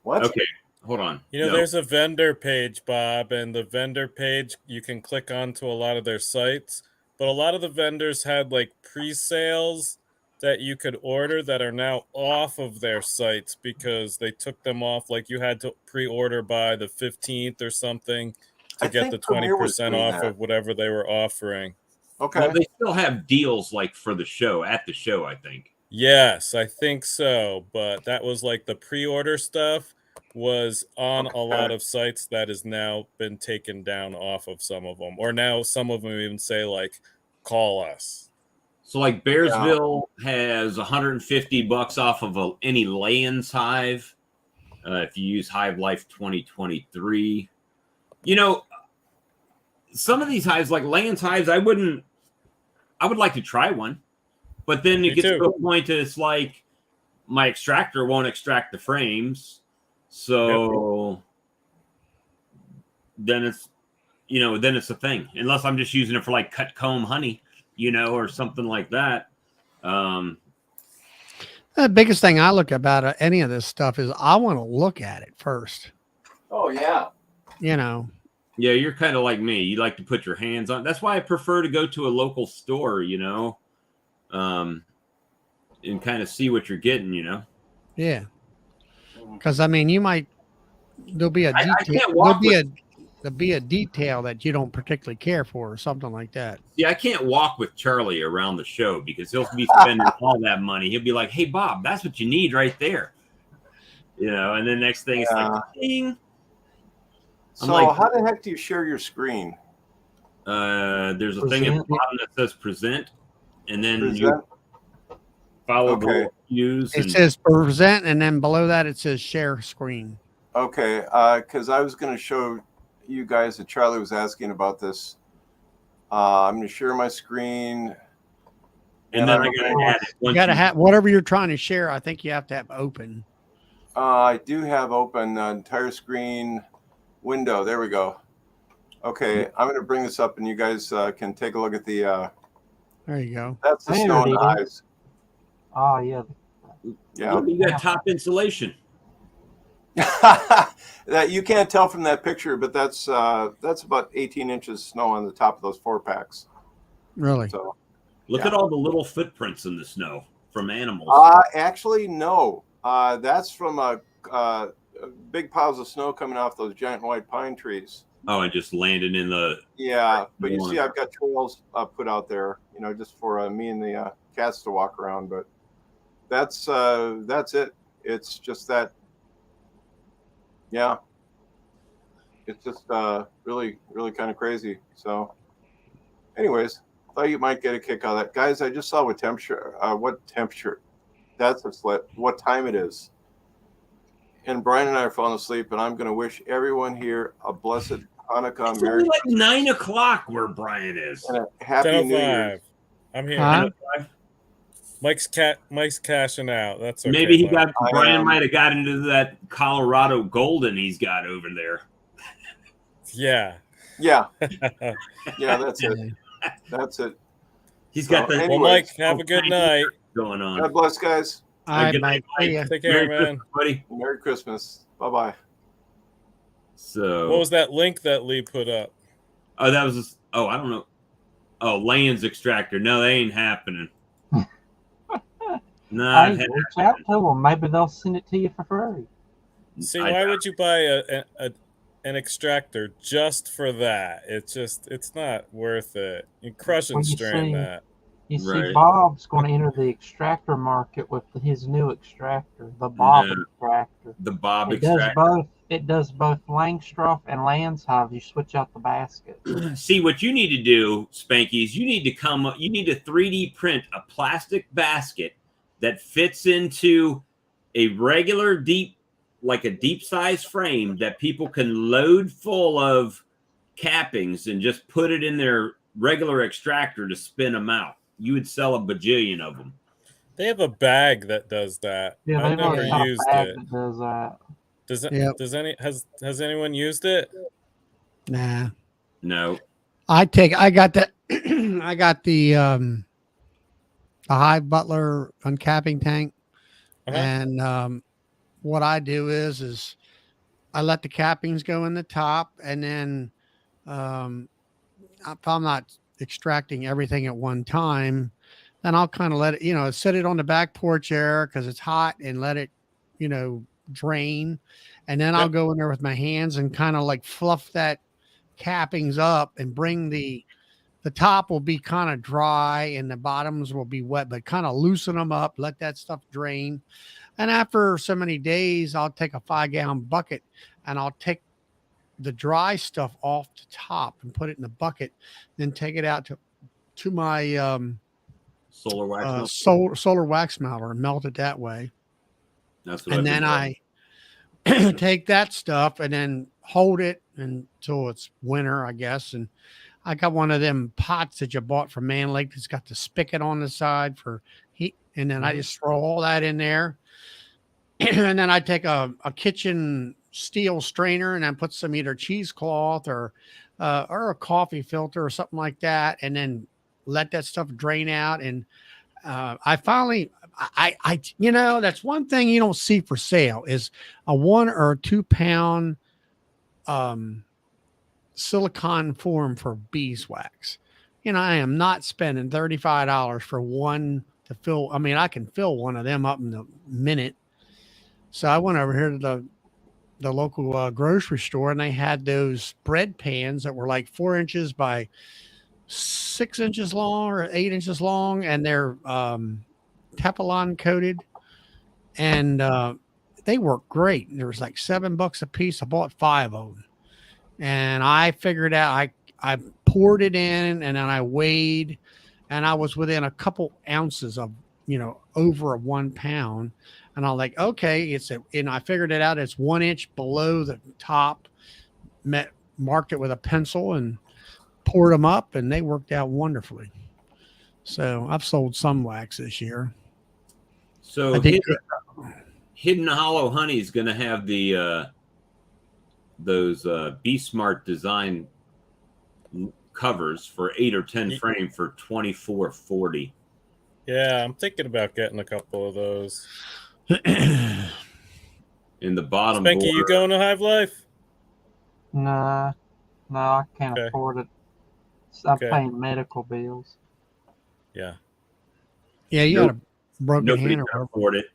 What? Okay, hold on. You know, there's a vendor page, Bob, and the vendor page, you can click onto a lot of their sites, but a lot of the vendors had like pre-sales that you could order that are now off of their sites because they took them off. Like you had to pre-order by the 15th or something to get the 20% off of whatever they were offering. Okay. Well, they still have deals like for the show, at the show, I think. Yes, I think so. But that was like the pre-order stuff was on a lot of sites that has now been taken down off of some of them. Or now some of them even say like, call us. So like Bearsville has $150 off of any Layens hive. If you use Hive Life 2023, you know, some of these hives like Layens hives, I would like to try one, but then it gets to a point that it's like my extractor won't extract the frames. So then it's, then it's a thing, unless I'm just using it for like cut comb honey, or something like that. The biggest thing I look about any of this stuff is I want to look at it first. Oh, yeah. Yeah, you're kind of like me. You like to put your hands on. That's why I prefer to go to a local store, and kind of see what you're getting, Yeah. Because I mean, there'll be a I detail. can't walk There'll be a detail that you don't particularly care for, or something like that. Yeah, I can't walk with Charlie around the show because he'll be spending all that money. He'll be like, "Hey, Bob, that's what you need right there," And then next thing it's like, ding. So how the heck do you share your screen? There's a thing at the bottom that says present, and then you follow the cues. It says present, and then below that it says share screen. Okay, because I was going to show you guys that Charlie was asking about this. I'm going to share my screen. And then I got to add it. You got to have whatever you're trying to share. I think you have to have open. I do have open the entire screen window. There we go. Okay, I'm going to bring this up, and you guys can take a look at the. There you go. That's the snow in the eyes. Oh yeah. Yeah. You got top insulation. That you can't tell from that picture, but that's about 18 inches of snow on the top of those 4-packs. Really? So, look at all the little footprints in the snow from animals. Actually, no. That's from big piles of snow coming off those giant white pine trees. Oh, and just landing in the. Yeah, but you see, I've got trails put out there, just for me and the cats to walk around. But that's it. It's just that. Yeah, it's just really, really kind of crazy. So, anyways, thought you might get a kick out of that, guys. I just saw what temperature. That's a slip. What time it is. And Brian and I are falling asleep, and I'm going to wish everyone here a blessed Hanukkah. It's only like 9 o'clock where Brian is. And a happy New Year. I'm here. Huh? Mike's cashing out. That's okay. Maybe Brian might have got into that Colorado Golden he's got over there. Yeah. Yeah. Yeah, that's it. That's it. He's got the. Well, Mike, have a good night. Going on. God bless, guys. All right, Mike. Take care, man. Buddy. Merry Christmas. Bye-bye. So. What was that link that Lee put up? Oh, that was. I don't know. Oh, Layens extractor. No, that ain't happening. No, Hey, reach out to them. Maybe they'll send it to you for free. See, why would you buy an extractor just for that? It's not worth it. You're crushing strain that. You see, Right. Bob's going to enter the extractor market with his new extractor, the Bob No, extractor. the Bob It does extract. both. It does both Langstroth and Landshive. You switch out the basket. See, what you need to do, Spanky, is you need to 3D print a plastic basket that fits into a regular like a deep size frame that people can load full of cappings and just put it in their regular extractor to spin them out. You would sell a bajillion of them. They have a bag that does that. Yeah, I've they've never already got a used bag it. that does that. Does it? Yep. Has anyone used it? Nah. No. I got that. I got the Hive Butler uncapping tank. Uh-huh. And what I do is I let the cappings go in the top, and then if I'm not extracting everything at one time, then I'll kind of let it, set it on the back porch area because it's hot, and let it, drain. And then I'll Yep. go in there with my hands and kind of like fluff that cappings up and bring the top will be kind of dry and the bottoms will be wet, but kind of loosen them up, let that stuff drain. And after so many days, I'll take a 5-gallon bucket and I'll take the dry stuff off the top and put it in the bucket, then take it out to my Solar wax. Melter? solar wax melter and melt it that way. That's what And I've then been I take that stuff and then hold it until it's winter, I guess. And I got one of them pots that you bought from Man Lake that's got the spigot on the side for heat. And then I just throw all that in there. And then I take a kitchen steel strainer and then put some either cheesecloth or a coffee filter or something like that. And then let that stuff drain out. And I finally, that's one thing you don't see for sale is a 1 or 2 pound silicone form for beeswax. I am not spending $35 for one to fill. I mean, I can fill one of them up in a minute. So I went over here to the local grocery store, and they had those bread pans that were like 4 inches by 6 inches long or 8 inches long, and they're Teflon coated, and they work great. There was like $7 a piece. I bought 5 of them, and I figured out I poured it in, and then I weighed, and I was within a couple ounces of over 1 pound. And I'm like, okay, and I figured it out. It's 1 inch below the top. Marked it with a pencil and poured them up, and they worked out wonderfully. So I've sold some wax this year. So I think Hidden Hollow Honey is going to have those Be Smart design covers for 8 or 10 frame for $24.40. Yeah, I'm thinking about getting a couple of those. In the bottom Spanky, border, you going to Hive Life? Nah, no, I can't Okay. afford it. I'm Okay. paying medical bills. Yeah. Yeah, you got a broken nobody hand can or afford it.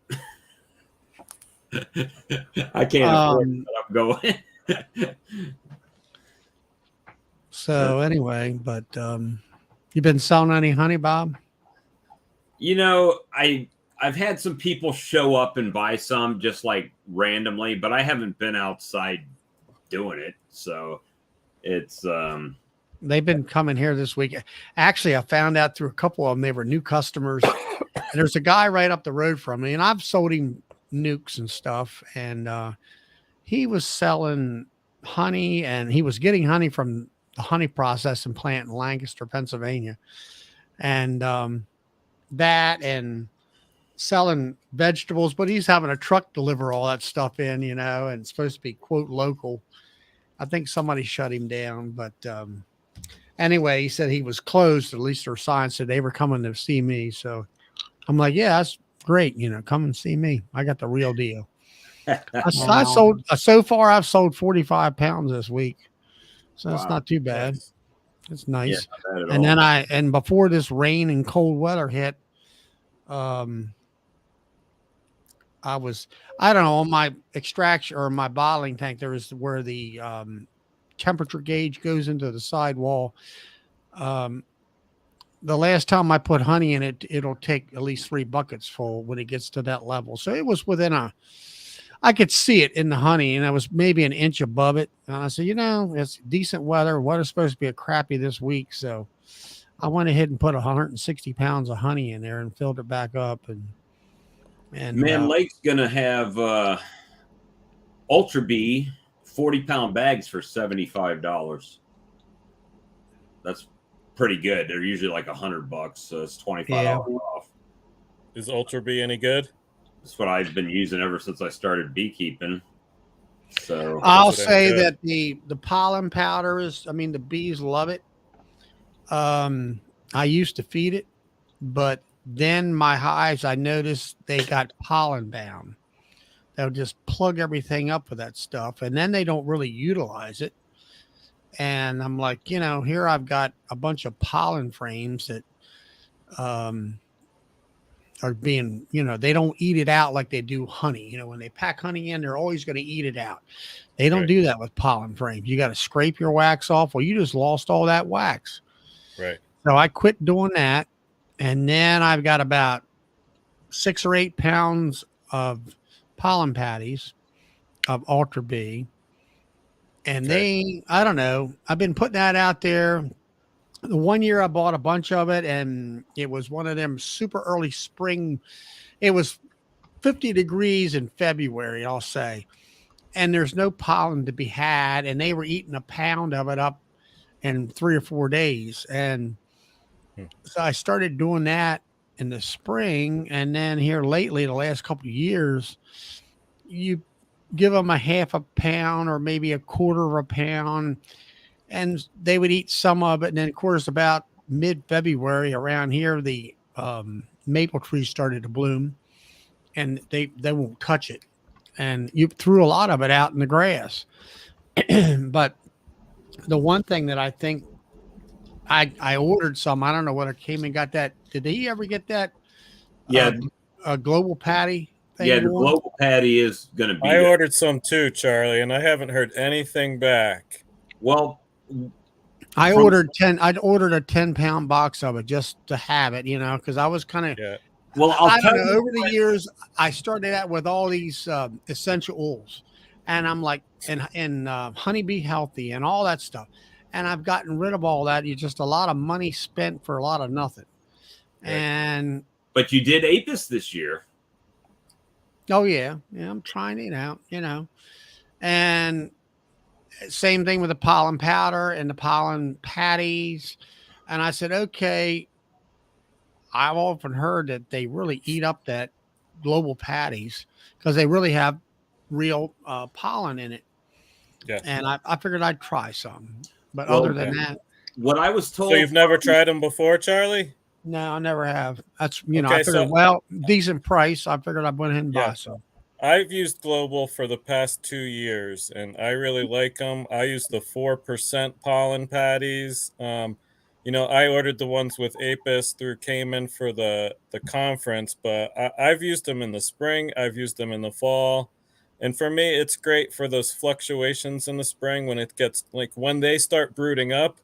I can't afford it, but I'm going. So anyway, but you been selling any honey, Bob? I've had some people show up and buy some just like randomly, but I haven't been outside doing it. So it's They've been coming here this week. Actually, I found out through a couple of them they were new customers. And there's a guy right up the road from me, and I've sold him nukes and stuff. And he was selling honey, and he was getting honey from the honey processing plant in Lancaster, Pennsylvania, and that and selling vegetables. But he's having a truck deliver all that stuff in, and it's supposed to be quote local. I think somebody shut him down, but anyway, he said he was closed. At least their sign said they were coming to see me. So I'm like, yeah, that's great. Come and see me. I got the real deal. I sold so far. I've sold 45 pounds this week, so that's not too bad. Nice. It's nice. Yeah, not bad at And all. then before this rain and cold weather hit, I don't know, on my extraction or my bottling tank, there is where the temperature gauge goes into the sidewall. the last time I put honey in it, it'll take at least 3 buckets full when it gets to that level. So it was I could see it in the honey, and I was maybe an inch above it. And I said, it's decent weather. Weather's supposed to be a crappy this week. So I went ahead and put 160 pounds of honey in there and filled it back up. And Man Lake's going to have Ultra Bee 40-pound bags for $75. That's pretty good. They're usually like $100, so it's $25 off. Is Ultra Bee any good? That's what I've been using ever since I started beekeeping. So I'll say that the pollen powder is, the bees love it. I used to feed it, but then my hives, I noticed they got pollen bound. They'll just plug everything up with that stuff, and then they don't really utilize it. And I'm like, here I've got a bunch of pollen frames that are being, they don't eat it out like they do honey. When they pack honey in, they're always going to eat it out. They don't do that with pollen frames. You got to scrape your wax off. Well, you just lost all that wax. Right. So I quit doing that. And then I've got about 6 or 8 pounds of pollen patties of Ultra Bee. And I don't know, I've been putting that out there. The one year I bought a bunch of it, and it was one of them super early spring. It was 50 degrees in February, I'll say. And there's no pollen to be had. And they were eating a pound of it up in 3 or 4 days. And so I started doing that in the spring. And then here lately, the last couple of years, you give them a half a pound or maybe a quarter of a pound, and they would eat some of it. And then, of course, about mid-February around here, the maple trees started to bloom, and they won't touch it. And you threw a lot of it out in the grass. But the one thing that I think I ordered some, I don't know whether Cayman got that. Did he ever get that? Yeah. A global patty thing? Yeah, the global patty is going to be. I ordered some too, Charlie, and I haven't heard anything back. Well, I ordered a 10-pound box of it just to have it, because I was kind of. Yeah. Well, I don't know. Over the years, I started out with all these essential oils, and I'm like, and honeybee healthy and all that stuff, and I've gotten rid of all that. It's just a lot of money spent for a lot of nothing. Right. But you did Apis this year. Oh yeah, I'm trying it out, and same thing with the pollen powder and the pollen patties. And I said, okay, I've often heard that they really eat up that global patties because they really have real pollen in it. Yeah. And I figured I'd try some, but other than that, what I was told. So you've never tried them before, Charlie? No, I never have. That's, Okay, I figured, decent price. I figured I'd went ahead and buy some. I've used Global for the past 2 years, and I really like them. I use the 4% pollen patties. I ordered the ones with Apis through Cayman for the conference, but I've used them in the spring. I've used them in the fall. And for me, it's great for those fluctuations in the spring when it gets, like, when they start brooding up.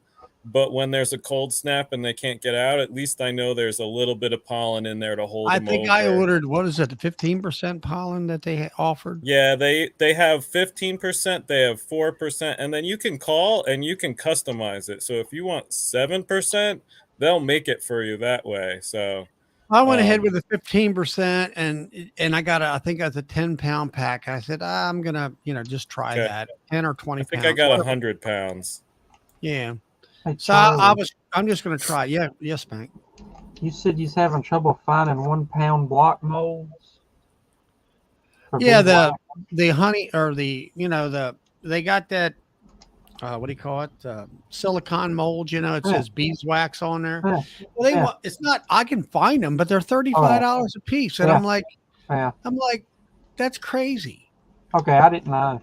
But when there's a cold snap and they can't get out, at least I know there's a little bit of pollen in there to hold them over. I think I ordered, what is it, the 15% pollen that they offered? Yeah, they have 15%, they have 4%, and then you can call and you can customize it. So if you want 7%, they'll make it for you that way. So I went ahead with the 15% and I I think that's a 10-pound pack. I said, I'm going to, just try that 10 or 20 I think pounds. I got 100 pounds. Yeah. Hey, So I'm just going to try. Yeah. Yes, Hank. You said you're having trouble finding 1-pound block molds. Yeah. The honey or they got that, what do you call it? Silicone mold, it says beeswax on there. Yeah. Well, it's not, I can find them, but they're $35 a piece. And I'm like, that's crazy. Okay. I didn't know.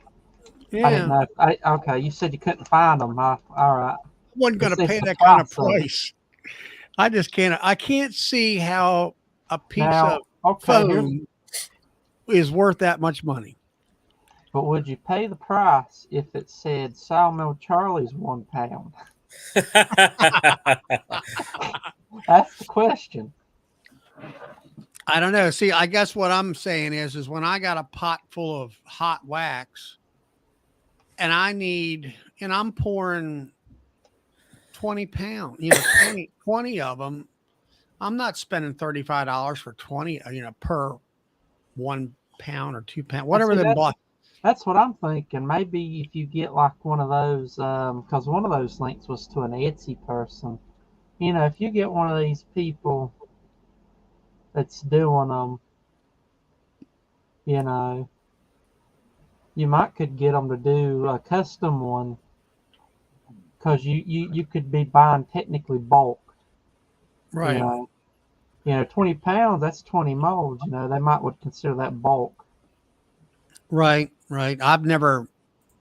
Yeah. I didn't know. Okay. You said you couldn't find them. All right. I wasn't going to pay that kind of price. I just can't. I can't see how a piece of foam is worth that much money. But would you pay the price if it said Sawmill Charlie's 1 pound? That's the question. I don't know. See, I guess what I'm saying is when I got a pot full of hot wax and I'm pouring 20 pounds, 20 of them, I'm not spending $35 for 20, per 1 pound or 2 pound, whatever See, them block. that's what I'm thinking. Maybe if you get like one of those, because one of those links was to an Etsy person. If you get one of these people that's doing them, you might could get them to do a custom one, because you could be buying technically bulk. Right. 20 pounds, that's 20 molds. They would consider that bulk. Right. I've never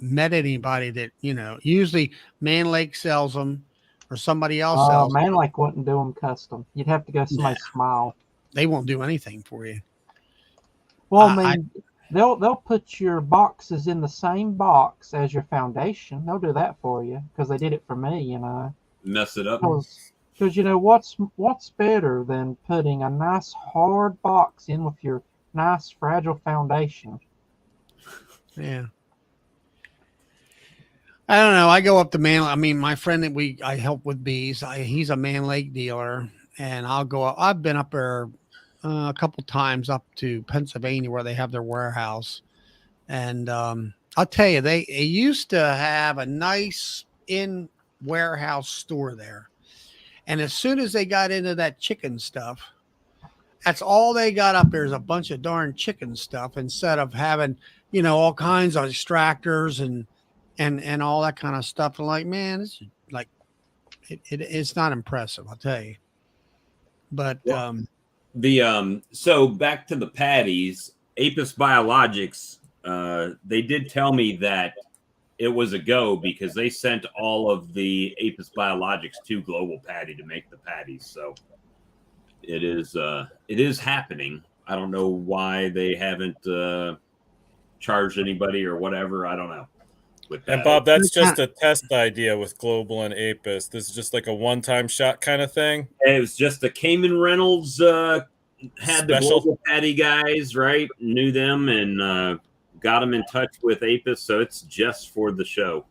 met anybody that, usually Man Lake sells them or somebody else sells Man them. Lake wouldn't do them custom. You'd have to go somebody small. They won't do anything for you. Well, they'll put your boxes in the same box as your foundation. They'll do that for you because they did it for me. Mess it up. Because what's better than putting a nice hard box in with your nice fragile foundation? Yeah. I don't know. I go up to my friend that I help with bees, he's a Man Lake dealer, and I'll go up. I've been up there a couple times up to Pennsylvania where they have their warehouse. And I'll tell you, they used to have a nice in warehouse store there. And as soon as they got into that chicken stuff, that's all they got up there is a bunch of darn chicken stuff instead of having, all kinds of extractors and all that kind of stuff. And like, man, it's like, it's not impressive, I'll tell you. But so back to the patties, Apis Biologics, they did tell me that it was a go because they sent all of the Apis Biologics to Global Patty to make the patties. So it is happening. I don't know why they haven't charged anybody or whatever. I don't know. With that. And Bob, that's just a test idea with Global and Apis. This is just like a one-time shot kind of thing. It was just the Cayman Reynolds had Special. the Global Patty guys, right? Knew them and got them in touch with Apis. So it's just for the show.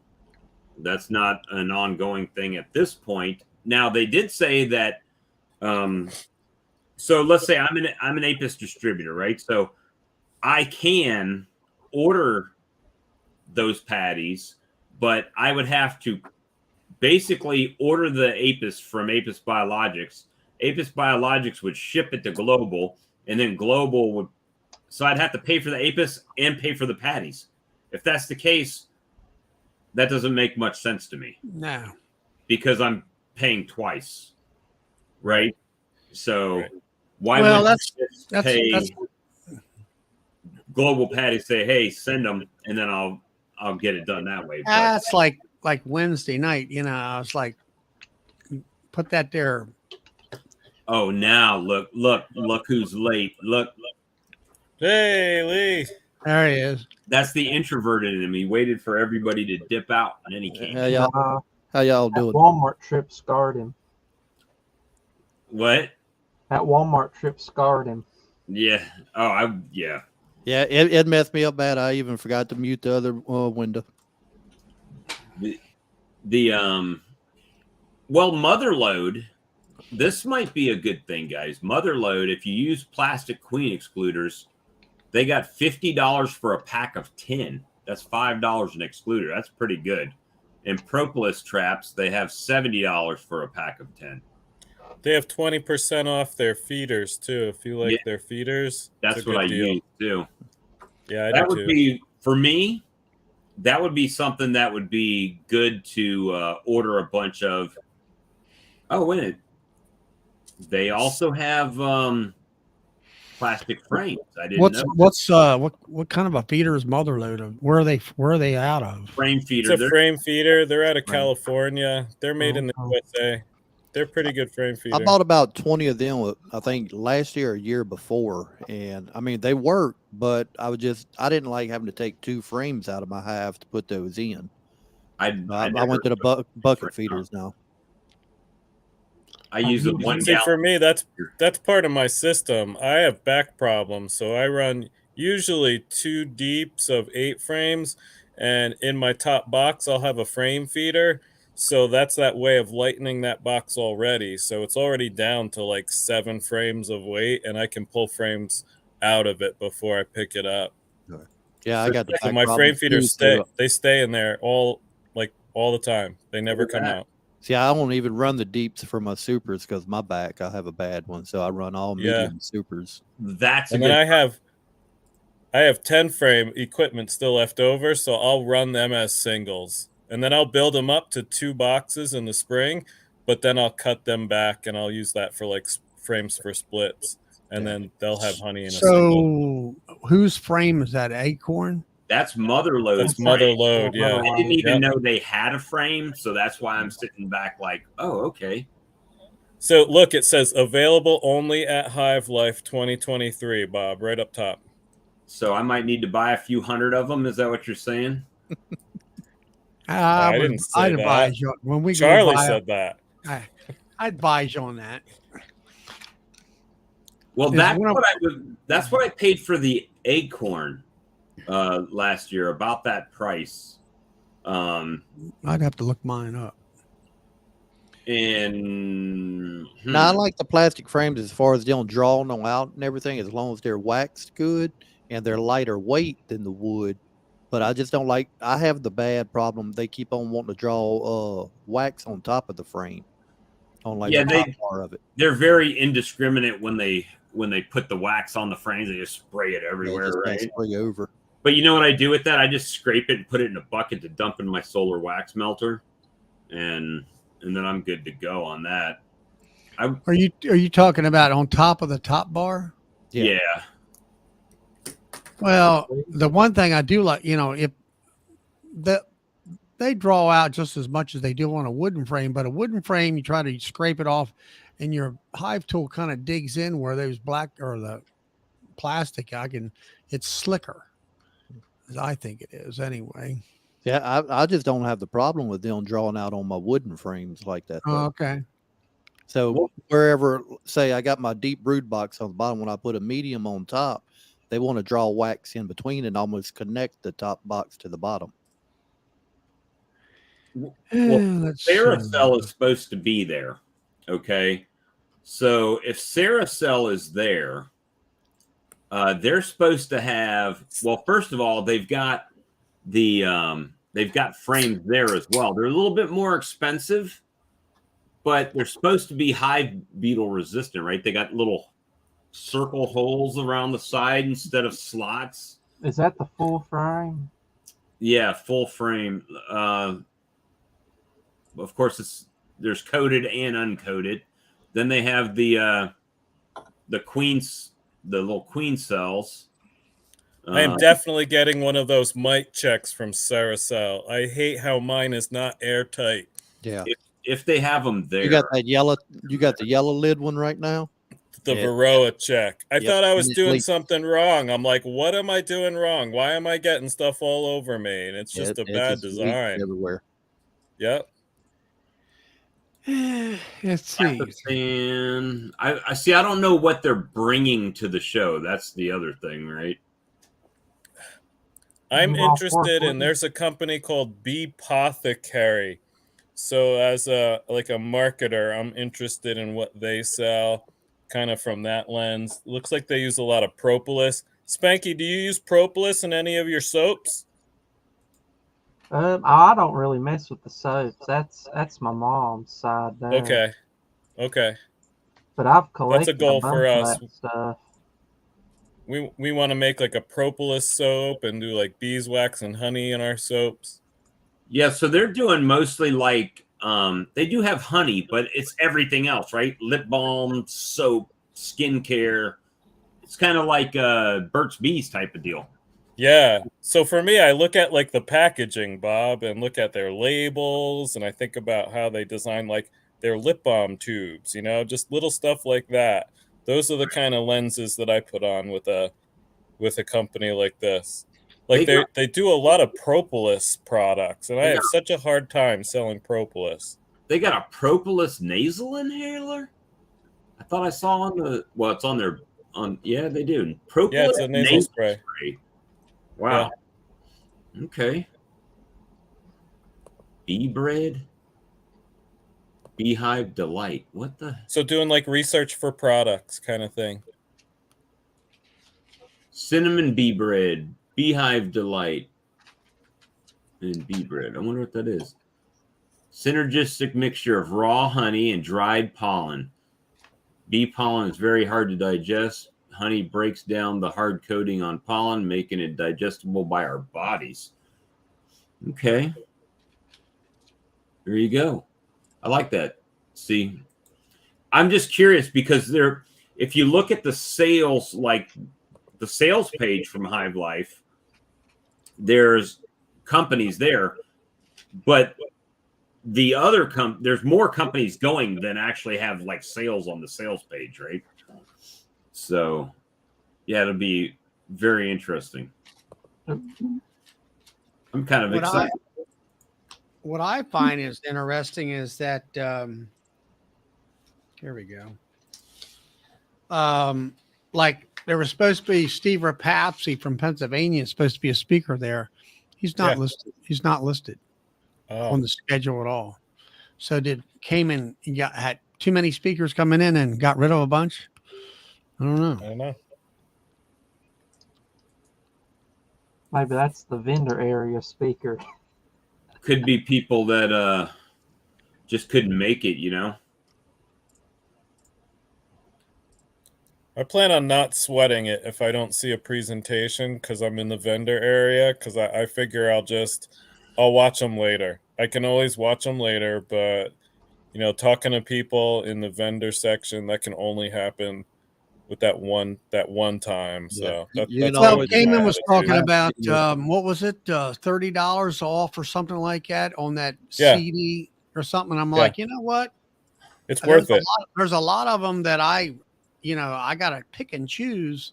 That's not an ongoing thing at this point. Now they did say that. So let's say I'm an Apis distributor, right? So I can order those patties, but I would have to basically order the Apis from Apis Biologics. Apis Biologics would ship it to Global, and then Global would. So I'd have to pay for the Apis and pay for the patties. If that's the case, that doesn't make much sense to me. No, because I'm paying twice, right? So why well, would that's pay Global Patty say, "Hey, send them," and then I'll get it done that way. That's like Wednesday night, I was like, put that there. Oh, now look who's late. Look. Hey, Lee. There he is. That's the introverted in him. He waited for everybody to dip out, and then he came. How y'all doing? That Walmart trip scarred him. What? That Walmart trip scarred him. Yeah. Oh, yeah. Yeah, it messed me up bad. I even forgot to mute the other window. Well, Motherload, this might be a good thing, guys. Motherload, if you use plastic queen excluders, they got $50 for a pack of 10. That's $5 an excluder. That's pretty good. And Propolis traps, they have $70 for a pack of 10. They have 20% off their feeders too. If you like their feeders, that's what I use too. Yeah, that would be for me. That would be something that would be good to order a bunch of. Oh, wait! They also have plastic frames. I didn't know. What kind of a feeder is Motherload of? Where are they out of? Frame feeder. It's a frame feeder. They're out of California. They're made in the USA. They're pretty good frame feeder. I bought about 20 of them, I think last year or year before. And I mean, they work, but I didn't like having to take 2 frames out of my hive to put those in. I went to the bucket feeders now. I use a 1 See, for gallon. me, that's part of my system. I have back problems, so I run usually 2 deeps of 8 frames, and in my top box, I'll have a frame feeder. So that's that way of lightening that box already. So it's already down to like 7 frames of weight, and I can pull frames out of it before I pick it up. Yeah, I got the So back my frame problems feeders too. stay in there all the time. They never come out. See, I don't even run the deeps for my supers because my back, I have a bad one. So I run all Yeah. medium supers. That's a And then good. I have 10 frame equipment still left over, so I'll run them as singles. And then I'll build them up to 2 boxes in the spring, but then I'll cut them back and I'll use that for like frames for splits. And Yeah. then they'll have honey in a single. So whose frame is that? Acorn? That's Mother Load. That's Mother frame. Load, yeah. I didn't even Yep. know they had a frame, so that's why I'm sitting back like, oh, okay. So look, it says available only at Hive Life 2023, Bob, right up top. So I might need to buy a few hundred of them. Is that what you're saying? I didn't say I'd that. advise you when we Charlie go buy said that. I'd advise you on that. Well, Is that's one of- that's what I paid for the acorn last year, about that price. I'd have to look mine up. And Now, I like the plastic frames as far as they don't draw no out and everything, as long as they're waxed good and they're lighter weight than the wood. But I just don't like, I have the bad problem. They keep on wanting to draw wax on top of the frame, on like Yeah, the top part of it. they're very indiscriminate when they put the wax on the frames. They just spray it Yeah, everywhere, just right? spray over. But you know what I do with that? I just scrape it and put it in a bucket to dump in my solar wax melter, and then I'm good to go on that. Are you talking about on top of the top bar? Yeah. Yeah. Well, the one thing I do like, if they draw out just as much as they do on a wooden frame, but a wooden frame, you try to scrape it off and your hive tool kind of digs in where there's black or the plastic. It's slicker, as I think it is anyway. Yeah, I just don't have the problem with them drawing out on my wooden frames like that, though. Oh, okay. So wherever, say I got my deep brood box on the bottom, when I put a medium on top, they want to draw wax in between and almost connect the top box to the bottom. Well, Let's see. Saracell is supposed to be there. Okay. So if Saracell is there, they're supposed to have, well, first of all, they've got frames there as well. They're a little bit more expensive, but they're supposed to be hive beetle resistant, right? They got little circle holes around the side instead of slots. Is that the full frame? Yeah, full frame. Of course, there's coated and uncoated. Then they have the little queen cells. I am definitely getting one of those mite checks from Saracell. I hate how mine is not airtight. Yeah. If they have them there. You got the yellow lid one right now? The Yeah. Varroa check. I thought I was And it doing leaks. something wrong. I'm like, what am I doing wrong? Why am I getting stuff all over me? And it's Yeah, just a it bad just leaks design. everywhere. Yep. Let's see. And I see. I don't know what they're bringing to the show. That's the other thing, right? I'm Well, interested in, there's a company called Beepothecary. So as a marketer, I'm interested in what they sell, kind of from that lens. Looks like they use a lot of propolis. Spanky, do you use propolis in any of your soaps? I don't really mess with the soaps. That's my mom's side there. Okay. But I've collected That's a goal bunch for of us. that stuff. We want to make like a propolis soap and do like beeswax and honey in our soaps. Yeah. So they're doing mostly like they do have honey, but it's everything else, right? Lip balm, soap, skincare. It's kind of like Burt's Bees type of deal. Yeah. So for me, I look at like the packaging, Bob, and look at their labels, and I think about how they design like their lip balm tubes, just little stuff like that. Those are the kind of lenses that I put on with a company like this. Like they do a lot of propolis products, and I have such a hard time selling propolis. they got a propolis nasal inhaler. I thought I saw on the it's on their yeah, they do. Propolis Yeah, it's a nasal spray. Wow. Yeah. Okay. Bee bread. Beehive Delight. What the? So doing like research for products kind of thing. Cinnamon bee bread, Beehive Delight, and bee bread. I wonder what that is. Synergistic mixture of raw honey and dried pollen. Bee pollen is very hard to digest. Honey breaks down the hard coating on pollen, making it digestible by our bodies. Okay. There you go. I like that. See, I'm just curious because if you look at the sales, like the sales page from Hive Life, there's companies there, but the other there's more companies going than actually have like sales on the sales page, right? So yeah, it'll be very interesting. I'm kind of excited. What I find is interesting is that here we go. Like there was supposed to be Steve Rapapsy from Pennsylvania supposed to be a speaker there. He's not listed. He's not listed on the schedule at all. So came in and had too many speakers coming in and got rid of a bunch. I don't know. Maybe that's the vendor area speaker. Could be people that just couldn't make it, you know. I plan on not sweating it if I don't see a presentation because I'm in the vendor area, because I figure I'll watch them later. I can always watch them later, but you know, talking to people in the vendor section, that can only happen with that one time. So that's Cayman was talking about what was it, $30 off or something like that on that CD or something. And I'm like, you know what? It's worth it. There's a lot of them that I gotta pick and choose.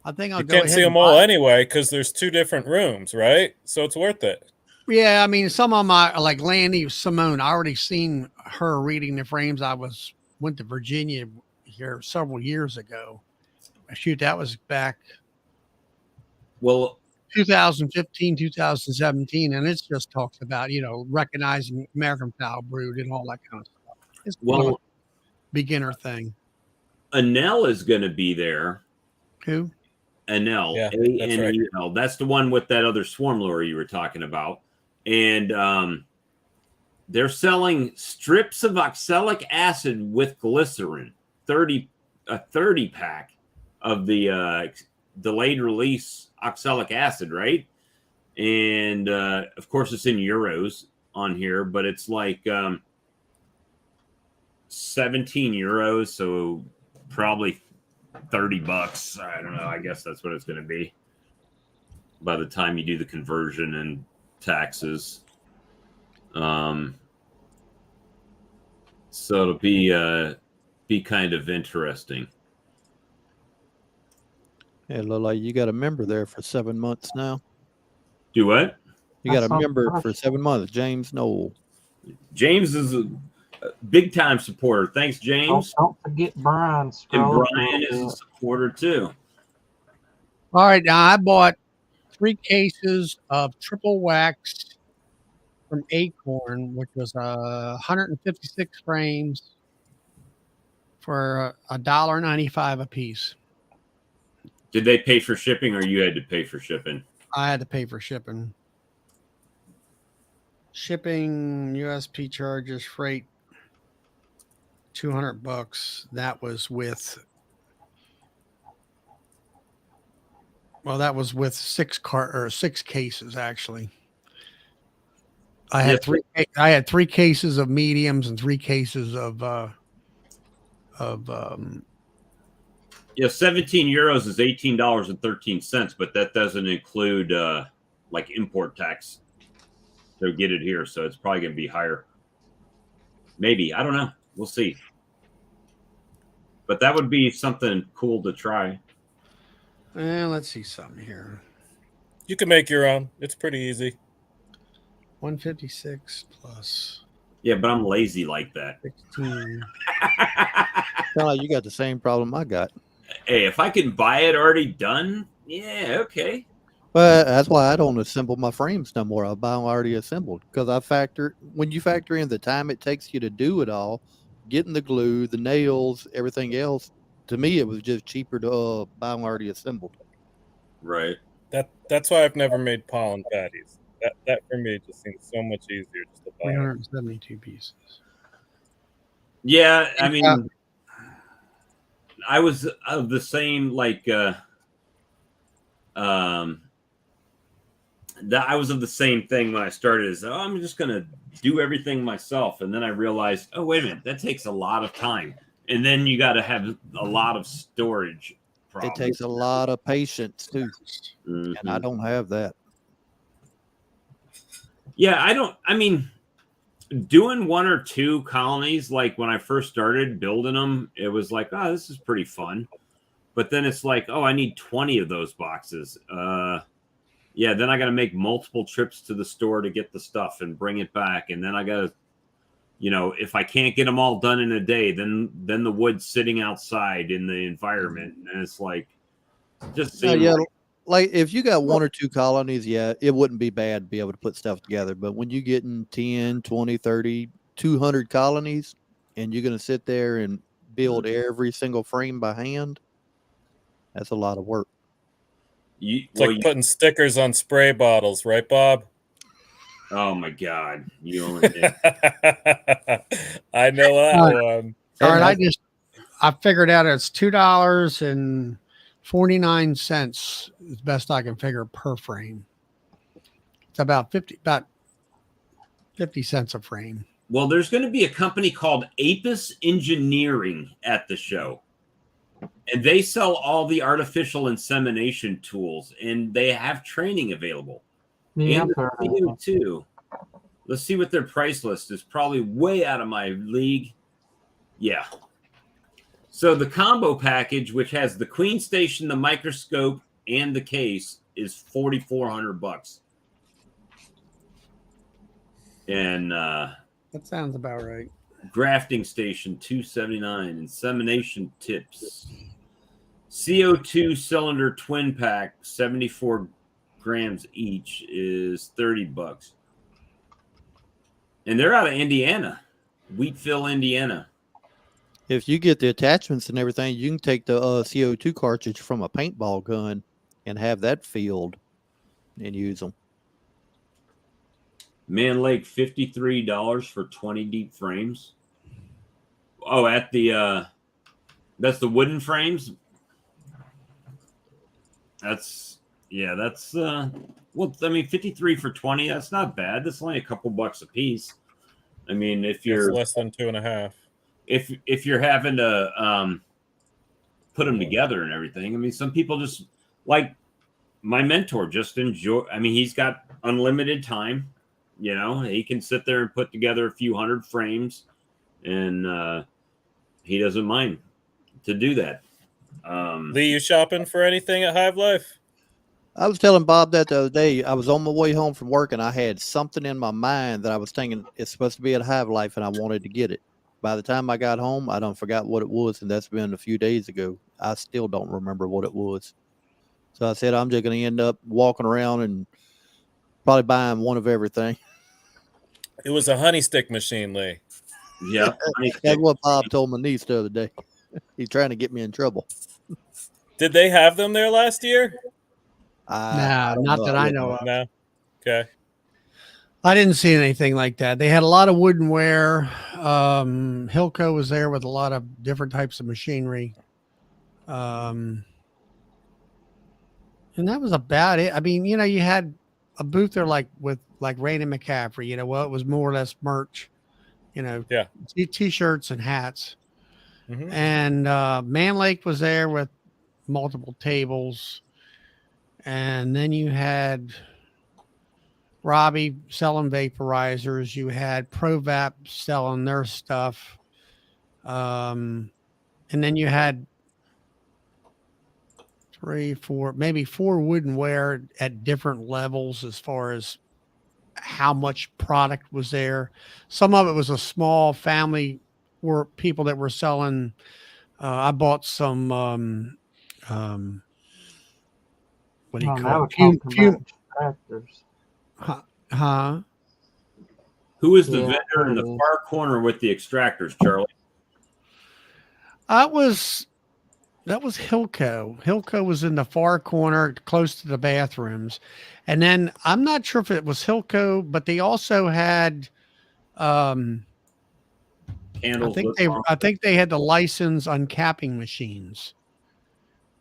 I think I'll you go can't see them all anyway because there's 2 different rooms, right? So it's worth it. Yeah, I mean, some of them are like Landy Simone. I already seen her reading the frames. Went to Virginia here several years ago. Shoot, that was back 2015, 2017, and it's just talks about recognizing American foul brood and all that kind of stuff. It's kind of a beginner thing. Anel is going to be there. Who? Anel, A-N-E-L. That's the one with that other swarm lure you were talking about. And they're selling strips of oxalic acid with glycerin, a 30 pack of the delayed release oxalic acid, right? And of course, it's in euros on here, but it's like 17 euros, so probably $30. I don't know. I guess that's what it's going to be by the time you do the conversion and taxes. So it'll be kind of interesting. Yeah, Lola, you got a member there for 7 months now. Do what? You got a member for 7 months, James Knoll. James is a big time supporter. Thanks, James. Don't forget Brian. And Brian is a supporter too. All right, now I bought 3 cases of triple wax from Acorn, which was 156 frames for $1.95 a piece. Did they pay for shipping, or you had to pay for shipping? I had to pay for shipping. Shipping, USP charges, freight, $200. That was with 6 cases actually. I had 3 cases of mediums and 3 cases of 17 euros is $18.13, but that doesn't include like import tax to get it here, so it's probably going to be higher. Maybe, I don't know. We'll see. But that would be something cool to try. Let's see something here. You can make your own. It's pretty easy. 156 plus. Yeah, but I'm lazy like that. 16. Sound like you got the same problem I got. Hey, if I can buy it already done, yeah, okay. But that's why I don't assemble my frames no more. I buy them already assembled because when you factor in the time it takes you to do it all, getting the glue, the nails, everything else. To me, it was just cheaper to buy them already assembled. Right. That's why I've never made pollen patties. That for me just seems so much easier just to buy. 372 pieces. Yeah, I mean, I was of the same that I was of the same thing when I started. Is I'm just gonna do everything myself, and then I realized, oh wait a minute, that takes a lot of time, and then you got to have a lot of storage. It takes a lot of patience too, and I don't have that. Yeah, I don't. I mean, doing one or two colonies, like when I first started building them, it was like, oh, this is pretty fun. But then it's like, oh, I need 20 of those boxes. Yeah, then I got to make multiple trips to the store to get the stuff and bring it back, and then I got to, if I can't get them all done in a day, then the wood's sitting outside in the environment, and it's like, just seems Yeah, like if you got one or two colonies, yeah, it wouldn't be bad to be able to put stuff together. But when you get in 10, 20, 30, 200 colonies, and you're going to sit there and build every single frame by hand, that's a lot of work. It's like putting stickers on spray bottles, right, Bob? Oh my God, you only did. I know that one. All right, I figured out it's $2.49 is best I can figure per frame. It's about 50 cents a frame. Well, there's going to be a company called Apis Engineering at the show. And they sell all the artificial insemination tools, and they have training available. Yeah, and the CO2. Let's see what their price list is. Probably way out of my league. Yeah. So the combo package, which has the queen station, the microscope, and the case, is $4,400. And that sounds about right. Grafting station $279. Insemination tips. CO2 cylinder twin pack, 74 grams each, is $30. And they're out of Indiana, Wheatville, Indiana. If you get the attachments and everything, you can take the CO2 cartridge from a paintball gun and have that filled and use them. Man Lake, $53 for 20 deep frames. Oh, at the that's the wooden frames. That's well, I mean, 53 for 20, that's not bad. That's only a couple bucks a piece. I mean, if you're less than 2.5. If you're having to put them together and everything, I mean, some people just, like my mentor, just enjoy. I mean, he's got unlimited time. He can sit there and put together a few hundred frames, and he doesn't mind to do that. Lee, you shopping for anything at Hive Life? I was telling Bob that the other day. I was on my way home from work, and I had something in my mind that I was thinking it's supposed to be at Hive Life, and I wanted to get it. By the time I got home, I don't forgot what it was, and that's been a few days ago. I still don't remember what it was. So I said I'm just going to end up walking around and probably buying one of everything. It was a honey stick machine, Lee. Yeah, that's what Bob told my niece the other day. He's trying to get me in trouble. Did they have them there last year? Nah, not that I know of. No. Okay. I didn't see anything like that. They had a lot of woodenware. Hilco was there with a lot of different types of machinery. And that was about it. I mean, you had a booth there with Rain and McCaffrey, it was more or less merch, Yeah. T-shirts and hats. Mm-hmm. And Man Lake was there with multiple tables. And then you had Robbie selling vaporizers. You had ProVap selling their stuff. And then you had 3, 4, maybe 4 woodenware at different levels as far as how much product was there. Some of it was a small family, were people that were selling. I bought some what do you Oh, call now we're it? Fume, talking fume, about tractors. huh? Who is the Yeah, vendor in there the it is. far corner with the extractors, Charlie? That was Hilco. Hilco was in the far corner, close to the bathrooms, and then I'm not sure if it was Hilco, but they also had. Candles, lip balm. I think they had the license uncapping machines,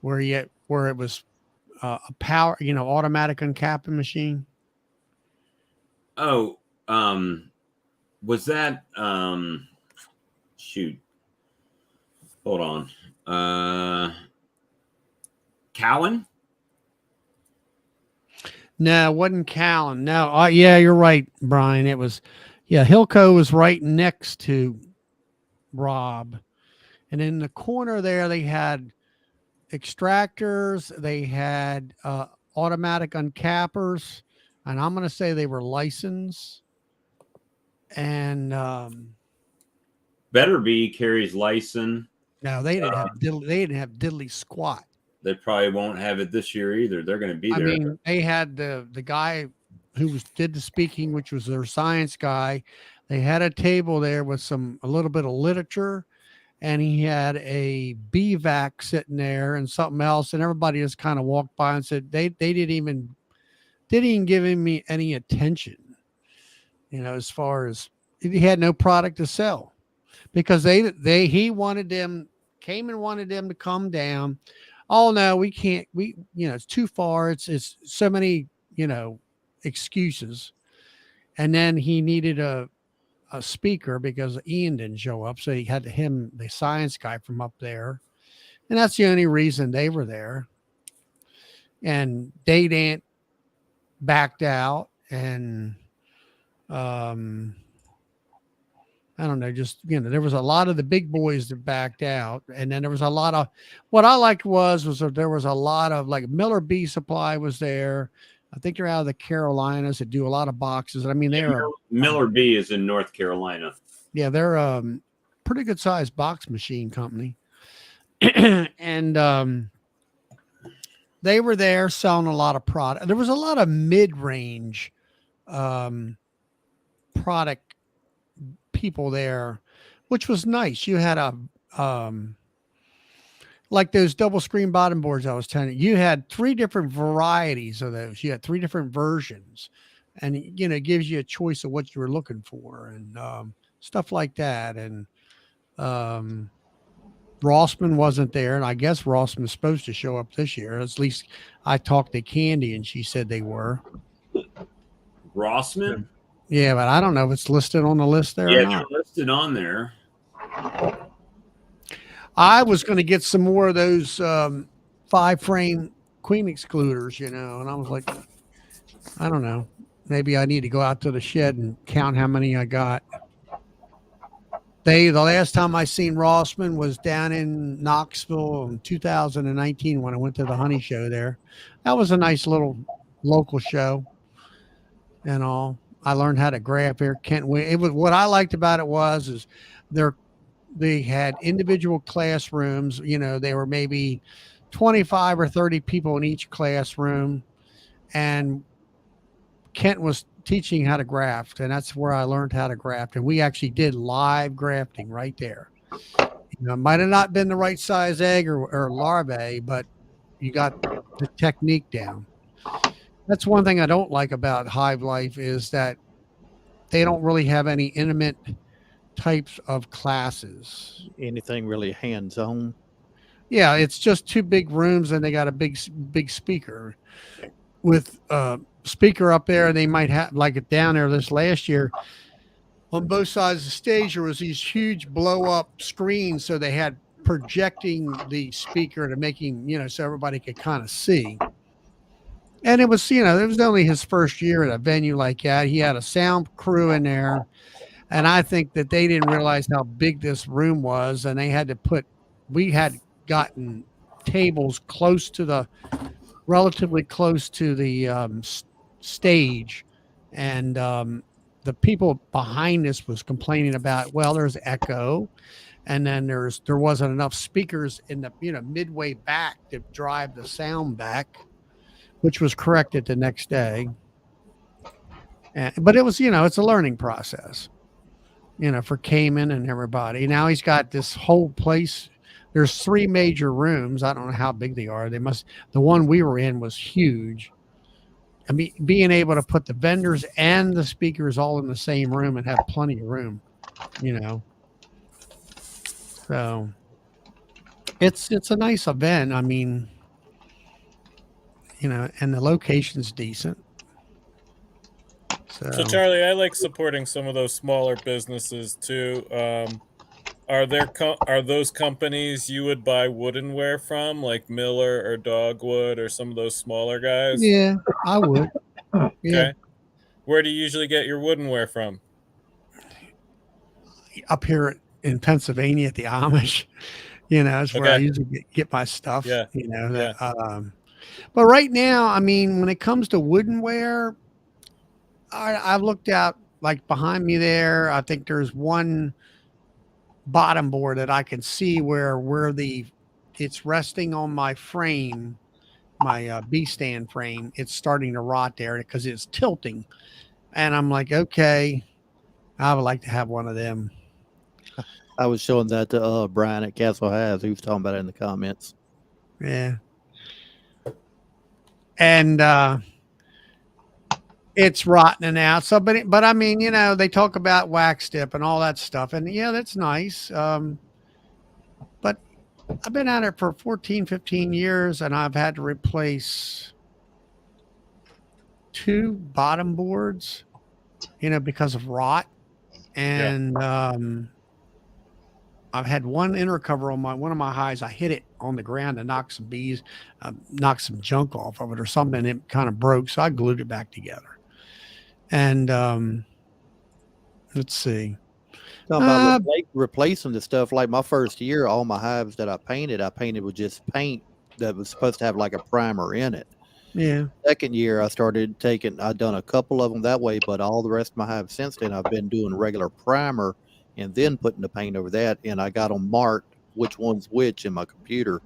where it was a power, automatic uncapping machine. Oh, was that shoot? Hold on. Cowan? No, it wasn't Callan. No, yeah, you're right, Brian. It was, yeah, Hilco was right next to Rob, and in the corner there they had extractors, they had automatic uncappers, and I'm going to say they were licensed. And Better be carries license. no, they didn't have diddly squat. They probably won't have it this year either. They're going to be I there. mean, they had the guy who did the speaking, which was their science guy. They had a table there with a little bit of literature, and he had a BVAC sitting there and something else, and everybody just kind of walked by and said they didn't even give me any attention, as far as he had no product to sell, because he wanted them to come down. Oh no, we can't. It's too far. It's so many excuses. And then he needed a speaker because Ian didn't show up, so he had the science guy from up there, and that's the only reason they were there. And they didn't backed out, and I don't know, just, there was a lot of the big boys that backed out. And then there was a lot of, what I liked was that there was a lot of, like, Miller Bee Supply was there. I think they're out of the Carolinas that do a lot of boxes. I mean, Miller B is in North Carolina. Yeah, they're pretty good sized box machine company. And they were there selling a lot of product. There was a lot of mid-range product people there, which was nice. You had like those double screen bottom boards I was telling you, had 3 different varieties of those. You had 3 different versions, and it gives you a choice of what you were looking for, and stuff like that. And Rossman wasn't there, and I guess Rossman's supposed to show up this year. At least I talked to Candy, and she said they were. Rossman? Yeah, but I don't know if it's listed on the list there. Yeah, or not. they're listed on there. I was going to get some more of those 5-frame queen excluders, and I was like, I don't know. Maybe I need to go out to the shed and count how many I got. The last time I seen Rossman was down in Knoxville in 2019 when I went to the honey show there. That was a nice little local show and all. I learned how to graph here. Can't wait. It was, what I liked about it is they had individual classrooms. They were maybe 25 or 30 people in each classroom, and Kent was teaching how to graft, and that's where I learned how to graft. And we actually did live grafting right there. It might have not been the right size egg or larvae, but you got the technique down. That's one thing I don't like about Hive Life, is that they don't really have any intimate types of classes. Anything really hands-on? Yeah, it's just 2 big rooms, and they got a big speaker with speaker up there. They might have, like, it down there this last year on both sides of the stage, there was these huge blow up screens, so they had projecting the speaker to making, so everybody could kind of see. And it was, it was only his first year at a venue like that. He had a sound crew in there, and I think that they didn't realize how big this room was, and they had to we had gotten tables relatively close to the stage, and the people behind us was complaining about, well, there's echo, and then there wasn't enough speakers in the midway back to drive the sound back, which was corrected the next day. But it was, it's a learning process, for Cayman and everybody. Now he's got this whole place. There's 3 major rooms. I don't know how big they are. The one we were in was huge. I mean, being able to put the vendors and the speakers all in the same room and have plenty of room, So it's a nice event. I mean, and the location's decent. So Charlie, I like supporting some of those smaller businesses too. Are those companies you would buy woodenware from, like Miller or Dogwood or some of those smaller guys? Yeah, I would. Yeah. Okay. Where do you usually get your woodenware from? Up here in Pennsylvania at the Amish, is where I usually get my stuff. Yeah. But right now, I mean, when it comes to woodenware, I've looked out like behind me there. I think there's one bottom board that I can see where it's resting on my frame, my B stand frame. It's starting to rot there because it's tilting, and I'm like, okay, I would like to have one of them. I was showing that to Brian at Castle Highs. He was talking about it in the comments. Yeah, and it's rotting out. So, but I mean, they talk about wax dip and all that stuff, and yeah, that's nice. But I've been at it for 14, 15 years, and I've had to replace 2 bottom boards, because of rot. And I've had one inner cover on one of my highs. I hit it on the ground to knock some bees, knock some junk off of it or something. And it kind of broke. So I glued it back together. And let's see. Talking about replacing the stuff. Like my first year, all my hives that I painted with just paint that was supposed to have like a primer in it. Yeah. Second year, I've done a couple of them that way, but all the rest of my hives since then, I've been doing regular primer and then putting the paint over that. And I got them marked which one's which in my computer.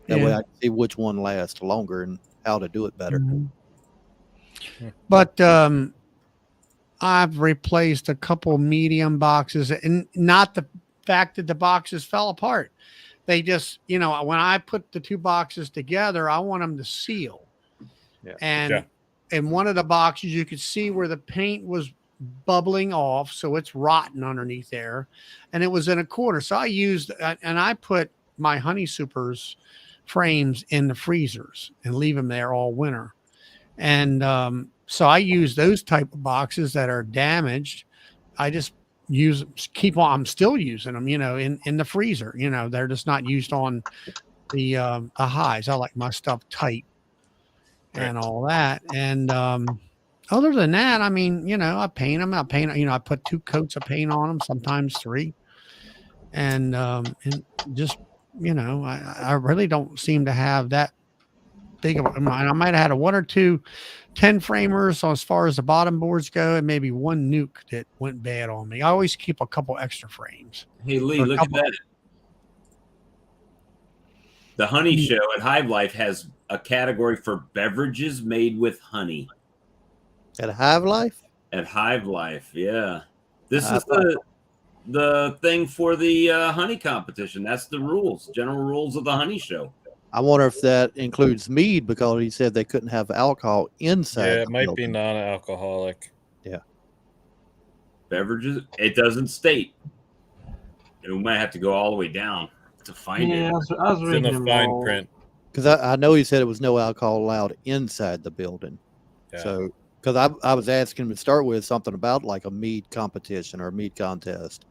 That way I can see which one lasts longer and how to do it better. Mm-hmm. But I've replaced a couple medium boxes, and not the fact that the boxes fell apart. They just, when I put the 2 boxes together, I want them to seal. Yeah. And in one of the boxes, you could see where the paint was bubbling off. So it's rotten underneath there. And it was in a corner. So I used, and I put my Honey Supers frames in the freezers and leave them there all winter. And so I use those type of boxes that are damaged. I just I'm still using them, in the freezer. They're just not used on the highs. I like my stuff tight and all that. And other than that, I mean, I paint them. I put 2 coats of paint on them, sometimes 3. And just, I really don't seem to have that big of a mind. I might have had 1 or 2 10 framers as far as the bottom boards go, and maybe 1 nuke that went bad on me. I always keep a couple extra frames. Hey, Lee, look at that. The Honey Show at Hive Life has a category for beverages made with honey. At Hive Life? At Hive Life, yeah. This is the thing for the honey competition. That's the rules, general rules of the Honey Show. I wonder if that includes mead, because he said they couldn't have alcohol inside. Yeah, it might be non-alcoholic. Yeah. Beverages, it doesn't state. And we might have to go all the way down to find it. I was reading in the fine print. Because I know he said it was no alcohol allowed inside the building. Yeah. So, because I was asking him to start with something about like a mead competition or a mead contest.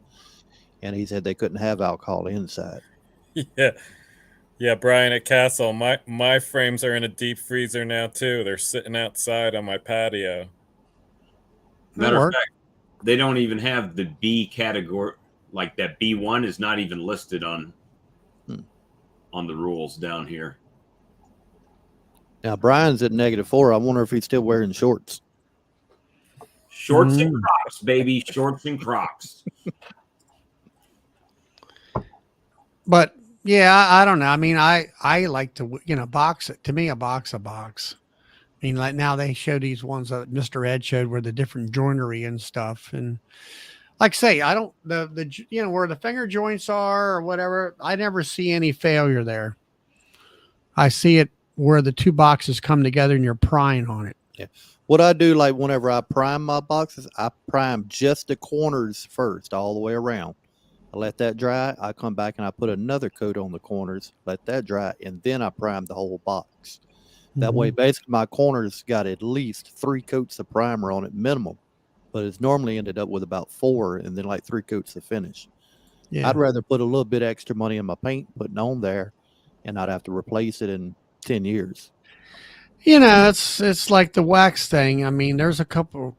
And he said they couldn't have alcohol inside. Yeah. Yeah, Brian at Castle, my frames are in a deep freezer now too. They're sitting outside on my patio. Matter of fact, they don't even have the B category, like that B1 is not even listed on the rules down here. Now Brian's at -4. I wonder if he's still wearing shorts. Shorts and Crocs, baby. Shorts and Crocs. But yeah, I don't know. I mean, I like to, box it. To me, a box. I mean, like now they show these ones that Mr. Ed showed where the different joinery and stuff. And like say, I don't, where the finger joints are or whatever, I never see any failure there. I see it where the two boxes come together and you're prying on it. Yeah. What I do, like whenever I prime my boxes, I prime just the corners first, all the way around. I let that dry. I come back and I put another coat on the corners, let that dry, and then I prime the whole box. That way, basically, my corners got at least 3 coats of primer on it minimum, but it's normally ended up with about 4 and then like 3 coats to finish. Yeah. I'd rather put a little bit extra money in my paint putting on there and not have to replace it in 10 years. It's like the wax thing. I mean, there's a couple,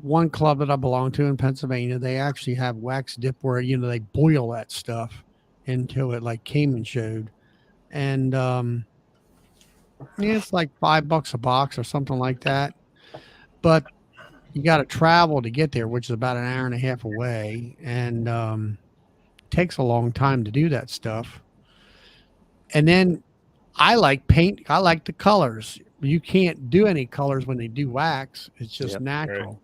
one club that I belong to in Pennsylvania. They actually have wax dip where, they boil that stuff into it, like Cayman showed. And, it's like $5 a box or something like that. But you got to travel to get there, which is about an hour and a half away. And, takes a long time to do that stuff. And then I like paint. I like the colors. You can't do any colors when they do wax. It's just natural.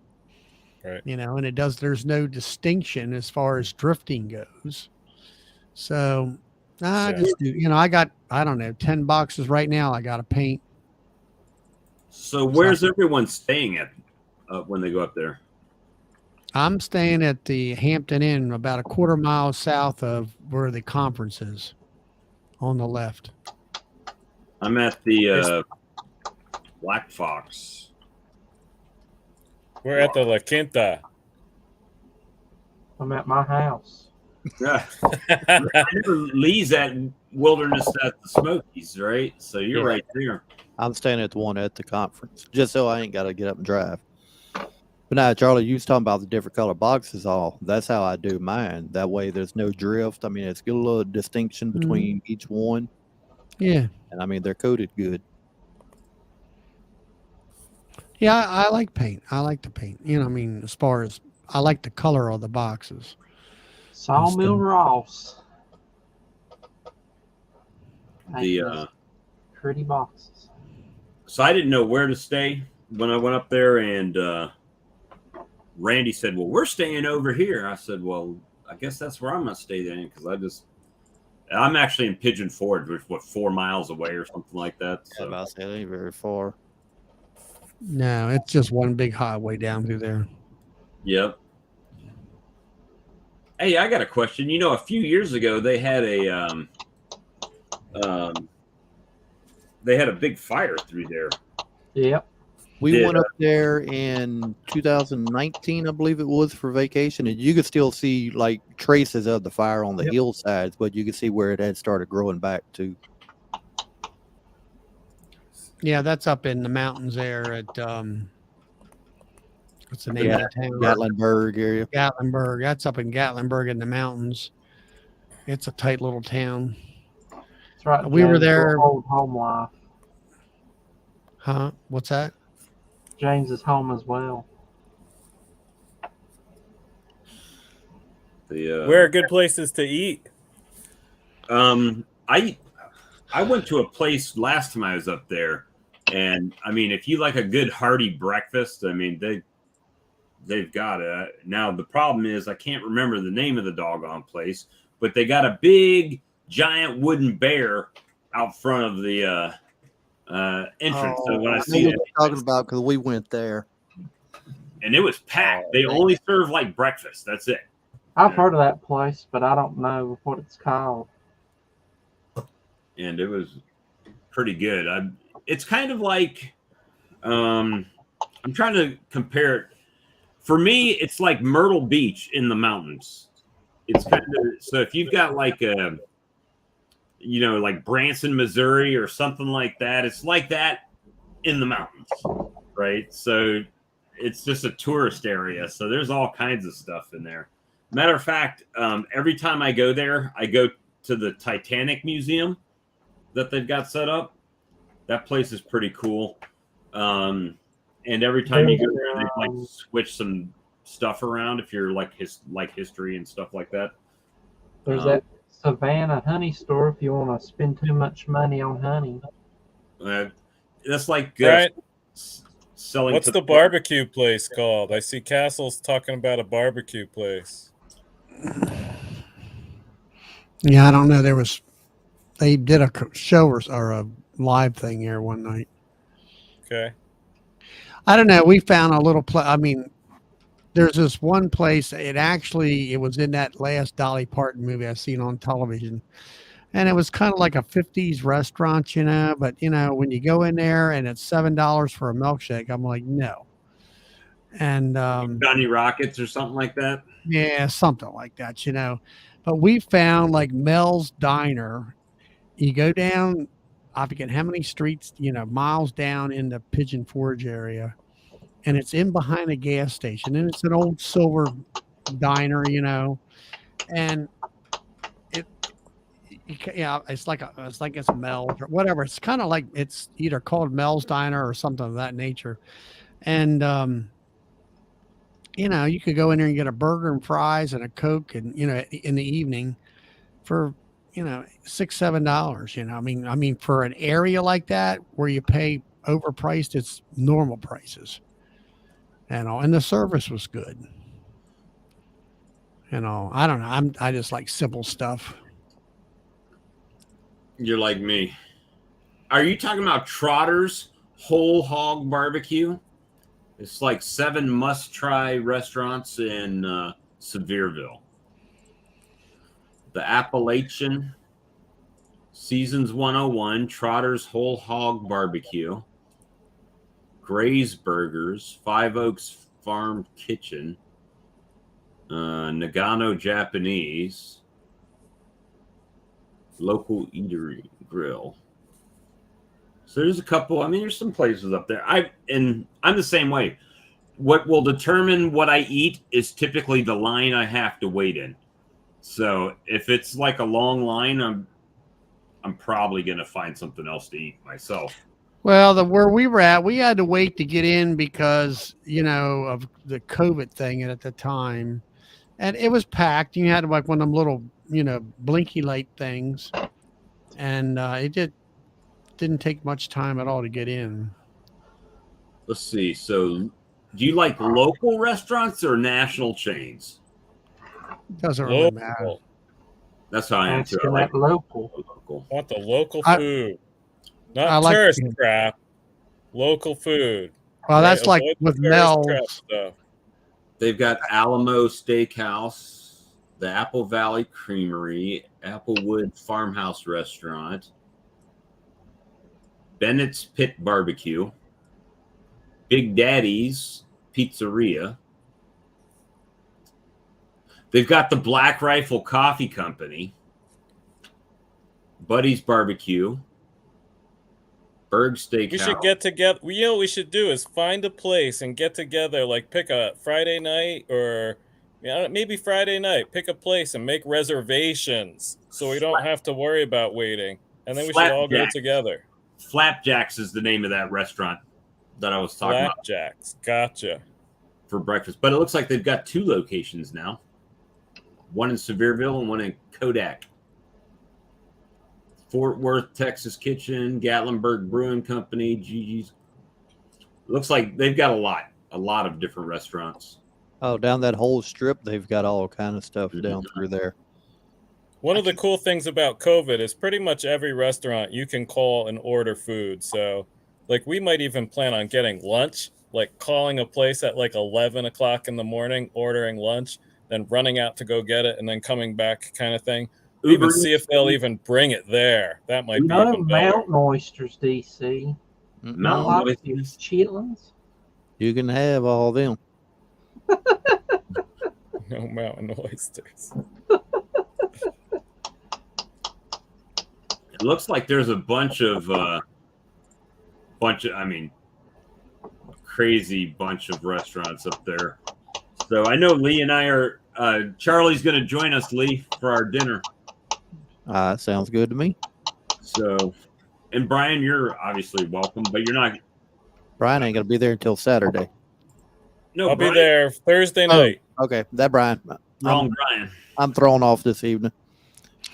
Right. And there's no distinction as far as drifting goes. So I just do, I got, I don't know, 10 boxes right now. I got to paint. So where's everyone staying at when they go up there? I'm staying at the Hampton Inn, about a quarter mile south of where the conference is, on the left. I'm at the Black Fox. We're at the La Quinta. I'm at my house. Yeah. Lee's at Wilderness at the Smokies, right? So you're right there. I'm staying at the one at the conference, just so I ain't got to get up and drive. But now, Charlie, you was talking about the different color boxes. That's how I do mine. That way, there's no drift. I mean, it's got a little distinction between each one. Yeah, and I mean they're coated good. Yeah, I like paint. I like the paint. I mean, as far as I like the color of the boxes. Sawmill Ross. The pretty boxes. So I didn't know where to stay when I went up there, and Randy said, "Well, we're staying over here." I said, "Well, I guess that's where I'm gonna stay then, because I'm actually in Pigeon Forge, which is 4 miles away or something like that." So I said it ain't very far. No, it's just one big highway down through there. Yep. Hey, I got a question. A few years ago they had a big fire through there. Yep. We went up there in 2019, I believe it was, for vacation, and you could still see like traces of the fire on the hillsides, but you could see where it had started growing back to. Yeah, that's up in the mountains there at what's the name of the town? Gatlinburg area. Gatlinburg. That's up in Gatlinburg in the mountains. It's a tight little town. That's right. We were there. Old home life. Huh? What's that? James is home as well. Where are good places to eat? I went to a place last time I was up there, and I mean, if you like a good hearty breakfast, I mean they've got it. Now the problem is I can't remember the name of the doggone place, but they got a big giant wooden bear out front of the entrance. So when I see it, talking about, because we went there, and it was packed. They only serve like breakfast. That's it. I've heard of that place, but I don't know what it's called. And it was pretty good. It's kind of like, I'm trying to compare it. For me, it's like Myrtle Beach in the mountains. It's kind of, so if you've got like like Branson, Missouri or something like that, it's like that in the mountains, right? So it's just a tourist area. So there's all kinds of stuff in there. Matter of fact, every time I go there, I go to the Titanic Museum that they've got set up. That place is pretty cool. And every time you go There's, there, they like switch some stuff around if you're like history and stuff like that. There's that Savannah honey store if you want to spend too much money on honey. That's like Right. selling. What's the barbecue place called? I see Castle's talking about a barbecue place. Yeah, I don't know. They did a show or a live thing here one night. Okay. I don't know. We found a little I mean, there's this one place. It was in that last Dolly Parton movie I've seen on television. And it was kind of like a 50s restaurant, but when you go in there and it's $7 for a milkshake, I'm like, no. And Johnny Rockets or something like that. yeah, something like that, But we found like Mel's Diner. You go down, I forget how many streets, miles down in the Pigeon Forge area, and it's in behind a gas station, and it's an old silver diner, and it's like it's Mel's or whatever. It's kind of like it's either called Mel's Diner or something of that nature. And you could go in there and get a burger and fries and a Coke, and in the evening for $6-7. I mean for an area like that where you pay overpriced, it's normal prices. And the service was good. I don't know. I just like simple stuff. You're like me. Are you talking about Trotter's Whole Hog Barbecue? It's like 7 must-try restaurants in Sevierville. The Appalachian, Seasons 101, Trotter's Whole Hog Barbecue, Gray's Burgers, Five Oaks Farm Kitchen, Nagano Japanese, Local Eatery Grill. So there's a couple. I mean, there's some places up there. I'm the same way. What will determine what I eat is typically the line I have to wait in. So if it's like a long line, I'm probably gonna find something else to eat myself. Well, where we were at, we had to wait to get in because of the COVID thing at the time, and it was packed. You had like one of them little blinky light things, and it didn't take much time at all to get in. Let's see. So, do you like local restaurants or national chains? Doesn't really matter. That's how I answer. I like local. I want the local food, not tourist crap. Local food. Well, that's like with Mel's. They've got Alamo Steakhouse, the Apple Valley Creamery, Applewood Farmhouse Restaurant, Bennett's Pit Barbecue, Big Daddy's Pizzeria. They've got the Black Rifle Coffee Company, Buddy's Barbecue, Berg Steakhouse. We should get together. What we should do is find a place and get together, like pick a Friday night or maybe Friday night, pick a place and make reservations so we don't have to worry about waiting. And then we should all go together. Flapjacks is the name of that restaurant that I was talking about. Flapjacks, gotcha. For breakfast. But it looks like they've got 2 locations now. One in Sevierville and one in Kodak. Fort Worth, Texas Kitchen, Gatlinburg Brewing Company, Gigi's. Looks like they've got a lot of different restaurants. Oh, down that whole strip, they've got all kind of stuff down through there. One of the cool things about COVID is pretty much every restaurant you can call and order food. So, like, we might even plan on getting lunch, like calling a place at like 11 o'clock in the morning, ordering lunch, then running out to go get it, and then coming back kind of thing. Even see if they'll even bring it there. That might be even better. Mountain oysters, DC. Mountain oysters. Chitlins. You can have all them. No mountain oysters. It looks like there's a bunch of crazy bunch of restaurants up there. So I know Lee and I are Charlie's going to join us, Lee, for our dinner. Sounds good to me. So, and Brian, you're obviously welcome, but you're not. Brian ain't gonna be there until Saturday. No, I'll be Brian, there Thursday night. Okay, that Brian. wrong, Brian. I'm thrown off this evening.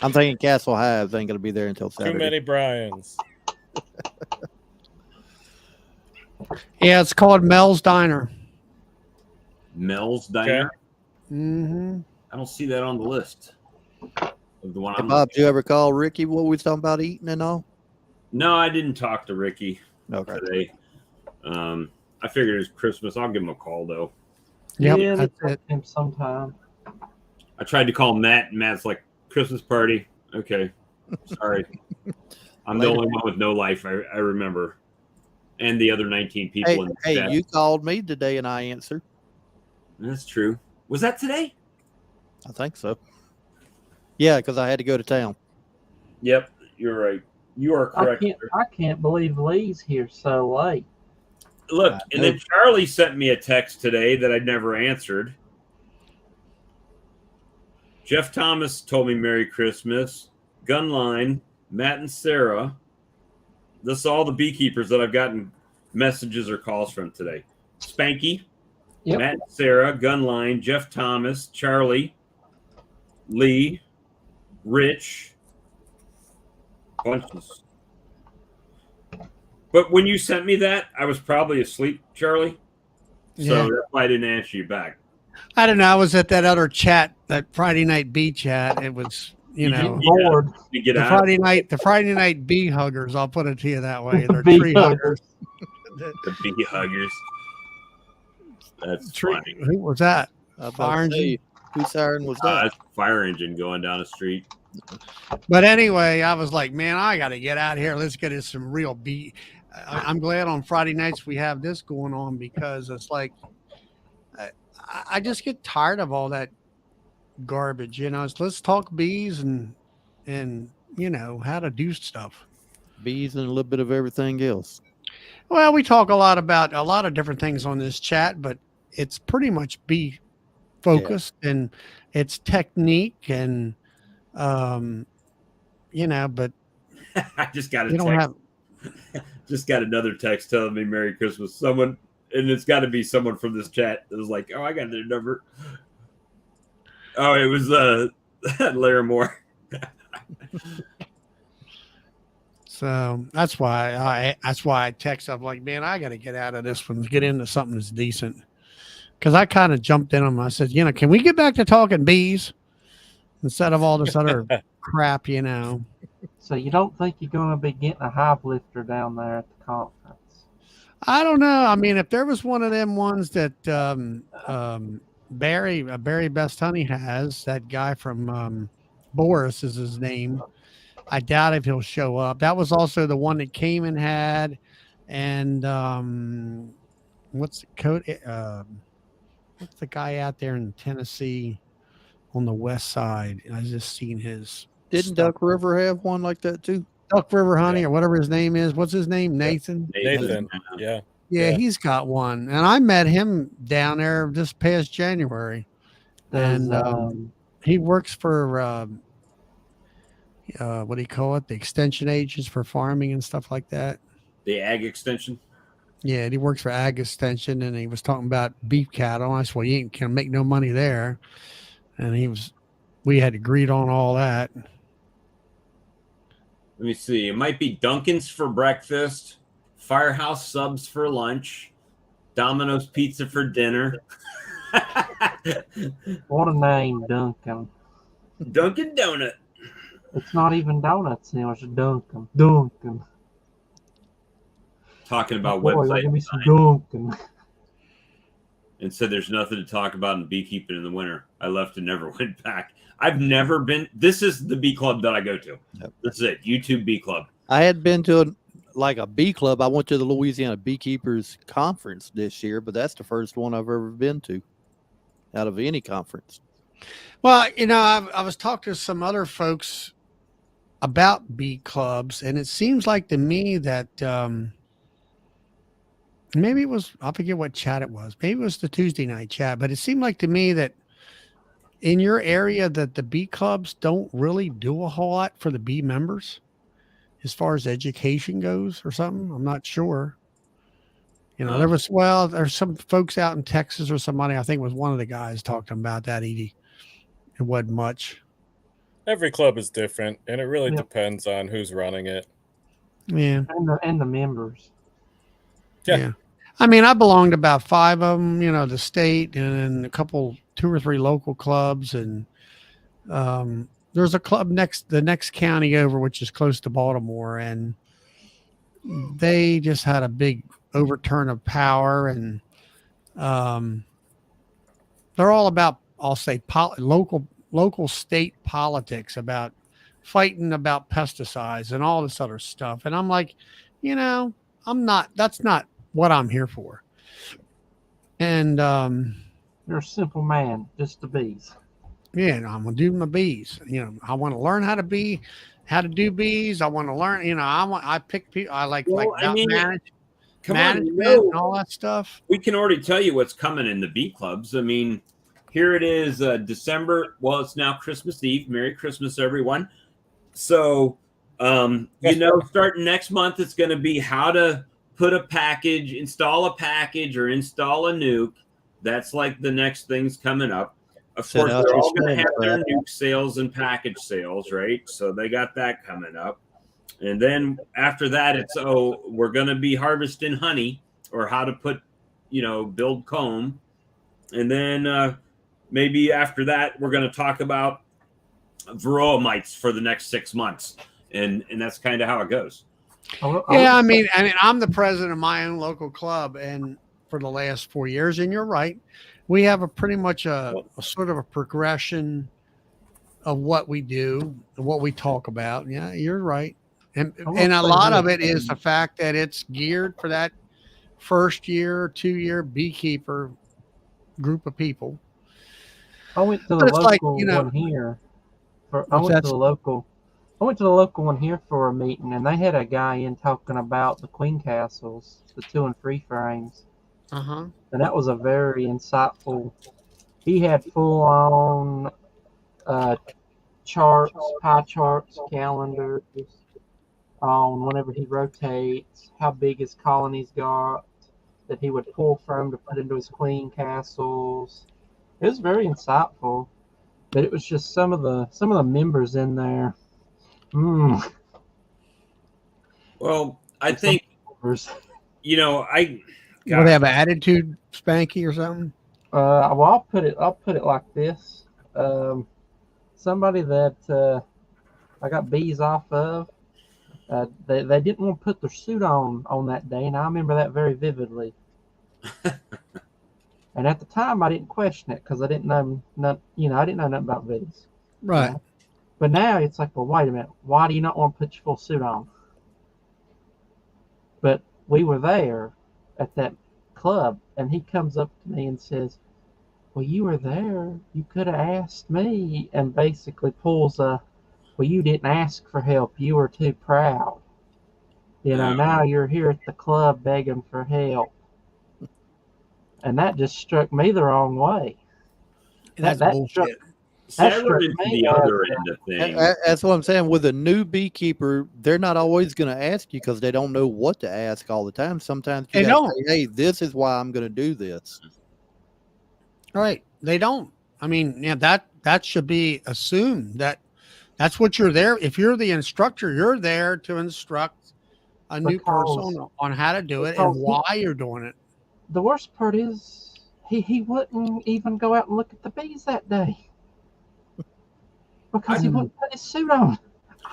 I'm thinking Castle Hives ain't gonna be there until Too Saturday. many Brians. Yeah, it's called Mel's Diner. Mel's Diner. Mm-hmm. I don't see that on the list of the one Hey, I'm Bob, looking did you ever call Ricky what we was talking about eating and all? No, I didn't talk to Ricky Okay. today. I figured it was Christmas. I'll give him a call though. Yep, yeah, that's that's it. him sometime. I tried to call Matt, and Matt's like, Christmas party. Okay. Sorry. I'm the Later. only one with no life, I remember. And the other 19 people in the Hey, chat. you called me today and I answered. That's true. Was that today? I think so. Yeah, because I had to go to town. Yep, you're right. You are correct. sir. I can't believe Lee's here so late. Look, I and know. then Charlie sent me a text today that I never answered. Jeff Thomas told me Merry Christmas. Gunline, Matt and Sarah. This is all the beekeepers that I've gotten messages or calls from today. Spanky, Yep. Matt and Sarah, Gunline, Jeff Thomas, Charlie, Lee, Rich, bunches. But when you sent me that, I was probably asleep, Charlie. So Yeah. that's why I didn't answer you back. I don't know. I was at that other chat, that Friday night bee chat. It was, you know, Bored. You get the out Friday night bee huggers. I'll put it to you that way. They're Bee tree huggers. huggers. the bee huggers. That's Tree. funny. Who was that? I was Fire about to engine? say, whose siren was that? That's a fire engine going down the street. But anyway, I was like, man, I got to get out of here. Let's get us some real bee. I'm glad on Friday nights we have this going on because it's like I just get tired of all that garbage. You know, let's talk bees and you know how to do stuff. Bees and a little bit of everything else. Well, we talk a lot about a lot of different things on this chat, but it's pretty much bee focused and it's technique and you know, but I just got a you don't text. have. Just got another text telling me Merry Christmas. Someone, and it's got to be someone from this chat that was like, "Oh, I got their number." Oh, it was Larry Moore. So that's why I text. I'm like, man, I got to get out of this one, get into something that's decent. Because I kind of jumped in on them. I said, you know, can we get back to talking bees instead of all this other crap? You know. So you don't think you're going to be getting a hive lifter down there at the conference? I don't know. I mean, if there was one of them ones that Barry Best Honey has, that guy from Boris is his name. I doubt if he'll show up. That was also the one that Cayman had, and what's the code? What's the guy out there in Tennessee on the west side? I just seen his. Didn't stuff. Duck River have one like that too? Duck River Honey Yeah. or whatever his name is. What's his name? Nathan. Nathan. Yeah. Yeah, Yeah. he's got one, and I met him down there this past January, and he works for what do you call it? The extension agents for farming and stuff like that. The Ag Extension. Yeah, he works for Ag Extension, and he was talking about beef cattle. I said, "Well, you ain't gonna make no money there," and we had agreed on all that. Let me see. It might be Dunkin's for breakfast, Firehouse Subs for lunch, Domino's Pizza for dinner. What a name, Duncan. Dunkin' Donut. It's not even donuts anymore. It's Duncan. Duncan. Talking about Boy, website give me some design. Duncan. And said there's nothing to talk about in beekeeping in the winter. I left and never went back. I've never been. This is the bee club that I go to. Yep. This is it. YouTube Bee Club. I had been to a bee club. I went to the Louisiana Beekeepers Conference this year, but that's the first one I've ever been to out of any conference. Well, you know, I was talking to some other folks about bee clubs, and it seems like to me that maybe it was, I forget what chat it was. Maybe it was the Tuesday night chat, but it seemed like to me that in your area that the bee clubs don't really do a whole lot for the bee members as far as education goes or something. I'm not sure. There's some folks out in Texas or somebody, I think was one of the guys talking about that, Edie. It wasn't much. Every club is different, and it really Yep. depends on who's running it. Yeah. And the members. Yeah. I mean, I belonged to about 5 of them, the state, and then a couple, 2 or 3 local clubs. And there's a club the next county over, which is close to Baltimore. And they just had a big overturn of power. And they're all about, I'll say, local state politics, about fighting about pesticides and all this other stuff. And I'm like, that's not what I'm here for. And You're a simple man, just the bees. yeah, I'm gonna do my bees. I want to learn how to do bees. I want to learn. I pick people. I like management and all that stuff. We can already tell you what's coming in the bee clubs. I mean, here it is, December. Well, it's now Christmas Eve. Merry Christmas, everyone. So, starting next month, it's going to be how to install a package or install a nuke. That's like the next thing's coming up. Of course, they're all going to have their nuke sales and package sales, right? So they got that coming up. And then after that, it's, we're going to be harvesting honey, or how to build comb. And then maybe after that, we're going to talk about varroa mites for the next 6 months. And that's kind of how it goes. I mean, I'm the president of my own local club, and for the last 4 years, and you're right, we have pretty much a sort of a progression of what we do and what we talk about. Yeah, you're right. And a lot of it is the fact that it's geared for that first year, 2-year beekeeper group of people. I went to the local one here. I went to the local one here for a meeting, and they had a guy in talking about the queen castles, the 2 and 3 frames. Uh-huh. And that was a very insightful. He had full on charts, pie charts, calendars on whenever he rotates, how big his colonies got, that he would pull from to put into his queen castles. It was very insightful, but it was just some of the members in there. Well, I think Will they have an attitude, Spanky, or something? Well, I'll put it like this. Somebody that I got bees off of, they didn't want to put their suit on that day, and I remember that very vividly. And at the time, I didn't question it because I didn't know nothing about bees. Right. But now it's like, well, wait a minute. Why do you not want to put your full suit on? But we were there at that club, and he comes up to me and says, well, you were there. You could have asked me, and basically pulls well, you didn't ask for help. You were too proud. Now you're here at the club begging for help. And that just struck me the wrong way. That's bullshit. That struck me the other end of things. That's what I'm saying. With a new beekeeper, they're not always going to ask you because they don't know what to ask all the time. Sometimes you gotta say, hey, this is why I'm going to do this. Right. They don't. I mean, that should be assumed that's what you're there. If you're the instructor, you're there to instruct a new person on how to do it and why you're doing it. The worst part is he wouldn't even go out and look at the bees that day because he wouldn't put his suit on.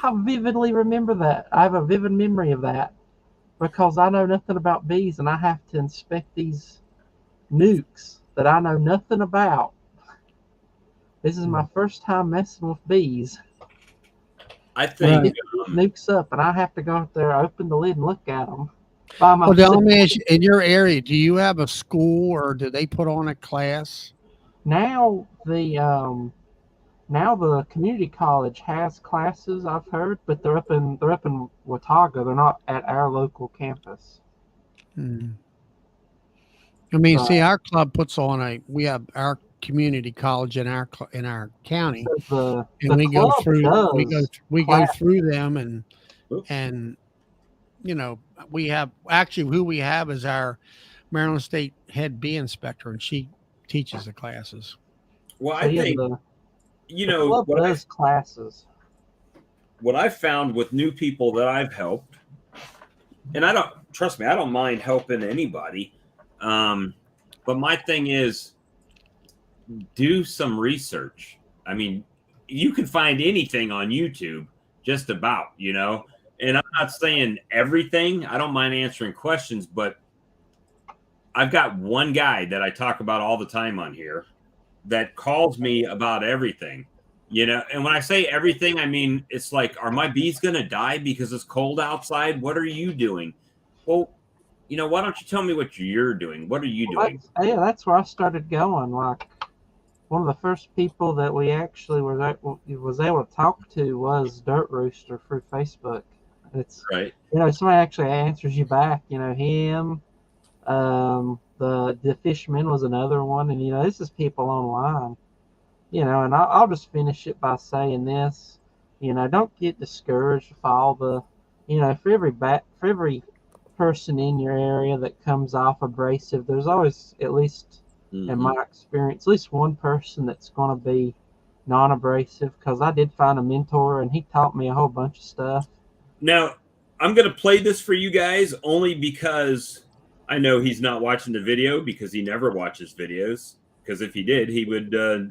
I vividly remember that. I have a vivid memory of that because I know nothing about bees, and I have to inspect these nukes that I know nothing about. This is my first time messing with bees. I think nukes up, and I have to go out there, open the lid, and look at them. Well, tell me, in your area, do you have a school, or do they put on a class? Now the community college has classes, I've heard, but they're up in Watauga. They're not at our local campus. I mean, see, our club puts on we have our community college in our county, so and we go through them, and we have who we have is Maryland State head bee inspector, and she teaches the classes. Well, So I yeah, think the club does classes. what I found with new people that I've helped, and I don't mind helping anybody. But my thing is, do some research. I mean, you can find anything on YouTube, just about, And I'm not saying everything. I don't mind answering questions, but I've got one guy that I talk about all the time on here that calls me about everything. And when I say everything, I mean, it's like, are my bees going to die because it's cold outside? What are you doing? Well, why don't you tell me what you're doing? What are you doing? That's where I started going. Like, one of the first people that we actually was able to talk to was Dirt Rooster through Facebook. It's right. Somebody actually answers you back. Him. The Fishman was another one, and this is people online. And I'll just finish it by saying this. Don't get discouraged with all the, for every person in your area that comes off abrasive, there's always, at least in my experience, at least one person that's going to be non-abrasive, because I did find a mentor and he taught me a whole bunch of stuff. Now, I'm going to play this for you guys only because I know he's not watching the video, because he never watches videos. Because if he did, he would, a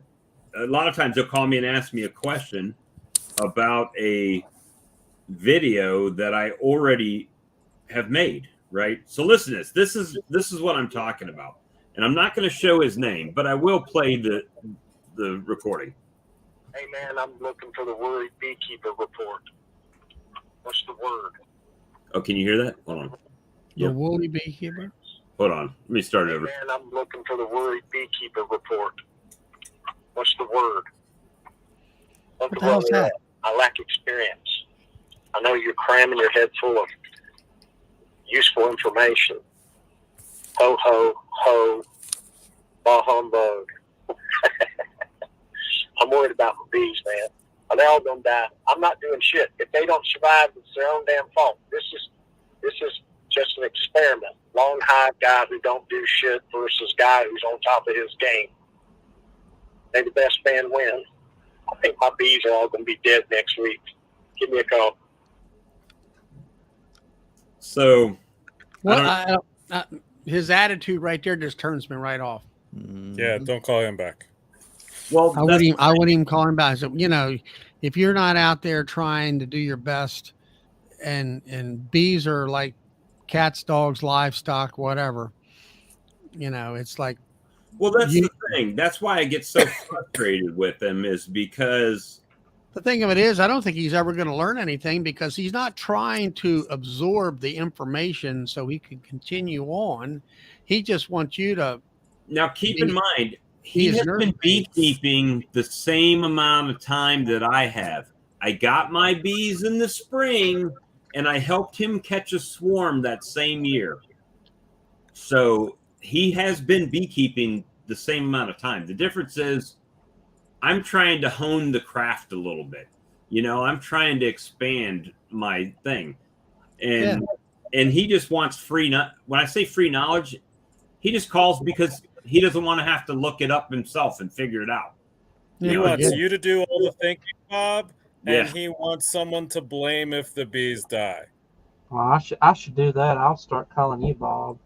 lot of times he'll call me and ask me a question about a video that I already have made, right? So listen to this. This is what I'm talking about. And I'm not going to show his name, but I will play the recording. Hey man, I'm looking for the worried beekeeper report. What's the word? Oh, can you hear that? Hold on. The woolly beekeeper? Hold on. Let me start over. Hey man, I'm looking for the worried beekeeper report. What's the word? What the hell's that? I lack experience. I know you're cramming your head full of useful information. Ho, ho, ho, bah humbug. I'm worried about my bees, man. Are they all going to die? I'm not doing shit. If they don't survive, it's their own damn fault. This is just an experiment. Long hive guy who don't do shit versus guy who's on top of his game. May the best man win. I think my bees are all going to be dead next week. Give me a call. So, well, his attitude right there just turns me right off. Yeah, don't call him back. Well, I wouldn't even call him back. So, if you're not out there trying to do your best, and bees are like cats, dogs, livestock, whatever, it's like. Well, that's the thing. That's why I get so frustrated with him, is because the thing of it is, I don't think he's ever going to learn anything, because he's not trying to absorb the information so he can continue on. He just wants you to. Now, keep in mind, he has been beekeeping the same amount of time that I have. I got my bees in the spring, and I helped him catch a swarm that same year. So he has been beekeeping the same amount of time. The difference is I'm trying to hone the craft a little bit. I'm trying to expand my thing. And he just wants free. When I say free knowledge, he just calls because he doesn't want to have to look it up himself and figure it out. He wants you to do all the thinking, Bob, and he wants someone to blame if the bees die. Well, I should do that. I'll start calling you Bob.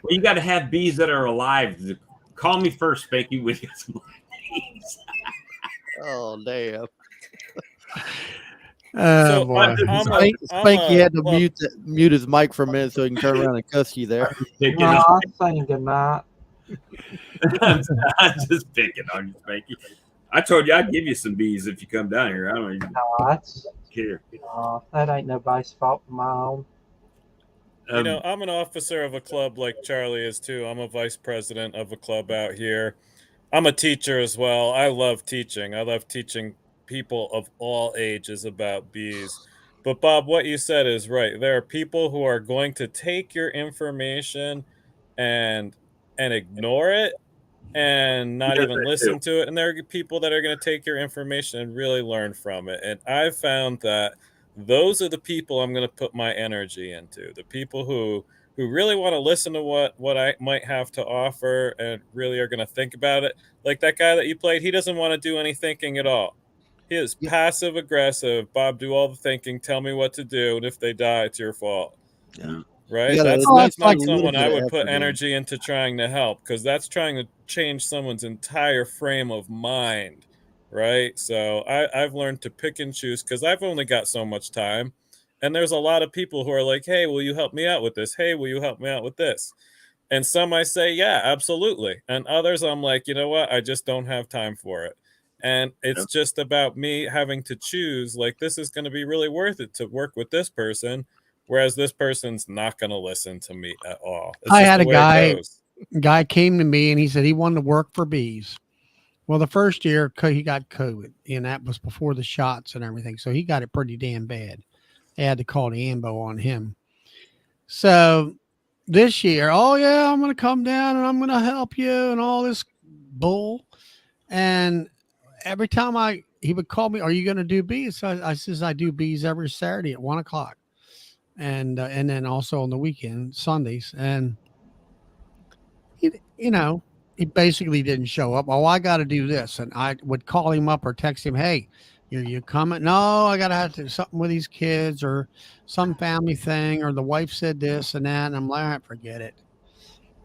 Well, you got to have bees that are alive. Call me first, Spanky, when you got some bees. Oh, damn. So boy. Spanky had to mute his mic for a minute so he can turn around and cuss you there. No, I'm saying goodnight. I'm just picking on you, Spanky. I told you I'd give you some bees if you come down here. I don't even care. That ain't nobody's fault but my own. I'm an officer of a club like Charlie is too. I'm a vice president of a club out here. I'm a teacher as well. I love teaching. I love teaching people of all ages about bees. But Bob, what you said is right. There are people who are going to take your information and ignore it and not even listen to it. And there are people that are going to take your information and really learn from it. And I've found that those are the people I'm going to put my energy into. The people who who really want to listen to what I might have to offer and really are going to think about it. Like that guy that you played, he doesn't want to do any thinking at all. He is Yeah. passive aggressive. Bob, do all the thinking. Tell me what to do, and if they die, it's your fault. Yeah. Right? You gotta That's put not a little someone I bit of would put effort in. energy into trying to help, because that's trying to change someone's entire frame of mind. Right? So I've learned to pick and choose because I've only got so much time. And there's a lot of people who are like, hey, will you help me out with this? Hey, will you help me out with this? And some I say, yeah, absolutely. And others I'm like, you know what? I just don't have time for it. And it's just about me having to choose, like, this is going to be really worth it to work with this person, whereas this person's not going to listen to me at all. It's I just had the a way it goes. guy came to me and he said he wanted to work for bees. Well, the first year he got COVID, and that was before the shots and everything, so he got it pretty damn bad. They had to call the ambo on him. So this year, oh yeah, I'm going to come down and I'm going to help you and all this bull. And every time he would call me, are you going to do bees? So I says, I do bees every Saturday at 1:00. And then also on the weekend, Sundays. And he basically didn't show up. Oh, I got to do this. And I would call him up or text him, hey, you coming? No, I got to have to do something with these kids or some family thing, or the wife said this and that. And I'm like, all right, forget it.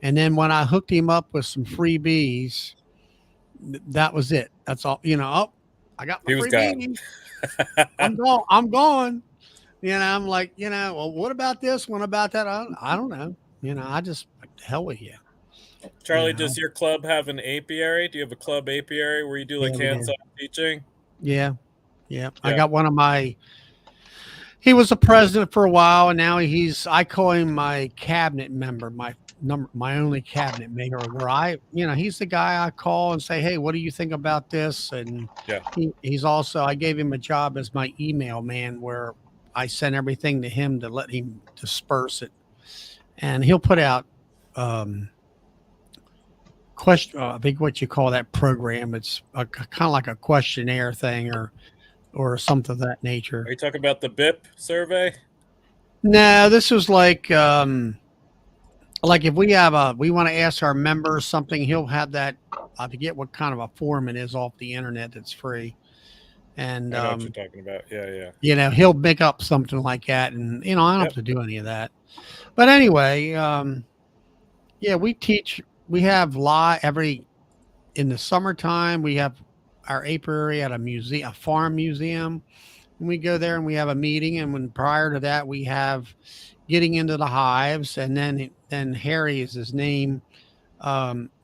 And then when I hooked him up with some free bees, that was it. That's all, oh, I got my He was free gone. bees. I'm going. I'm like, well, what about this one, about that? I don't know. I just, like, the hell with you. Charlie, does your club have an apiary? Do you have a club apiary where you do like Yeah, we do. hands-on teaching? Yeah. I got one of he was a president for a while, and now I call him my cabinet member, my only cabinet maker, where he's the guy I call and say, hey, what do you think about this? And Yeah. he's also, I gave him a job as my email man, where I send everything to him to let him disperse it. And he'll put out, I think what you call that program. It's kind of like a questionnaire thing or something of that nature. Are you talking about the BIP survey? No, this was like if we want to ask our members something, he'll have that. I forget what kind of a form it is off the internet that's free. And I know what you're talking about. Yeah. He'll make up something like that, and I don't have to do any of that. But anyway, we teach. We have in the summertime. We have our apiary at a farm museum. And we go there and we have a meeting. And when prior to that, we have getting into the hives. And then Harry is his name,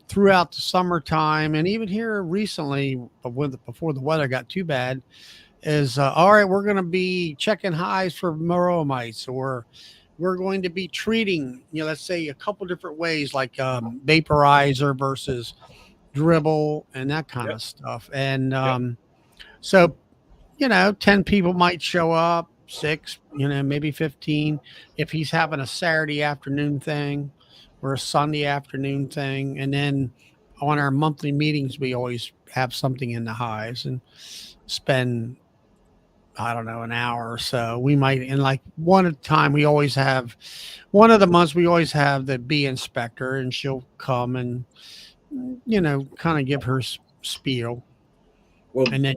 throughout the summertime. And even here recently, before the weather got too bad, is all right, we're going to be checking hives for varroa mites, or we're going to be treating, let's say a couple different ways, like vaporizer versus dribble and that kind of stuff. And so 10 people might show up, 6, maybe 15, if he's having a Saturday afternoon thing or a Sunday afternoon thing. And then on our monthly meetings, we always have something in the hives and spend, I don't know, an hour or so. We might, in like one at a time, we always have one of the months, we always have the bee inspector, and she'll come and kind of give her spiel. Well, and then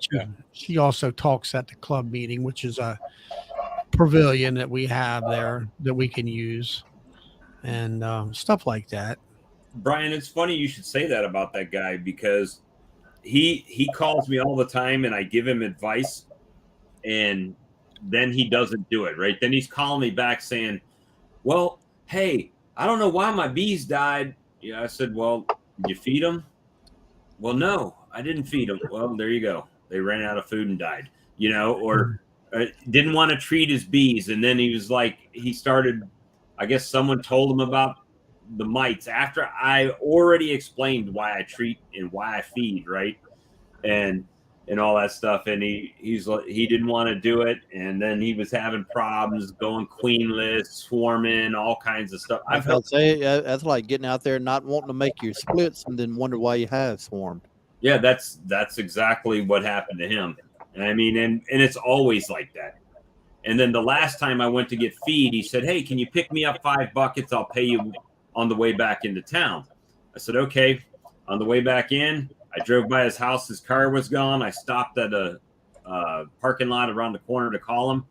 she also talks at the club meeting, which is a pavilion that we have there that we can use, and stuff like that. Brian, it's funny you should say that about that guy, because he calls me all the time and I give him advice, and then he doesn't do it, right? Then he's calling me back saying, well, hey, I don't know why my bees died. Yeah, I said, well, did you feed them? Well, no, I didn't feed them. Well, there you go. They ran out of food and died, or didn't want to treat his bees. And then he was like, he started, I guess someone told him about the mites after I already explained why I treat and why I feed, right? And all that stuff. And he didn't want to do it. And then he was having problems going queenless, swarming, all kinds of stuff. I'll say that's like getting out there and not wanting to make your splits and then wonder why you have swarmed. Yeah, that's exactly what happened to him. And I mean, and it's always like that. And then the last time I went to get feed, he said, "Hey, can you pick me up 5 buckets? I'll pay you on the way back into town." I said, "Okay." On the way back in, I drove by his house. His car was gone. I stopped at a parking lot around the corner to call him.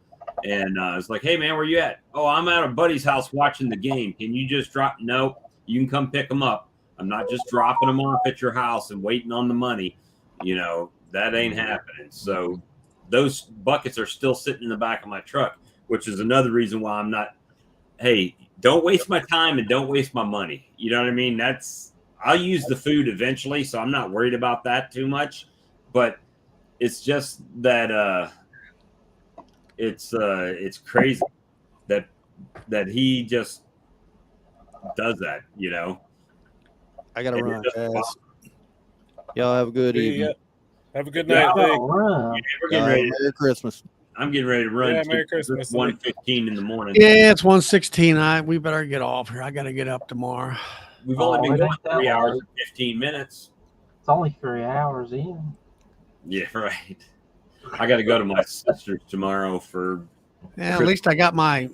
And I was like, "Hey, man, where you at?" "Oh, I'm at a buddy's house watching the game. Can you just drop?" "No, you can come pick them up. I'm not just dropping them off at your house and waiting on the money. That ain't happening." So those buckets are still sitting in the back of my truck, which is another reason why I'm not, hey, don't waste my time and don't waste my money. You know what I mean? I'll use the food eventually, so I'm not worried about that too much. But it's just that it's crazy that he just does that, I gotta And run, it just guys. Y'all have a good See evening. ya. Have a good night, Yeah. Lee. Wow. We're Y'all getting have ready. a Merry Christmas. I'm getting ready to run. Yeah, too. Merry Christmas, It's 1:15 in the morning. Yeah, it's 1:16. We better get off here. I got to get up tomorrow. We've only been it going ain't that 3 hours long. and 15 minutes. It's only 3 hours in. Yeah, right. I got to go to my sister's tomorrow for. Yeah, at least I got my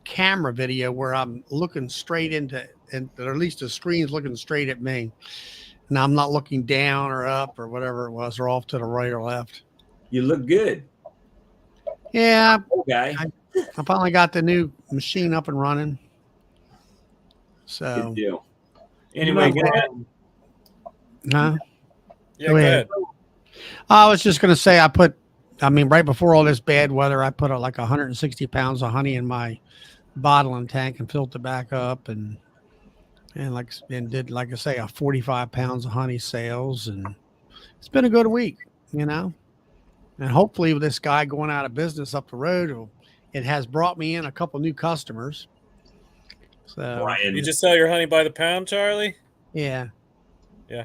camera video where I'm looking straight into, and or at least the screen's looking straight at me. And I'm not looking down or up or whatever it was, or off to the right or left. You look good. Yeah, Okay. I finally got the new machine up and running. So, Good deal. Anyway, You know, go ahead. huh? Yeah, Go go ahead. ahead. I was just going to say, right before all this bad weather, I put like 160 pounds of honey in my bottling tank and filled it back up and did, like I say, 45 pounds of honey sales. And it's been a good week, and hopefully with this guy going out of business up the road, it has brought me in a couple new customers. So, Brian, You just sell your honey by the pound, Charlie? yeah. Yeah.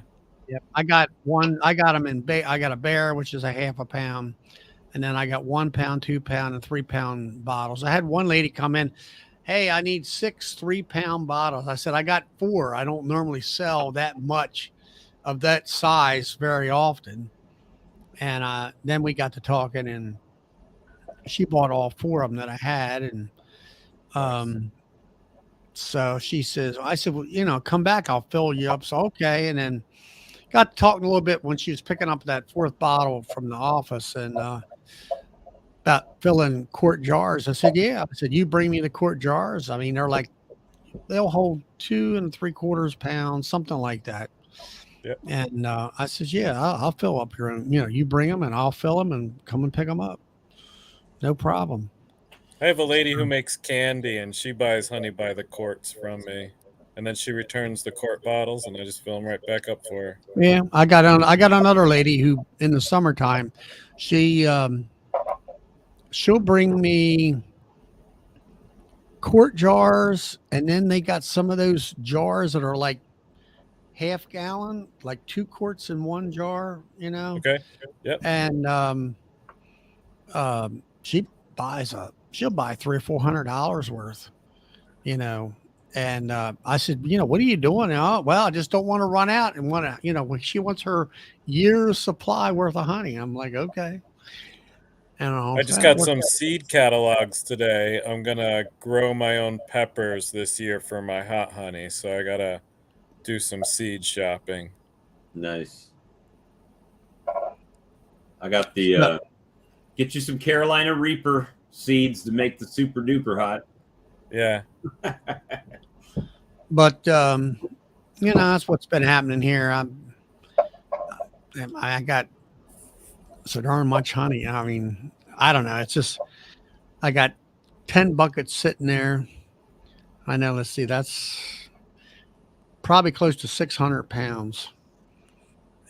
Yep. I got them I got a bear, which is a half a pound. And then I got 1 pound, 2 pound, and 3 pound bottles. I had one lady come in. "Hey, I need 6 3-pound bottles." I said, "I got 4. I don't normally sell that much of that size very often." And then we got to talking, and she bought all 4 of them that I had. And so she says, I said, "Well, come back, I'll fill you up." So, okay. And then got talking a little bit when she was picking up that 4th bottle from the office, and about filling quart jars. I said, "Yeah." I said, "You bring me the quart jars." I mean, they'll hold 2 3/4 pounds, something like that. Yep. And I says, "Yeah, I'll fill up your own. You bring them and I'll fill them and come and pick them up. No problem." I have a lady who makes candy, and she buys honey by the quarts from me. And then she returns the quart bottles, and I just fill them right back up for her. Yeah, I got another lady who in the summertime, she'll bring me quart jars, and then they got some of those jars that are like half gallon, like 2 quarts in 1 jar, Okay. Yep. And she'll buy $300 or $400 worth, And I said, "What are you doing?" "Oh, well, I just don't want to run out and when she wants her year's supply worth of honey." I'm like, "Okay." I just got some seed catalogs today. I'm going to grow my own peppers this year for my hot honey. So I got to do some seed shopping. nice. I got the get you some Carolina Reaper seeds to make the super duper hot. Yeah. But that's what's been happening here. I got so darn much honey. I mean, I don't know. It's just I got 10 buckets sitting there. I know. Let's see. That's probably close to 600 pounds.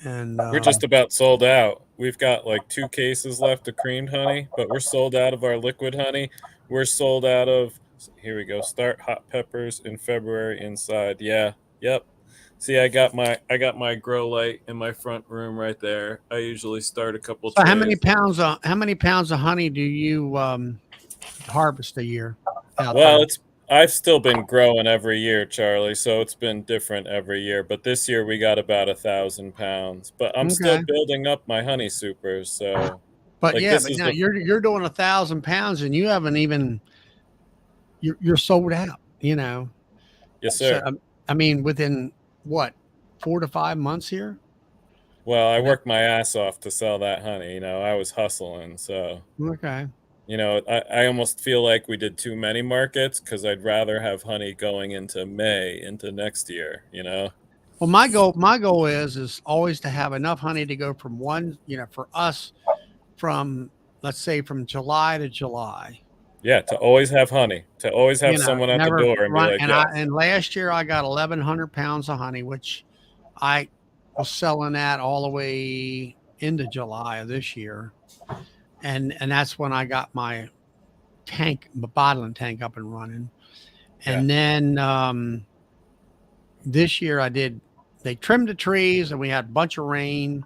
And We're just about sold out. We've got like 2 cases left of creamed honey, but we're sold out of our liquid honey. We're sold out of, here we go, start hot peppers in February inside. Yeah. Yep. See, I got my grow light in my front room right there. I usually start a couple. So how many pounds of honey do you harvest a year? Well, I've still been growing every year, Charlie, so it's been different every year. But this year we got about 1,000 pounds. But I'm still building up my honey supers, so But Like, yeah, this but is now the you're doing 1,000 pounds and you haven't even you're sold out. yes, So sir. I mean, within what 4 to 5 months here. Well, I And that, worked my ass off to sell that honey. I was hustling, so okay. I almost feel like we did too many markets because I'd rather have honey going into May, into next year. Well, my goal is always to have enough honey to go from one, for us from, let's say, from July to July. Yeah, to always have honey, to always have someone at the Never door and be run. like, And yes. last year I got 1,100 pounds of honey, which I was selling that all the way into July of this year. And that's when I got my bottling tank up and running. And then this year they trimmed the trees and we had a bunch of rain.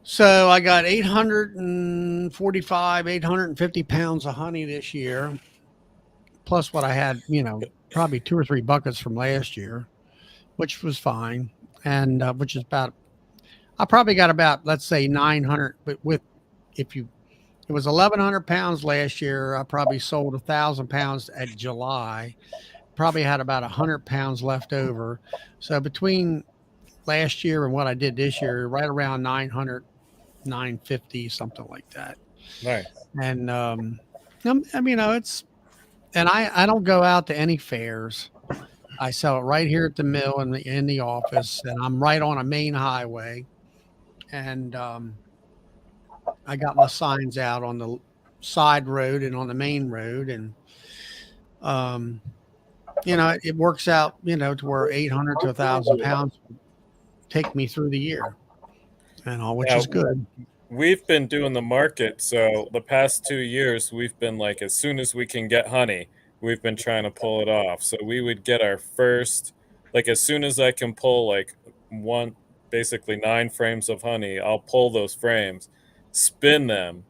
So I got 850 pounds of honey this year, plus what I had, probably 2 or 3 buckets from last year, which was fine. And which is I probably got about, let's say 900, but it was 1,100 pounds last year. I probably sold 1,000 pounds at July, probably had about 100 pounds left over. So between last year and what I did this year, right around 900, 950, something like that. Nice. And it's, and I don't go out to any fairs. I sell it right here at the mill in the office, and I'm right on a main highway. And I got my signs out on the side road and on the main road, and it works out, to where 800 to 1,000 pounds take me through the year, which is good. We've been doing the market, so the past 2 years we've been like, as soon as we can get honey, we've been trying to pull it off. So we would get our first, like, as soon as I can pull like basically 9 frames of honey, I'll pull those frames, spin them,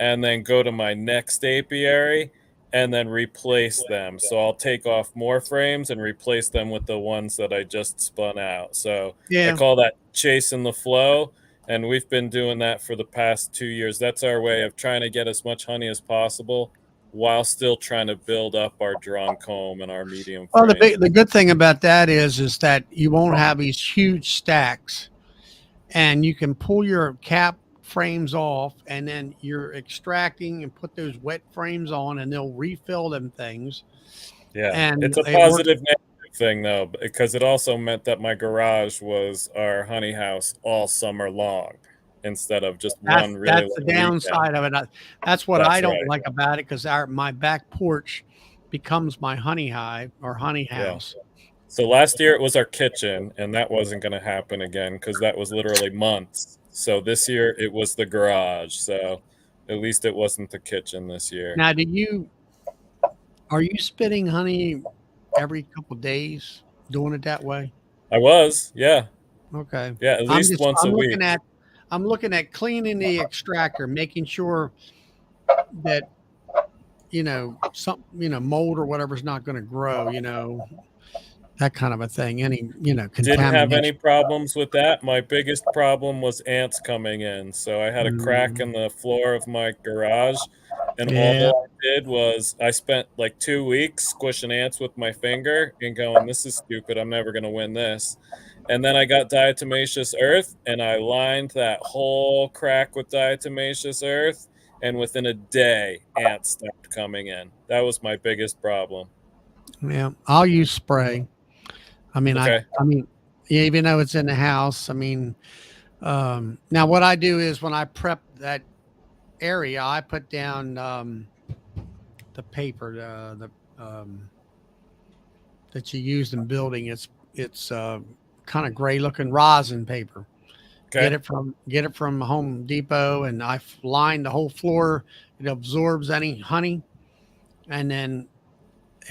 and then go to my next apiary and then replace them. So I'll take off more frames and replace them with the ones that I just spun out. So I call that chasing the flow. And we've been doing that for the past 2 years. That's our way of trying to get as much honey as possible while still trying to build up our drawn comb and our medium frame. Well, the good thing about that is that you won't have these huge stacks, and you can pull your cap frames off, and then you're extracting and put those wet frames on, and they'll refill them things. Yeah, and it's a positive negative thing though, because it also meant that my garage was our honey house all summer long instead of just one really. That's the downside of it. That's what I don't like about it, because my back porch becomes my honey hive or honey house. Yeah. So last year it was our kitchen, and that wasn't going to happen again because that was literally months. So this year it was the garage. So at least it wasn't the kitchen this year. Now, are you spitting honey every couple of days, doing it that way? I was, yeah. Okay. Yeah, at least once a week. I'm looking at cleaning the extractor, making sure that mold or whatever's not going to grow, that kind of a thing. Any contamination. Didn't have any problems with that. My biggest problem was ants coming in. So I had a crack in the floor of my garage, and all I did was I spent like 2 weeks squishing ants with my finger and going, this is stupid, I'm never going to win this. And then I got diatomaceous earth, and I lined that whole crack with diatomaceous earth, and within a day ants stopped coming in. That was my biggest problem. Yeah, I'll use spray. I mean, okay. Even though it's in the house, now what I do is when I prep that area, I put down the paper that you use in building. It's kind of gray looking rosin paper. Okay. Get it from Home Depot, and I line the whole floor. It absorbs any honey, and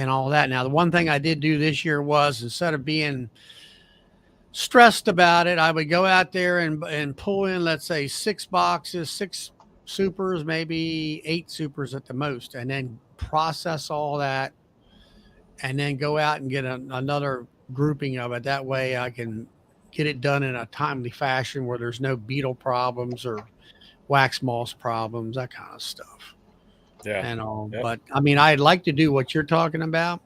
all that. Now, the one thing I did do this year was, instead of being stressed about it, I would go out there and pull in, let's say, 6 boxes, 6 supers, maybe 8 supers at the most, and then process all that, and then go out and get another grouping of it. That way I can get it done in a timely fashion where there's no beetle problems or wax moss problems, that kind of stuff. Yeah. And all. Yep. But I mean, I'd like to do what you're talking about.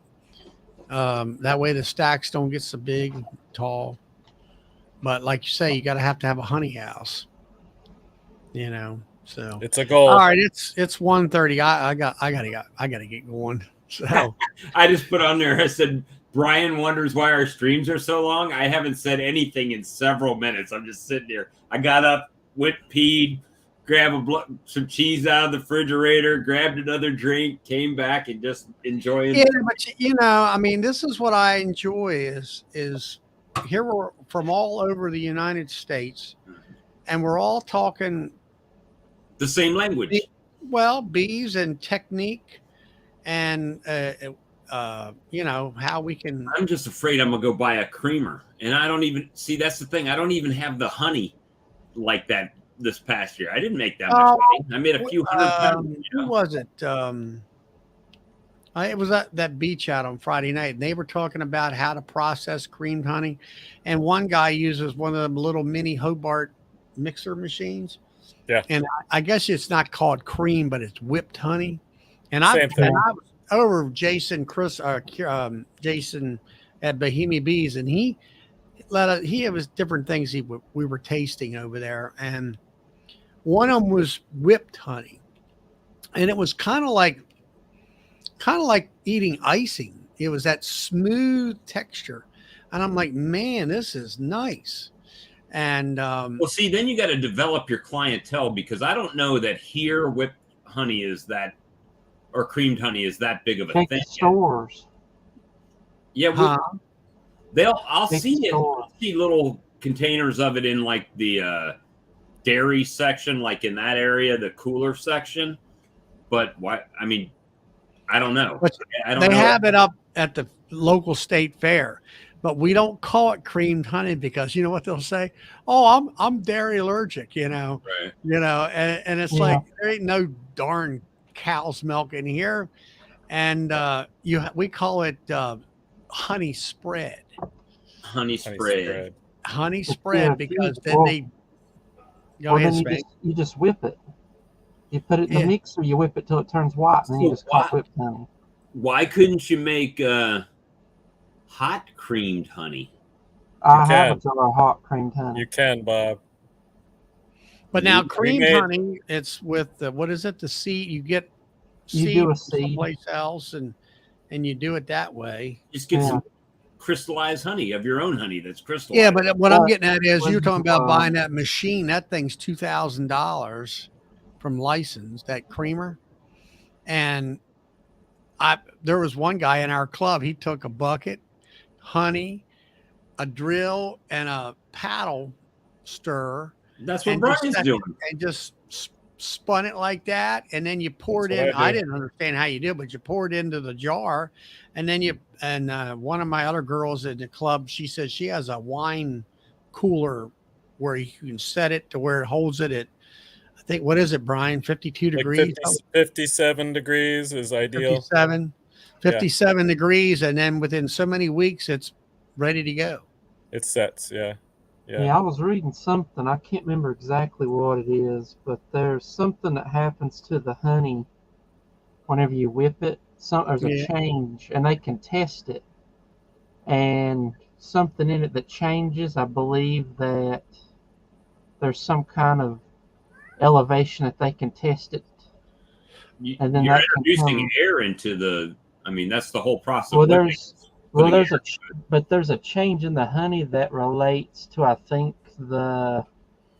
That way the stacks don't get so big, tall. But like you say, you got to have a honey house. So It's a goal. all right, it's 1:30. I gotta get going. So I just put on there. I said Brian wonders why our streams are so long. I haven't said anything in several minutes. I'm just sitting here. I got up, went peed, grabbed some cheese out of the refrigerator, grabbed another drink, came back, and just enjoying. yeah, but I mean, this is what I enjoy is here we're from all over the United States, and we're all talking The same language. bees and technique, and how we can. I'm just afraid I'm gonna go buy a creamer, and I don't even see. That's the thing. I don't even have the honey like that this past year. I didn't make that much honey. I made a few hundred pounds. Who was it? It was at that beach out on Friday night, and they were talking about how to process creamed honey. And one guy uses one of them little mini Hobart mixer machines. Yeah. And I guess it's not called cream, but it's whipped honey. And Same thing. I was over Jason at Bohemia Bees, and he was different things we were tasting over there, and one of them was whipped honey, and it was kind of like eating icing. It was that smooth texture, and I'm like, man, this is nice. And well, see, then you got to develop your clientele, because I don't know that here whipped honey is that, or creamed honey is that big of a Take thing. the stores. Yeah, I'll Big see it. store. I'll see little containers of it in like the dairy section, like in that area, the cooler section. But why? I mean, I don't know. I don't know. They have it up at the local state fair, but we don't call it creamed honey because you know what they'll say? Oh, I'm dairy allergic, Right. And it's like there ain't no darn cow's milk in here, and we call it honey spread. Honey spread. Honey spread because then well, they go Well, ahead. then you just whip it. You put it in the mixer, you whip it till it turns white, and then you just call it whipped honey. Why couldn't you make hot creamed honey? I have a jar of hot creamed honey. You can, Bob. But now creamed honey, it's with what is it? The seed you get. You do a seed seed someplace else, and you do it that way. Just get some crystallized honey of your own honey that's crystallized. Yeah, but what I'm getting at is you're talking about buying that machine. That thing's $2,000 from license, that creamer. And there was one guy in our club. He took a bucket, honey, a drill, and a paddle stirrer. That's what Brian's doing. And just spun it like that, and then you pour it in. I didn't understand how you do it, but you pour it into the jar, and then one of my other girls in the club, she says she has a wine cooler where you can set it to where it holds it at, I think, what is it, Brian? 52 degrees? 57 degrees is ideal. 57 degrees, and then within so many weeks, it's ready to go. It sets, yeah. Yeah, I was reading something. I can't remember exactly what it is, but there's something that happens to the honey whenever you whip it. There's a change, and they can test it. And something in it that changes, I believe that there's some kind of elevation that they can test it. And then you're introducing air into the. I mean, that's the whole process. There's a change in the honey that relates to, I think, the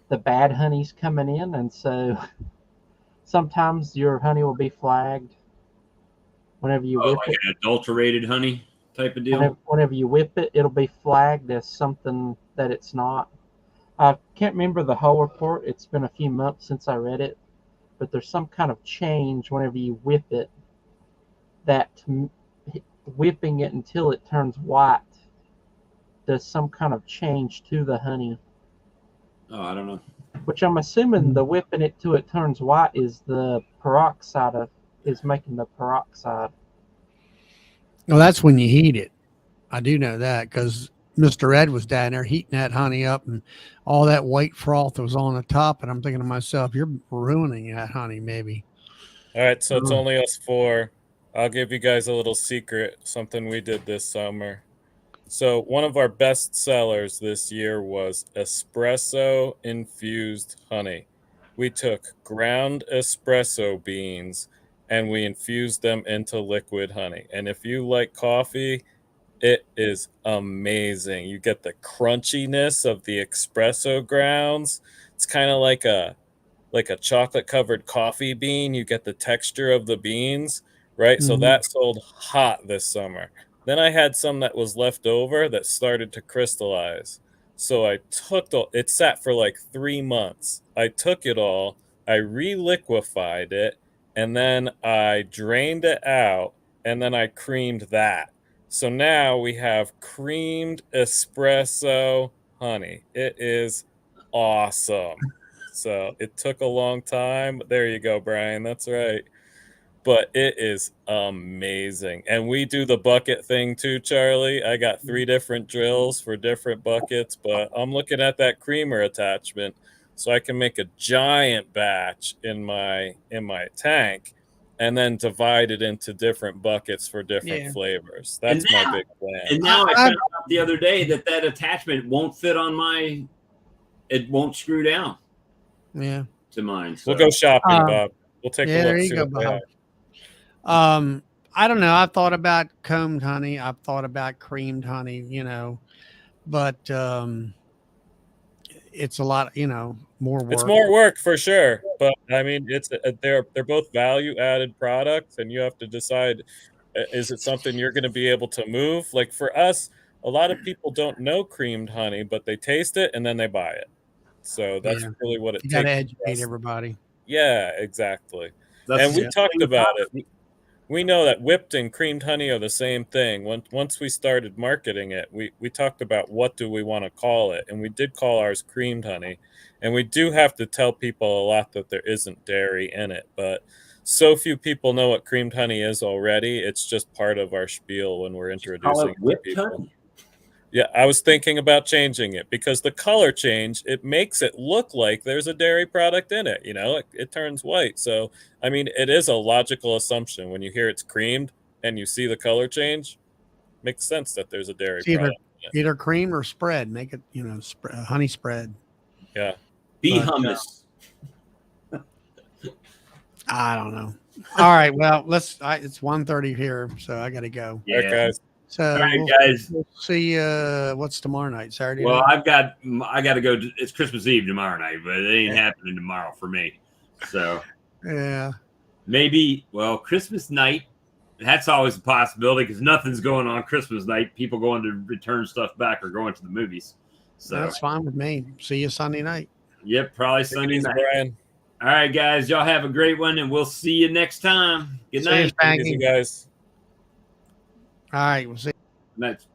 bad honey's coming in, and so sometimes your honey will be flagged whenever you whip it. An adulterated honey type of deal. Whenever you whip it, it'll be flagged as something that it's not. I can't remember the whole report. It's been a few months since I read it, but there's some kind of change whenever you whip it that. Whipping it until it turns white does some kind of change to the honey. Oh, I don't know. Which I'm assuming the whipping it till it turns white is the peroxide is making the peroxide. Well, that's when you heat it. I do know that because Mr. Ed was down there heating that honey up, and all that white froth was on the top. And I'm thinking to myself, you're ruining that honey, maybe. All right, so it's only us four. I'll give you guys a little secret, something we did this summer. So one of our best sellers this year was espresso infused honey. We took ground espresso beans and we infused them into liquid honey. And if you like coffee, it is amazing. You get the crunchiness of the espresso grounds. It's kind of like a chocolate covered coffee bean. You get the texture of the beans, right? So that sold hot this summer. Then I had some that was left over that started to crystallize. So I took it sat for like 3 months. I took it all, I re-liquefied it, and then I drained it out, and then I creamed that. So now we have creamed espresso honey. It is awesome. So it took a long time. There you go, Brian. That's right. But it is amazing. And we do the bucket thing too, Charlie. I got 3 different drills for different buckets, but I'm looking at that creamer attachment so I can make a giant batch in my tank and then divide it into different buckets for different flavors. That's my big plan. And now I found out the other day that attachment won't fit on it won't screw down. Yeah. To mine. So. We'll go shopping, Bob. We'll take a look. There you go, Bob. I don't know. I've thought about combed honey. I've thought about creamed honey, but it's a lot, more work. It's more work for sure. But I mean, they're both value added products, and you have to decide, is it something you're going to be able to move? Like for us, a lot of people don't know creamed honey, but they taste it and then they buy it. So that's really what it takes. You got to educate everybody. Yeah, exactly. And we talked about it. We know that whipped and creamed honey are the same thing. Once we started marketing it, we talked about what do we want to call it. And we did call ours creamed honey. And we do have to tell people a lot that there isn't dairy in it. But so few people know what creamed honey is already. It's just part of our spiel when we're introducing it to people. Honey. Yeah, I was thinking about changing it because the color change, it makes it look like there's a dairy product in it. It turns white. So, I mean, it is a logical assumption. When you hear it's creamed and you see the color change, makes sense that there's a dairy product in it. Either cream or spread. Make it, honey spread. Yeah. Bee hummus. I don't know. All right. Well, it's 1:30 here, so I got to go. Yeah, guys. So, all right, guys. We'll see. What's tomorrow night? Saturday. Well, night? I got to go. It's Christmas Eve tomorrow night, but it ain't happening tomorrow for me. So, yeah, maybe. Well, Christmas night. That's always a possibility because nothing's going on Christmas night. People going to return stuff back or going to the movies. So that's fine with me. See you Sunday night. Yep, probably Sunday night. Brian. All right, guys. Y'all have a great one, and we'll see you next time. Good night, guys. All right, we'll see. Night.